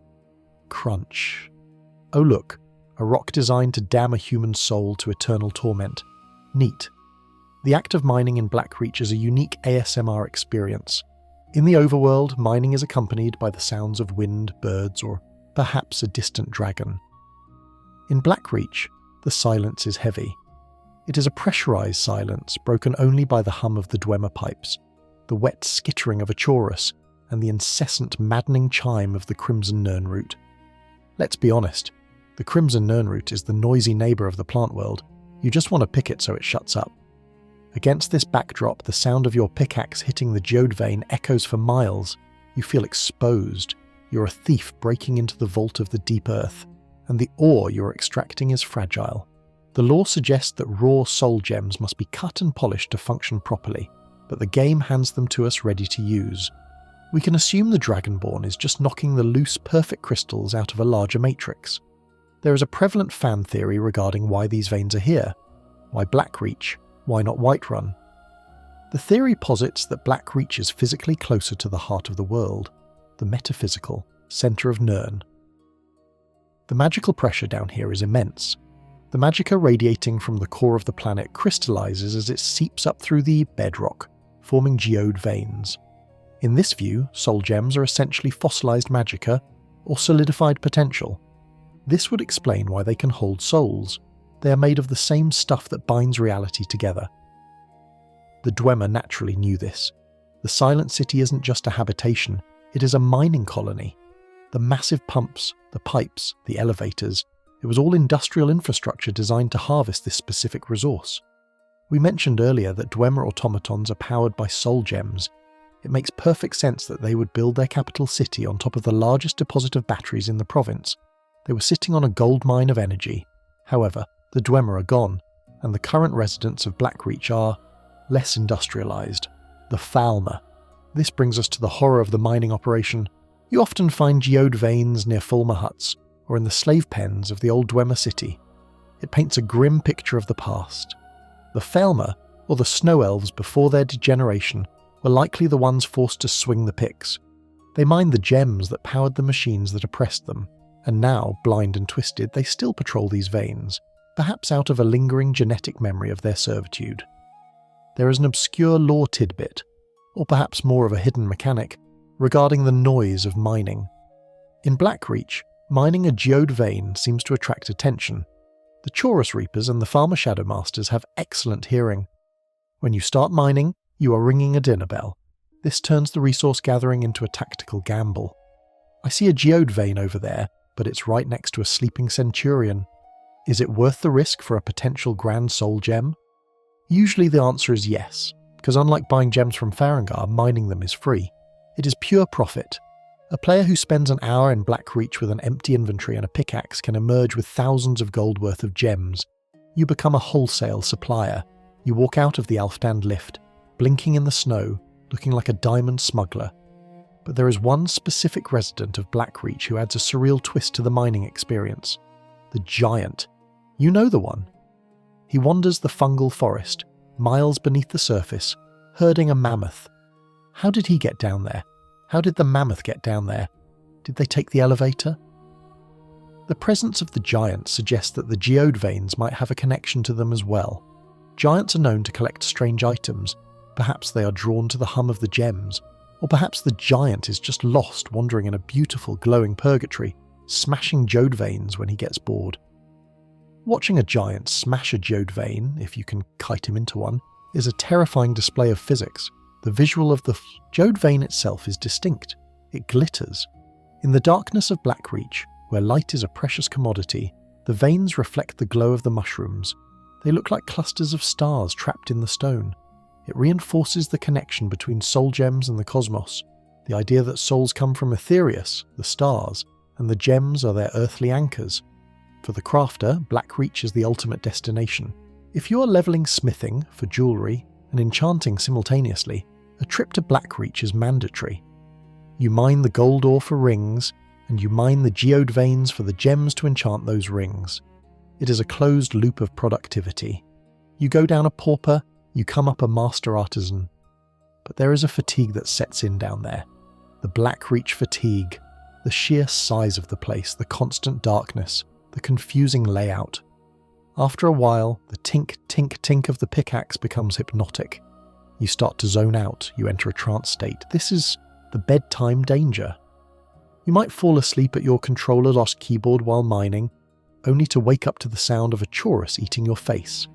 crunch. Oh look, a rock designed to damn a human soul to eternal torment. Neat. The act of mining in Blackreach is a unique ASMR experience. In the overworld, mining is accompanied by the sounds of wind, birds, or perhaps a distant dragon. In Blackreach, the silence is heavy. It is a pressurized silence broken only by the hum of the Dwemer pipes, the wet skittering of a chorus, and the incessant maddening chime of the Crimson Nirnroot. Let's be honest, the Crimson Nirnroot is the noisy neighbour of the plant world. You just want to pick it so it shuts up. Against this backdrop, the sound of your pickaxe hitting the geode vein echoes for miles. You feel exposed. You're a thief breaking into the vault of the deep earth, and the ore you're extracting is fragile. The lore suggests that raw soul gems must be cut and polished to function properly, but the game hands them to us ready to use. We can assume the Dragonborn is just knocking the loose, perfect crystals out of a larger matrix. There is a prevalent fan theory regarding why these veins are here. Why Blackreach? Why not Whiterun? The theory posits that Blackreach is physically closer to the heart of the world, the metaphysical centre of Nirn. The magical pressure down here is immense. The magicka radiating from the core of the planet crystallizes as it seeps up through the bedrock, forming geode veins. In this view, soul gems are essentially fossilized magicka or solidified potential. This would explain why they can hold souls. They are made of the same stuff that binds reality together. The Dwemer naturally knew this. The Silent City isn't just a habitation, it is a mining colony. The massive pumps, the pipes, the elevators, it was all industrial infrastructure designed to harvest this specific resource. We mentioned earlier that Dwemer Automatons are powered by soul gems. It makes perfect sense that they would build their capital city on top of the largest deposit of batteries in the province. They were sitting on a gold mine of energy. However, the Dwemer are gone, and the current residents of Blackreach are less industrialized. The Falmer. This brings us to the horror of the mining operation. You often find geode veins near Falmer huts, or in the slave pens of the old Dwemer city. It paints a grim picture of the past. The Falmer, or the snow elves before their degeneration, were likely the ones forced to swing the picks. They mined the gems that powered the machines that oppressed them, and now, blind and twisted, they still patrol these veins, perhaps out of a lingering genetic memory of their servitude. There is an obscure lore tidbit, or perhaps more of a hidden mechanic, regarding the noise of mining. In Blackreach, mining a geode vein seems to attract attention. The Chorus Reapers and the Farmer Shadowmasters have excellent hearing. When you start mining, you are ringing a dinner bell. This turns the resource gathering into a tactical gamble. I see a geode vein over there, but it's right next to a sleeping centurion. Is it worth the risk for a potential grand soul gem? Usually the answer is yes, because unlike buying gems from Farengar, mining them is free. It is pure profit. A player who spends an hour in Blackreach with an empty inventory and a pickaxe can emerge with thousands of gold worth of gems. You become a wholesale supplier. You walk out of the Alfdand lift, blinking in the snow, looking like a diamond smuggler. But there is one specific resident of Blackreach who adds a surreal twist to the mining experience. The Giant. You know the one. He wanders the fungal forest, miles beneath the surface, herding a mammoth. How did he get down there? How did the mammoth get down there? Did they take the elevator? The presence of the Giant suggests that the geode veins might have a connection to them as well. Giants are known to collect strange items. Perhaps they are drawn to the hum of the gems, or perhaps the Giant is just lost wandering in a beautiful glowing purgatory, smashing geode veins when he gets bored. Watching a Giant smash a geode vein, if you can kite him into one, is a terrifying display of physics. The visual of the geode vein itself is distinct. It glitters. In the darkness of Blackreach, where light is a precious commodity, the veins reflect the glow of the mushrooms. They look like clusters of stars trapped in the stone. It reinforces the connection between soul gems and the cosmos, the idea that souls come from Aetherius, the stars, and the gems are their earthly anchors. For the crafter, Blackreach is the ultimate destination. If you are leveling smithing for jewellery and enchanting simultaneously, a trip to Blackreach is mandatory. You mine the gold ore for rings, and you mine the geode veins for the gems to enchant those rings. It is a closed loop of productivity. You go down a pauper, you come up a master artisan. But there is a fatigue that sets in down there. The Blackreach fatigue, the sheer size of the place, the constant darkness, the confusing layout. After a while, the tink, tink, tink of the pickaxe becomes hypnotic. You start to zone out, you enter a trance state. This is the bedtime danger. You might fall asleep at your controller-lost keyboard while mining, only to wake up to the sound of a chorus eating your face.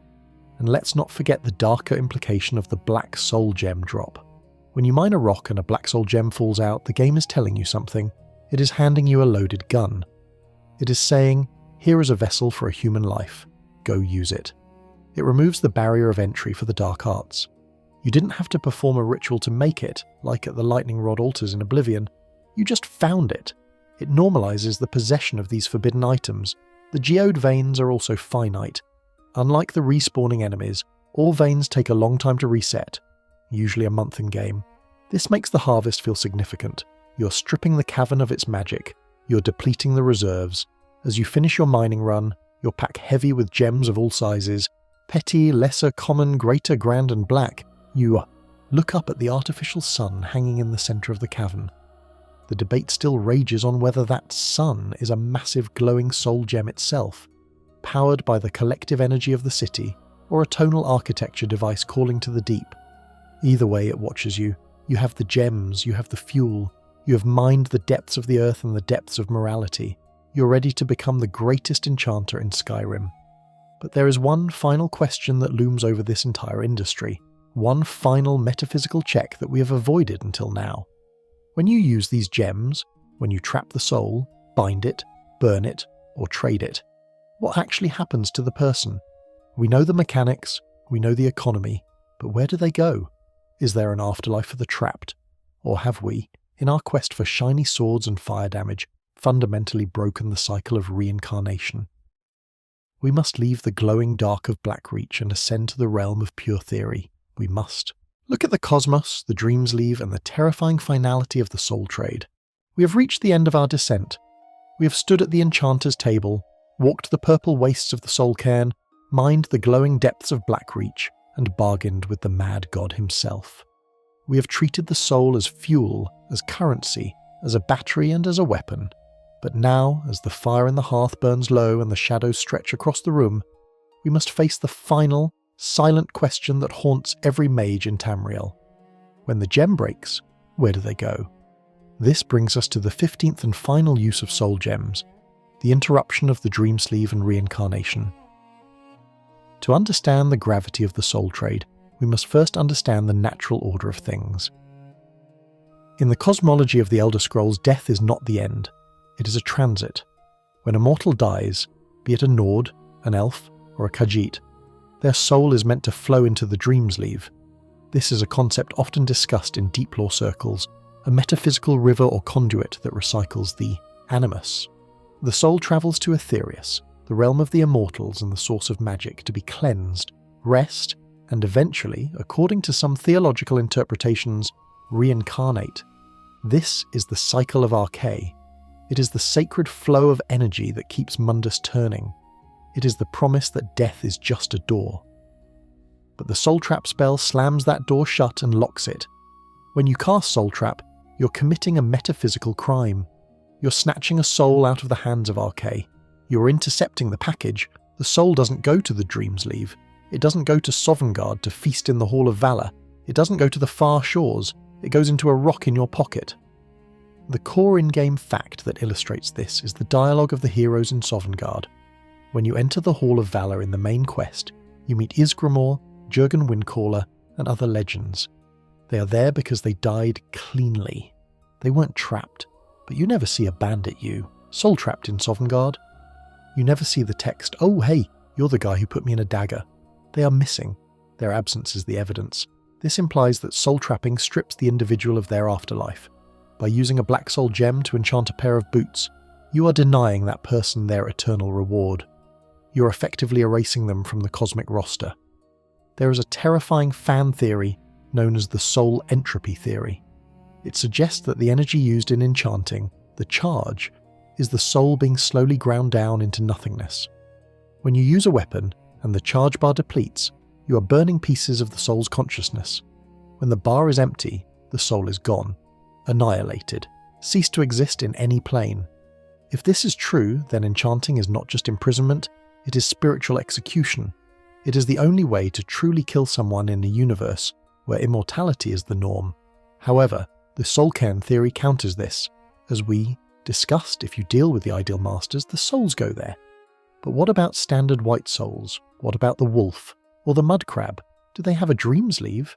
And let's not forget the darker implication of the black soul gem drop. When you mine a rock and a black soul gem falls out, the game is telling you something. It is handing you a loaded gun. It is saying, here is a vessel for a human life. Go use it. It removes the barrier of entry for the dark arts. You didn't have to perform a ritual to make it, like at the lightning rod altars in Oblivion. You just found it. It normalizes the possession of these forbidden items. The geode veins are also finite. Unlike the respawning enemies, all veins take a long time to reset, usually a month in game. This makes the harvest feel significant. You're stripping the cavern of its magic. You're depleting the reserves. As you finish your mining run, your pack heavy with gems of all sizes, petty, lesser, common, greater, grand and black, you look up at the artificial sun hanging in the centre of the cavern. The debate still rages on whether that sun is a massive glowing soul gem itself, powered by the collective energy of the city, or a tonal architecture device calling to the deep. Either way, it watches you. You have the gems, you have the fuel, you have mined the depths of the earth and the depths of morality. You're ready to become the greatest enchanter in Skyrim. But there is one final question that looms over this entire industry. One final metaphysical check that we have avoided until now. When you use these gems, when you trap the soul, bind it, burn it, or trade it, what actually happens to the person? We know the mechanics, we know the economy, but where do they go? Is there an afterlife for the trapped? Or have we, in our quest for shiny swords and fire damage, fundamentally broken the cycle of reincarnation? We must leave the glowing dark of Blackreach and ascend to the realm of pure theory. We must. Look at the cosmos, the Dreamsleeve, and the terrifying finality of the Soul Trade. We have reached the end of our descent. We have stood at the enchanter's table, walked the purple wastes of the Soul Cairn, mined the glowing depths of Blackreach, and bargained with the mad god himself. We have treated the soul as fuel, as currency, as a battery and as a weapon. But now, as the fire in the hearth burns low and the shadows stretch across the room, we must face the final, silent question that haunts every mage in Tamriel. When the gem breaks, where do they go? This brings us to the 15th and final use of soul gems, the interruption of the Dreamsleeve and reincarnation. To understand the gravity of the Soul Trade, we must first understand the natural order of things. In the cosmology of the Elder Scrolls, death is not the end. It is a transit. When a mortal dies, be it a Nord, an elf, or a Khajiit, their soul is meant to flow into the Dreamsleeve. This is a concept often discussed in deep lore circles, a metaphysical river or conduit that recycles the animus. The soul travels to Aetherius, the realm of the immortals and the source of magic, to be cleansed, rest, and eventually, according to some theological interpretations, reincarnate. This is the cycle of arcane. It is the sacred flow of energy that keeps Mundus turning. It is the promise that death is just a door. But the Soul Trap spell slams that door shut and locks it. When you cast Soul Trap, you're committing a metaphysical crime. You're snatching a soul out of the hands of arcane. You're intercepting the package. The soul doesn't go to the Dreamsleeve. It doesn't go to Sovngarde to feast in the Hall of Valor. It doesn't go to the far shores. It goes into a rock in your pocket. The core in-game fact that illustrates this is the dialogue of the heroes in Sovngarde. When you enter the Hall of Valor in the main quest, you meet Ysgramor, Jurgen Windcaller, and other legends. They are there because they died cleanly. They weren't trapped, but you never see a bandit soul trapped in Sovngarde. You never see the text, "Oh hey, you're the guy who put me in a dagger." They are missing. Their absence is the evidence. This implies that soul trapping strips the individual of their afterlife. By using a black soul gem to enchant a pair of boots, you are denying that person their eternal reward. You're effectively erasing them from the cosmic roster. There is a terrifying fan theory known as the soul entropy theory. It suggests that the energy used in enchanting, the charge, is the soul being slowly ground down into nothingness. When you use a weapon and the charge bar depletes, you are burning pieces of the soul's consciousness. When the bar is empty, the soul is gone, annihilated, ceased to exist in any plane. If this is true, then enchanting is not just imprisonment, it is spiritual execution. It is the only way to truly kill someone in a universe where immortality is the norm. However, the Soul Cairn theory counters this. As we discussed, if you deal with the ideal masters, the souls go there. But what about standard white souls? What about the wolf? Or the mud crab? Do they have a Dreamsleeve?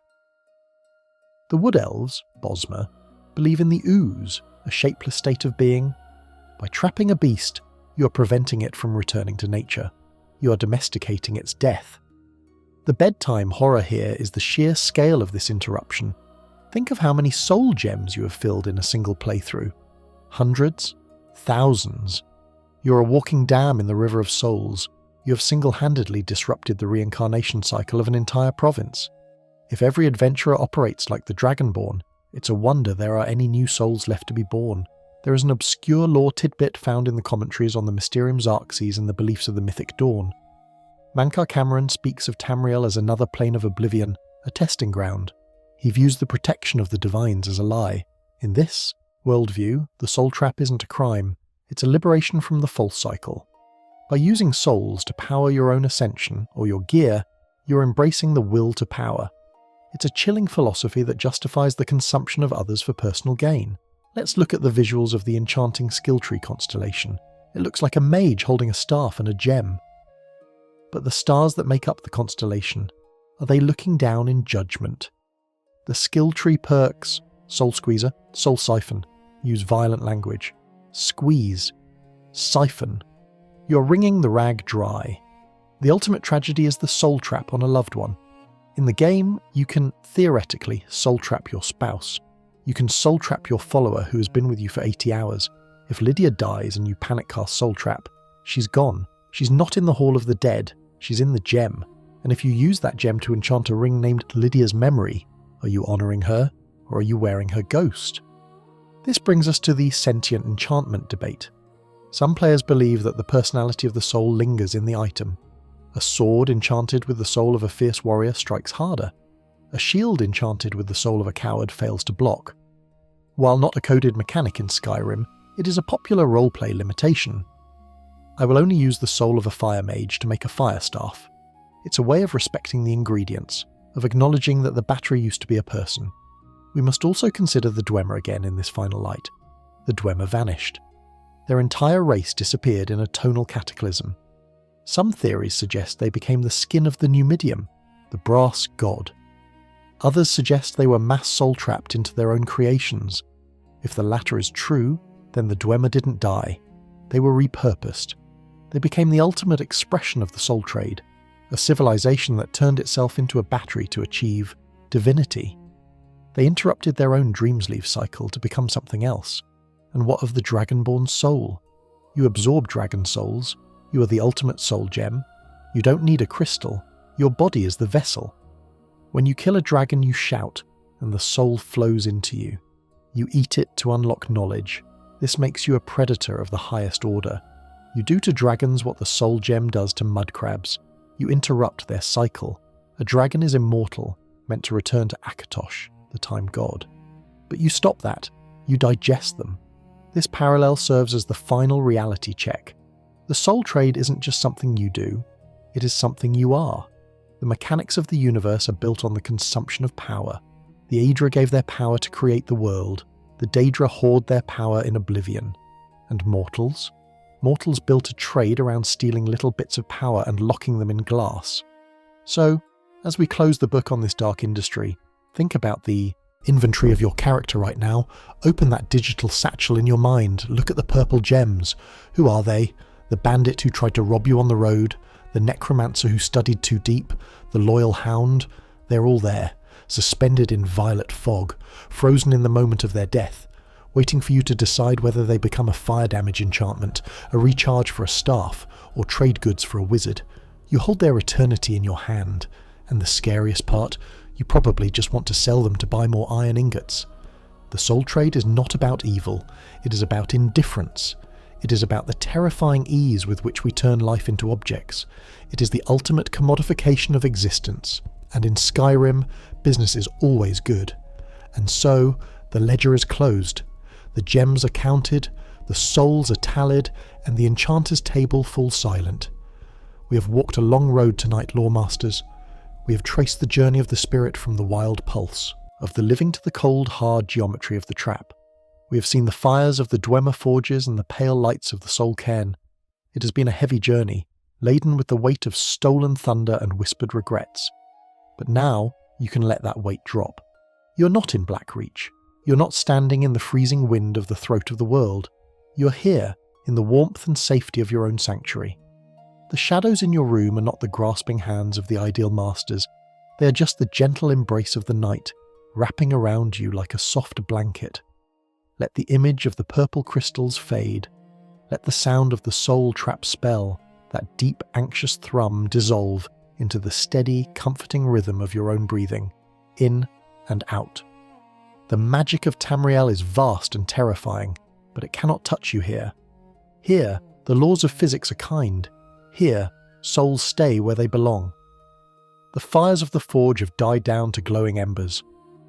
The wood elves, Bosmer, believe in the ooze, a shapeless state of being. By trapping a beast, you are preventing it from returning to nature. You are domesticating its death. The bedtime horror here is the sheer scale of this interruption. Think of how many soul gems you have filled in a single playthrough. Hundreds? Thousands. You're a walking dam in the river of souls. You have single-handedly disrupted the reincarnation cycle of an entire province. If every adventurer operates like the Dragonborn, it's a wonder there are any new souls left to be born. There is an obscure lore tidbit found in the commentaries on the Mysterium Xarxes and the beliefs of the Mythic Dawn. Mankar Cameron speaks of Tamriel as another plane of oblivion, a testing ground. He views the protection of the divines as a lie. In this worldview, the soul trap isn't a crime, it's a liberation from the false cycle. By using souls to power your own ascension, or your gear, you're embracing the will to power. It's a chilling philosophy that justifies the consumption of others for personal gain. Let's look at the visuals of the Enchanting skill tree constellation. It looks like a mage holding a staff and a gem. But the stars that make up the constellation, are they looking down in judgment? The skill tree perks, Soul Squeezer, Soul Siphon, use violent language. Squeeze, siphon. You're wringing the rag dry. The ultimate tragedy is the soul trap on a loved one. In the game, you can, theoretically, soul trap your spouse. You can soul trap your follower who has been with you for 80 hours. If Lydia dies and you panic cast soul trap, she's gone. She's not in the Hall of the Dead, she's in the gem. And if you use that gem to enchant a ring named Lydia's Memory, are you honouring her, or are you wearing her ghost? This brings us to the sentient enchantment debate. Some players believe that the personality of the soul lingers in the item. A sword enchanted with the soul of a fierce warrior strikes harder. A shield enchanted with the soul of a coward fails to block. While not a coded mechanic in Skyrim, it is a popular roleplay limitation. I will only use the soul of a fire mage to make a fire staff. It's a way of respecting the ingredients, of acknowledging that the battery used to be a person. We must also consider the Dwemer again in this final light. The Dwemer vanished. Their entire race disappeared in a tonal cataclysm. Some theories suggest they became the skin of the Numidium, the brass god. Others suggest they were mass soul-trapped into their own creations. If the latter is true, then the Dwemer didn't die. They were repurposed. They became the ultimate expression of the Soul Trade, a civilization that turned itself into a battery to achieve divinity. They interrupted their own Dreamsleeve cycle to become something else. And what of the Dragonborn soul? You absorb dragon souls. You are the ultimate soul gem. You don't need a crystal. Your body is the vessel. When you kill a dragon, you shout, and the soul flows into you. You eat it to unlock knowledge. This makes you a predator of the highest order. You do to dragons what the soul gem does to mud crabs. You interrupt their cycle. A dragon is immortal, meant to return to Akatosh, the time god. But you stop that. You digest them. This parallel serves as the final reality check. The Soul Trade isn't just something you do, it is something you are. The mechanics of the universe are built on the consumption of power. The Aedra gave their power to create the world, the Daedra hoard their power in oblivion. And mortals? Mortals built a trade around stealing little bits of power and locking them in glass. So, as we close the book on this dark industry, think about the inventory of your character right now. Open that digital satchel in your mind. Look at the purple gems. Who are they? The bandit who tried to rob you on the road, the necromancer who studied too deep, the loyal hound. They're all there, suspended in violet fog, frozen in the moment of their death, waiting for you to decide whether they become a fire damage enchantment, a recharge for a staff, or trade goods for a wizard. You hold their eternity in your hand, and the scariest part, you probably just want to sell them to buy more iron ingots. The Soul Trade is not about evil, it is about indifference. It is about the terrifying ease with which we turn life into objects. It is the ultimate commodification of existence. And in Skyrim, business is always good. And so, the ledger is closed. The gems are counted, the souls are tallied, and the enchanter's table falls silent. We have walked a long road tonight, Lawmasters. We have traced the journey of the spirit from the wild pulse, of the living to the cold, hard geometry of the trap. We have seen the fires of the Dwemer forges and the pale lights of the Soul Cairn. It has been a heavy journey, laden with the weight of stolen thunder and whispered regrets. But now, you can let that weight drop. You're not in Blackreach. You're not standing in the freezing wind of the throat of the world. You're here, in the warmth and safety of your own sanctuary. The shadows in your room are not the grasping hands of the ideal masters. They are just the gentle embrace of the night, wrapping around you like a soft blanket. Let the image of the purple crystals fade. Let the sound of the soul trap spell, that deep, anxious thrum, dissolve into the steady, comforting rhythm of your own breathing, in and out. The magic of Tamriel is vast and terrifying, but it cannot touch you here. Here, the laws of physics are kind. Here, souls stay where they belong. The fires of the forge have died down to glowing embers.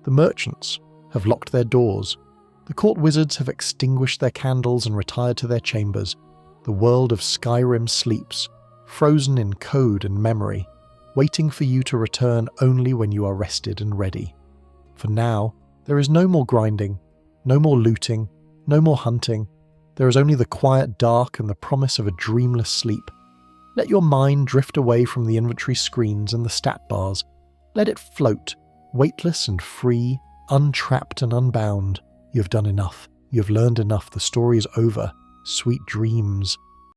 The merchants have locked their doors. The court wizards have extinguished their candles and retired to their chambers. The world of Skyrim sleeps, frozen in code and memory. waiting for you to return only when you are rested and ready. For now, there is no more grinding, no more looting, no more hunting. There is only the quiet dark and the promise of a dreamless sleep. Let your mind drift away from the inventory screens and the stat bars. Let it float, weightless and free, untrapped and unbound. You have done enough. You have learned enough. The story is over. Sweet dreams.